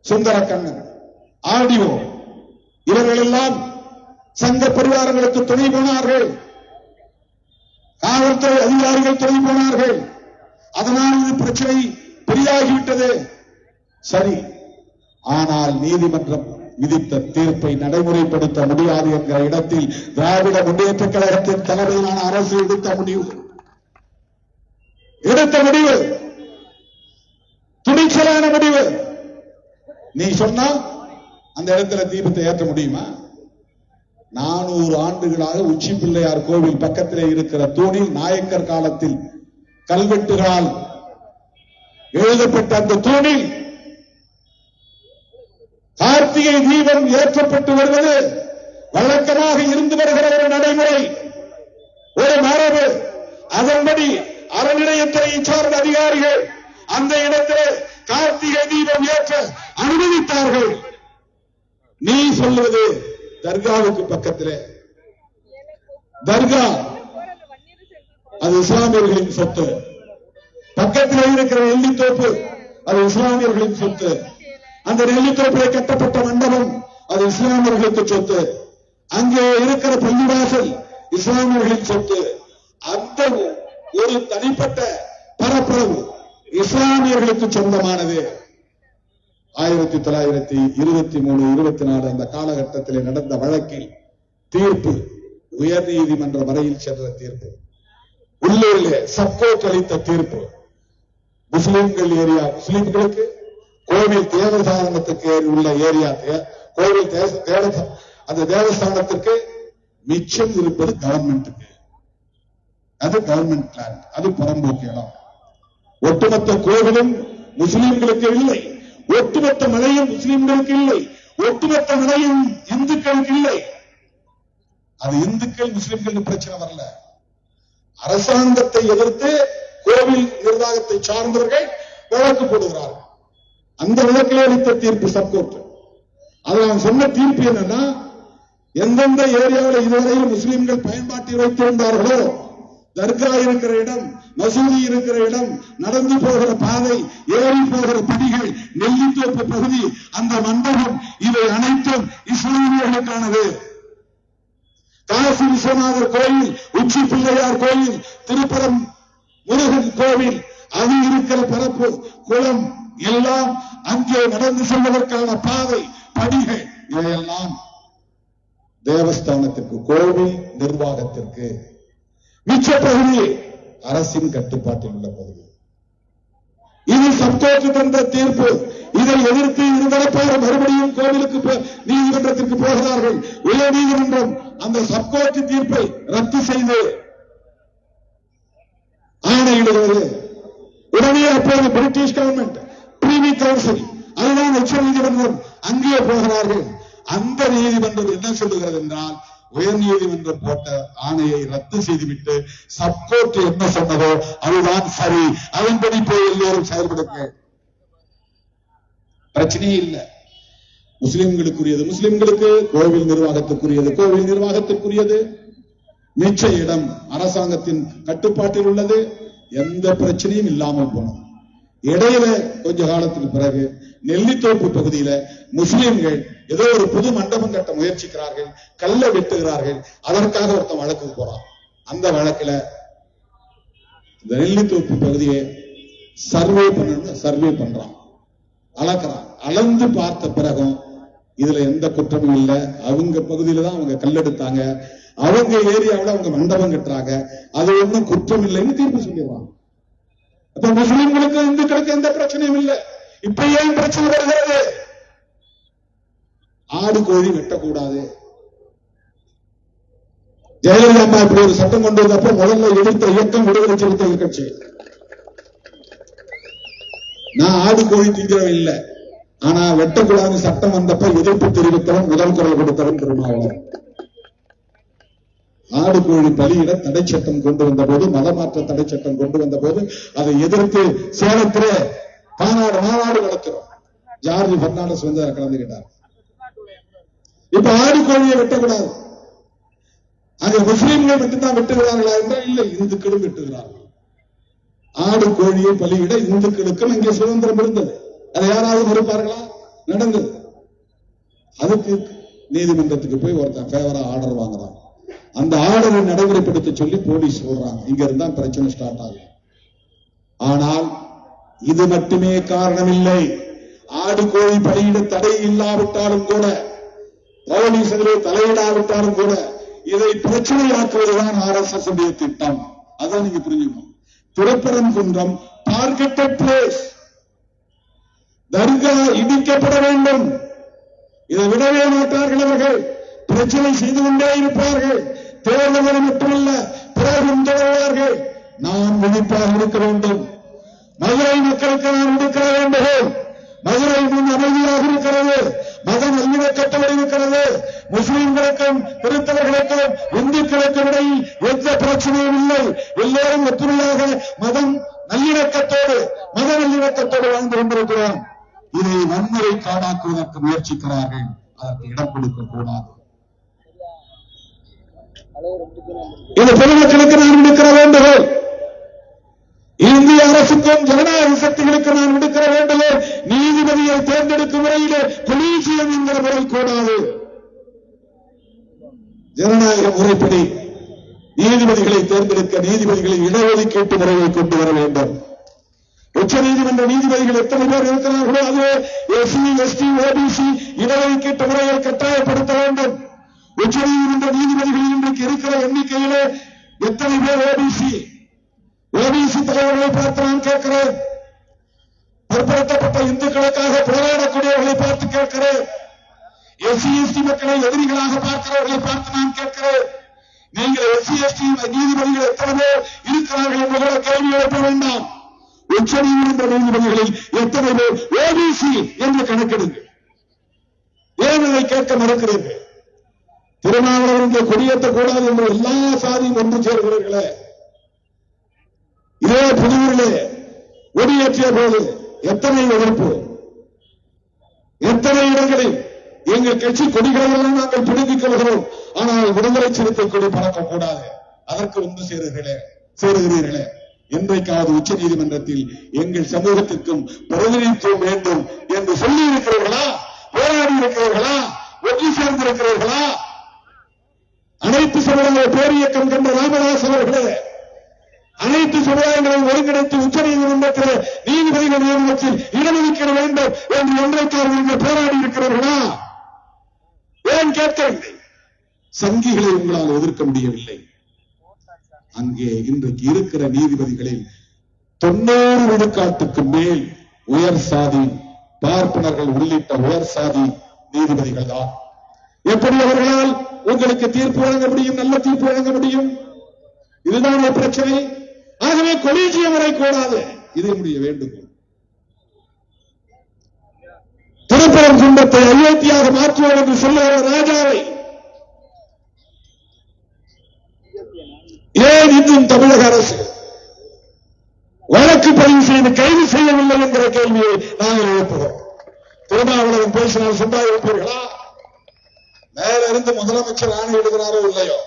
சுந்தரக்கண்ணன், ஆர்டிஓ, இவர்கள் எல்லாம் சங்க பரிவாரங்களுக்கு துணை போனார்கள். காவல்துறை அதிகாரிகள் துணை போனார்கள். அதனால் இது பிரச்சனை பெரிதாகிவிட்டது. சரி, ஆனால் நீதிமன்றம் விதித்த தீர்ப்பை நடைமுறைப்படுத்த முடியாது என்கிற இடத்தில் திராவிட முன்னேற்ற கழகத்தின் தலைமையிலான அரசு எடுத்த முடிவு துணிச்சலான முடிவு. நீ சொன்னா அந்த இடத்துல தீபத்தை ஏற்ற முடியுமா? 400 ஆண்டுகளாக உச்சி பிள்ளையார் கோவில் பக்கத்திலே இருக்கிற தூணில் நாயக்கர் காலத்தில் கல்வெட்டுகளால் எழுதப்பட்ட அந்த தூணில் கார்த்திகை தீபம் ஏற்றப்பட்டு வருவது வழக்கமாக இருந்து வருகிற ஒரு நடைமுறை, ஒரு மரபு. அதன்படி அறநிலையத்துறையை சார்ந்த அதிகாரிகள் அந்த இடத்திலே கார்த்திகை தீபம் ஏற்ற அனுமதித்தார்கள். நீ சொல்வது தர்காவுக்கு பக்கத்திலே, தர்கா அது இஸ்லாமியர்களின் சொத்து. பக்கத்தில் இருக்கிற நெல்லித்தோப்பு அது இஸ்லாமியர்களின் சொத்து. அந்த நெல்லித்தோப்பிலே கட்டப்பட்ட மண்டபம் அது இஸ்லாமியர்களுக்கு சொத்து. அங்கே இருக்கிற பள்ளிவாசல் இஸ்லாமியர்களின் சொத்து. அந்த ஒரு தனிப்பட்ட பரப்பளவு இஸ்லாமியர்களுக்கு சொந்தமானது. 1923-24 அந்த காலகட்டத்தில் நடந்த வழக்கில் தீர்ப்பு உயர் நீதிமன்ற வரையில் சென்ற தீர்ப்பு, உள்ளூரிலே சப்கோர்ட் அளித்த தீர்ப்பு. முஸ்லிம்கள் ஏரியா, முஸ்லிம்களுக்கு கோவில் தேவஸ்தானத்துக்கு உள்ள ஏரியா, கோவில் அந்த தேவஸ்தானத்திற்கு மிச்சம் இருப்பது கவர்மெண்ட்டுக்கு. அது கவர்மெண்ட் லேண்ட், அது புறம்போக்கு இடம். ஒட்டுமொத்த கோவிலும் முஸ்லிம்களுக்கு இல்லை, ஒட்டுமொத்த மலையும் முஸ்லிம்களுக்கு இல்லை, ஒட்டுமொத்த மலையும் இந்துக்களுக்கு இல்லை. அது இந்துக்கள் முஸ்லிம்கள் பிரச்சனை வரல. அரசாங்கத்தை எதிர்த்து கோவில் நிர்வாகத்தை சார்ந்தவர்கள் வழக்கு போடுகிறார்கள். அந்த வழக்கில் அளித்த தீர்ப்பு சப்கோர்ட். அதில் அவன் சொன்ன தீர்ப்பு என்னன்னா, எந்தெந்த ஏரியாவில் இதுவரையில் முஸ்லிம்கள் பயன்பாட்டில் வைத்திருந்தார்களோ, தர்கா இருக்கிற இடம், மசூதி இருக்கிற இடம், நடந்து போகிற பாதை, ஏறி போகிற படிகள், நெல்லித்தோப்பு பகுதி, அந்த மண்டபம், இவை அனைத்தும் இஸ்லாமியர்களுக்கானது. காசி விஸ்வநாதர் கோயில், உச்சி பிள்ளையார் கோயில், திருப்பரம் முருகன் கோவில், அது இருக்கிற பரப்பு, குளம் எல்லாம், அங்கே நடந்து செல்வதற்கான பாதை, படிகள், இவையெல்லாம் தேவஸ்தானத்திற்கு, கோவில் நிர்வாகத்திற்கு. மிச்ச பகுதி அரசின் கட்டுப்பாட்டில் உள்ள பகுதி. இது சப்கோர்ட் தந்த தீர்ப்பு. இதை எதிர்த்து இருதரப்பாக மறுபடியும் கோவிலுக்கு நீதிமன்றத்திற்கு போகிறார்கள். உயர் நீதிமன்றம் அந்த சப்கோர்ட் தீர்ப்பை ரத்து செய்து ஆணையிடுகிறது. உடனே அப்போது பிரிட்டிஷ் கவர்மெண்ட், பிரிவி கவுன்சில், அதுதான் உச்ச நீதிமன்றம், அங்கே போகிறார்கள். அந்த நீதிமன்றம் என்ன சொல்லுகிறது என்றால், உயர் நீதிமன்றம் போட்ட ஆணையை ரத்து செய்துவிட்டு சப்கோர்ட் என்ன சொன்னதோ அதுதான் சரி, அதன்படி போய் எல்லோரும் செயல்படுங்க. பிரச்சனையே இல்லை. முஸ்லிம்களுக்குரியது முஸ்லிம்களுக்கு, கோவில் நிர்வாகத்துக்குரியது கோவில் நிர்வாகத்துக்குரியது, மிச்ச இடம் அரசாங்கத்தின் கட்டுப்பாட்டில் உள்ளது. எந்த பிரச்சனையும் இல்லாமல் போனது. இடையில கொஞ்ச காலத்துக்கு பிறகு நெல்லித்தோப்பு பகுதியில முஸ்லிம்கள் ஏதோ ஒரு புது மண்டபம் கட்ட முயற்சிக்கிறார்கள், கல்ல வெட்டுகிறார்கள். அதற்காக ஒருத்தன் வழக்கு போறான். அந்த வழக்குல இந்த நெல்லித்தோப்பு பகுதியை சர்வே பண்றான், அளக்கிறான். அளந்து பார்த்த பிறகும் இதுல எந்த குற்றமும் இல்லை. அவங்க பகுதியில தான் அவங்க கல்லெடுத்தாங்க. அவங்க ஏரியாவில் அவங்க மண்டபம் கட்டுறாங்க, அது ஒன்றும் குற்றம் இல்லைன்னு தீர்ப்பு சொல்லிடுவாங்க. அப்ப முஸ்லிம்களுக்கு இந்துக்களுக்கு எந்த பிரச்சனையும் இல்லை. இப்ப ஏன் பிரச்சனை வருகிறது? ஆடு கோழி வெட்டக்கூடாது. ஜெயலலிதா அம்மா இப்படி ஒரு சட்டம் கொண்டு வந்தப்ப முதல்ல எதிர்த்த இயக்கம் விடுதலை சிறுத்தைகள் கட்சி. நான் ஆடு கோழி திங்கிறவன் இல்லை, ஆனா வெட்டக்கூடாது சட்டம் வந்தப்ப எதிர்ப்பு தெரிவித்தவன், முதல் குரல் கொடுத்தவன் திருமாவளவன். ஆடு கோழி பலியிட தடை சட்டம் கொண்டு வந்த போது, மதமாற்ற தடை சட்டம் கொண்டு வந்த போது அதை எதிர்த்து சேலத்திலே மாநாடு நடத்துறோம். ஜார்ஜ் பெர்னாண்டஸ் வந்து கலந்துகிட்டார். இப்ப ஆடு கோழியை வெட்டக்கூடாது. அங்க முஸ்லீம்கள் மட்டும்தான் வெட்டுகிறார்களா என்றால் இல்லை, இந்துக்களும் வெட்டுகிறார்கள். ஆடு கோழியை பலியிட இந்துக்களுக்கும் இங்கே சுதந்திரம் இருந்தது. அதை யாராவது மறுப்பார்களா? நடந்தது. அதுக்கு நீதிமன்றத்துக்கு போய் ஒருத்தன் ஃபேவரா ஆர்டர் வாங்குறான். அந்த ஆர்டரை நடைமுறைப்படுத்த சொல்லி போலீஸ் சொல்றாங்க. இங்க இருந்தா பிரச்சனை ஸ்டார்ட் ஆகும். ஆனால் இது மட்டுமே காரணம் இல்லை. ஆடு கோழி பலியிட தடை இல்லாவிட்டாலும் கூட, போலீஸ்களே தலையிடாவிட்டாலும் கூட, இதை பிரச்சனையாக்குவதுதான் RSS உடைய திட்டம். அதான் நீங்க புரிஞ்சுக்கணும். Thiruparankundram targeted place. தர்கா இடிக்கப்பட வேண்டும். இதை விடவே மாட்டார்கள். அவர்கள் பிரச்சனை செய்து கொண்டே இருப்பார்கள். தேர்தல் மட்டுமல்ல, பிறகும் தொடர்வார்கள். நாம் விழிப்பாக இருக்க வேண்டும். மதுரை மக்களுக்கு நாம் விடுக்க வேண்டும். மதுரை முன் அமைதியாக இருக்கிறது. மத நல்லிணக்கத்தோடு இருக்கிறது. முஸ்லிம்களுக்கும் கிறிஸ்தவர்களுக்கும் இந்துக்களுக்கும் இடையில் எந்த பிரச்சனையும் இல்லை. எல்லோரும் ஒற்றுமையாக மத நல்லிணக்கத்தோடு வாழ்ந்து கொண்டிருக்கிறோம். இதை வன்முறை காடாக்குவதற்கு முயற்சிக்கிறார்கள். அதற்கு இடம் கொடுக்க கூடாது. இது பொதுமக்களுக்கு நாம் விடுக்கிற வேண்டுகோள். இந்திய அரசுக்கும் ஜனநாயக சக்திகளுக்கு நான் விடுக்கிற வேண்டுகோள். நீதிபதியை தேர்ந்தெடுக்கும் முறையிலே கொலீஜியம் என்கிற முறை கூடாது. ஜனநாயக முறைப்படி நீதிபதிகளை தேர்ந்தெடுக்க நீதிபதிகளை இடஒதுக்கீட்டு முறையை கொண்டு வர வேண்டும். உச்ச நீதிமன்ற நீதிபதிகள் எத்தனை பேர் இருக்கிறார்களோ அது SC, ST, OBC இடஒதுக்கீட்டு முறையை கட்டாயப்படுத்த வேண்டும். உச்ச நீதிமன்ற நீதிபதிகள் இன்றைக்கு இருக்கிற எண்ணிக்கையிலே எத்தனை பேர் OBC தலைவர்களை பார்த்து நான் கேட்கிறேன். பிற்படுத்தப்பட்ட இந்துக்களுக்காக போராடக்கூடியவர்களை பார்த்து கேட்கிறேன். SC, ST மக்களை எதிரிகளாக பார்க்கிறவர்களை பார்த்து நான் கேட்கிறேன். நீங்கள் SC, ST நீதிபதிகள் எத்தனை பேர் இருக்கிறார்கள் என்பதை கேள்வி எழுப்ப வேண்டாம். உச்ச நீதிமன்ற நீதிபதிகளில் எத்தனை பேர் OBC என்று கணக்கெடுங்கள். ஏன் அதை கேட்க மறுக்கிறீர்கள்? திருமாவளவன் இங்கே கொடியேற்றக்கூடாது என்று எல்லா சாதியும் ஒன்று சேர்கிறீர்களே. இதே புதுவூரிலே கொடியேற்றிய போது எத்தனை எதிர்ப்பு, எத்தனை இடங்களில் எங்கள் கட்சி கொடிகளெல்லாம் நாங்கள் பிடுங்கிக் கொள்கிறோம். ஆனால் விடுதலை சிறுத்தை கொடி பறக்கக்கூடாது. அதற்கு ஒன்று சேருகிறீர்களே. என்றைக்காவது உச்ச நீதிமன்றத்தில் எங்கள் சமூகத்திற்கும் பிரதிநிதித்துவம் வேண்டும் என்று சொல்லி இருக்கிறீர்களா? போராடி இருக்கிறீர்களா? ஒன்று சேர்ந்திருக்கிறீர்களா? அனைத்து சமுதாய பேரியக்கம் கண்ட ராமதாஸ் அவர்களே, அனைத்து சமுதாயங்களை ஒருங்கிணைத்து உச்ச நீதிமன்றத்தில் நீதிபதிகள் நியமனத்தில் இடஒதுக்கீடு வேண்டும் என்று என்றைக்காவது நீங்கள் போராடி இருக்கிறீர்களா? ஏன் கேட்கவில்லை? சங்கிகளை உங்களால் எதிர்க்க முடியவில்லை. அங்கே இன்றைக்கு இருக்கிற நீதிபதிகளில் 90 விழுக்காட்டுக்கு மேல் உயர் சாதி பார்ப்பனர்கள் உள்ளிட்ட உயர் சாதி நீதிபதிகள் தான். எப்படி அவர்களால் உங்களுக்கு தீர்ப்பு வழங்க முடியும்? நல்ல தீர்ப்பு வழங்க முடியும்? இதுதான் பிரச்சனை. ஆகவே கொலீஜியம் முறை கூடாது. இது என்னுடைய வேண்டுகோள். திருப்பரங்குன்றத்தை அயோத்தியாக மாற்றுவோம் என்று சொல்லுகிற ராஜாவை ஏன் இன்னும் தமிழக அரசு வழக்கு பதிவு செய்து கைது செய்யவில்லை என்கிற கேள்வியை நாங்கள் எழுப்புகிறோம். திருமாவளவன் பேசினால் சும்மா இருப்பீர்களா? மேல இருந்து முதலமைச்சர் ஆணையிடுகிறாரோ இல்லையோ,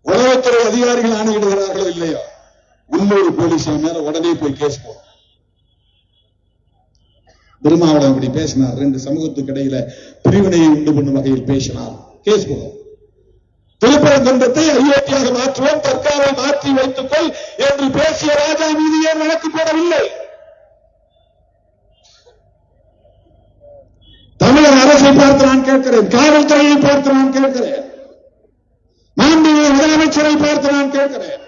உளவுத்துறை அதிகாரிகள் ஆணையிடுகிறார்களோ இல்லையோ, உள்ளூர் போலீஸ் மேல உடனே போய் கேஸ் போடும். திருமாவளவன் இப்படி பேசினார், 2 சமூகத்துக்கு இடையில பிரிவினையை உண்டு பண்ணும் வகையில் பேசினார், கேஸ் போடும். திருப்பரங்குன்றத்தை அயோத்தியாக மாற்றுவோம், தர்காவை மாற்றி வைத்துக் கொள் என்று பேசிய ராஜா மீது ஏன் வழக்கு போடவில்லை? தமிழக அரசை பார்த்து நான் கேட்கிறேன், காவல்துறையை பார்த்து நான் கேட்கிறேன். மாநில முதலமைச்சரை பார்த்து நான் கேட்கிறேன்.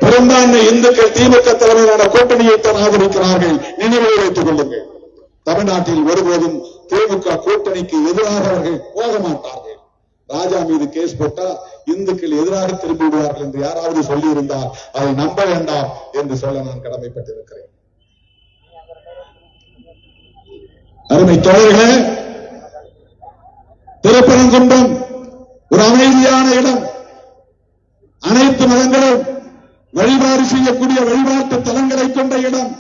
பெரும்பான்மை இந்துக்கள் திமுக தலைமையிலான கூட்டணியைத்தான் ஆதரிக்கிறார்கள். நினைவில் வைத்துக் கொள்ளுங்கள். தமிழ்நாட்டில் ஒருபோதும் திமுக கூட்டணிக்கு எதிராக அவர்கள் போக மாட்டார்கள். ராஜா மீது கேஸ் போட்டா இந்துக்கள் எதிராக திரும்பி விடுவார்கள் என்று யாராவது சொல்லி இருந்தால் அதை நம்ப வேண்டாம் என்று சொல்ல நான் கடமைப்பட்டிருக்கிறேன். அருமை தோழர்களே, திருப்பரங்குன்றம் ஒரு அமைதியான இடம். அனைத்து மதங்களும் வழிபாடு செய்யக்கூடிய வழிபாட்டு தலங்களை கொண்ட இடம்.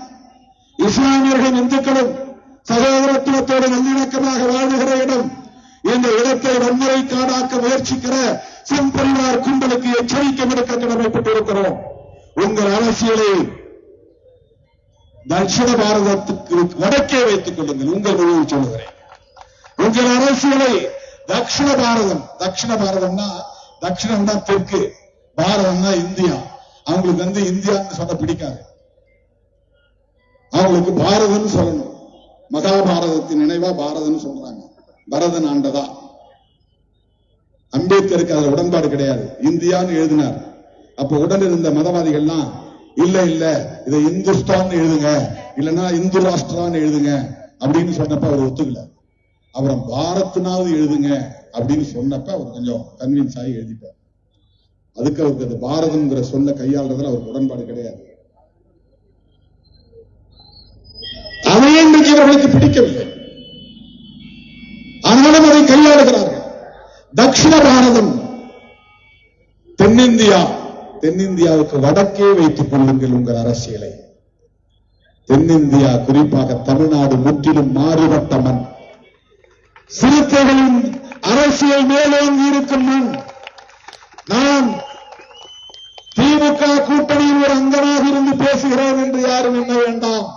இஸ்லாமியர்களும் இந்துக்களும் சகோதரத்துவத்தோடு நல்லிணக்கமாக வாழ்கிற இடம். இந்த இடத்தை வன்முறை காடாக்க முயற்சிக்கிற செம்பரிவார் கும்பலுக்கு எச்சரிக்கை விடுக்க கடமைப்பட்டிருக்கிறோம். உங்கள் அரசியலை தட்சிண பாரதத்துக்கு வடக்கே வைத்துக் கொள்ளுங்கள். உங்கள் மொழியில் சொல்லுகிறேன். உங்கள் அரசியலை தட்சிண பாரதம். தட்சிண பாரதம்னா தட்சிணம் தான் தெற்கு, பாரதம்னா இந்தியா. அவங்களுக்கு இந்தியான்னு சொல்ல பிடிக்காது. அவங்களுக்கு பாரதம் சொல்லணும். மகாபாரதத்தின் நினைவா பாரதம் சொல்றாங்க. பரதன் ஆண்டதா. அம்பேத்கருக்கு அதுல உடன்பாடு கிடையாது. இந்தியான்னு எழுதினார். அப்ப உடன் இருந்த மதவாதிகள்லாம் இல்ல இதை இந்துஸ்தான் எழுதுங்க, இல்லன்னா இந்து ராஷ்டிரான்னு எழுதுங்க அப்படின்னு சொன்னப்ப அவர் ஒத்துக்கல. அப்புறம் பாரத்னாவது எழுதுங்க அப்படின்னு சொன்னப்ப அவர் கொஞ்சம் கன்வின்ஸ் ஆகி எழுதிட்டார். அதுக்கு அவருக்கு அது பாரதம்ங்கிற சொல்ல கையாளுறதுல அவருக்கு உடன்பாடு கிடையாது. அதையே இன்றைக்கு அவர்களுக்கு பிடிக்கவில்லை. ஆனாலும் அதை கையாளுகிறார்கள். தட்சிண பாரதம், தென்னிந்தியா. தென்னிந்தியாவுக்கு வடக்கே வைத்துக் கொள்ளுங்கள் உங்கள் அரசியலை. தென்னிந்தியா, குறிப்பாக தமிழ்நாடு முற்றிலும் மாறுபட்ட மண். சிறுத்தைகளின் அரசியல் மேலோங்கி இருக்கும் மண். நான் திமுக கூட்டணியில் ஒரு அங்கமாக இருந்து பேசுகிறேன் என்று யாரும் எண்ண வேண்டாம்.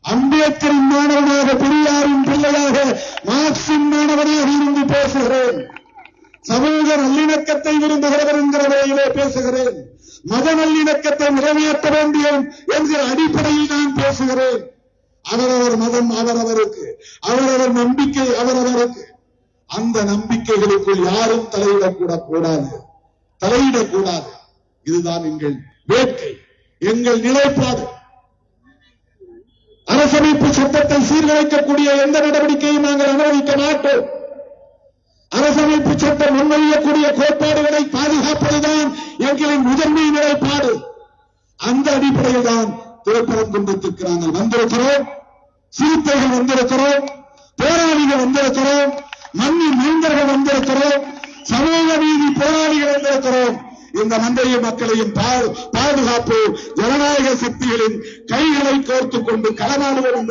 அம்பேத்கரின் மாணவனாக, பெரியாரின் பிள்ளையாக, மார்க்சின் மாணவனாக இருந்து பேசுகிறேன். சமூக நல்லிணக்கத்தை விரும்புகிறவர் என்கிற வகையிலே பேசுகிறேன். மத நல்லிணக்கத்தை நிறைவேற்ற வேண்டும் என்கிற அடிப்படையில் நான் பேசுகிறேன். அவரவர் மதம் அவரவருக்கு, அவரவர் நம்பிக்கை அவரவருக்கு. அந்த நம்பிக்கைகளுக்குள் யாரும் தலையிடக்கூடாது. இதுதான் எங்கள் வேட்கை, எங்கள் நிலைப்பாடு. அரசமைப்பு சட்டத்தை சீர்குலைக்கக்கூடிய எந்த நடவடிக்கையும் நாங்கள் அனுமதிக்க மாட்டோம். அரசமைப்பு சட்டம் முன்வைக்கக்கூடிய கோட்பாடுகளை பாதுகாப்பதுதான் எங்களின் முதன்மை நிலைப்பாடு. அந்த அடிப்படையில் தான் திருப்பரங்குன்றத்திற்கு நாங்கள் வந்திருக்கிறோம். சிறுத்தைகள் வந்திருக்கிறோம், போராளிகள் வந்திருக்கிறோம், மண்ணின் மைந்தர்கள் வந்திருக்கிறோம், சமூக நீதி போராளிகள் வந்திருக்கிறோம். இந்த மண்டையும் மக்களையும் பாதுகாப்பு ஜனநாயக சக்திகளின் கைகளை கோர்த்துக் கொண்டு களமாடுவோம்.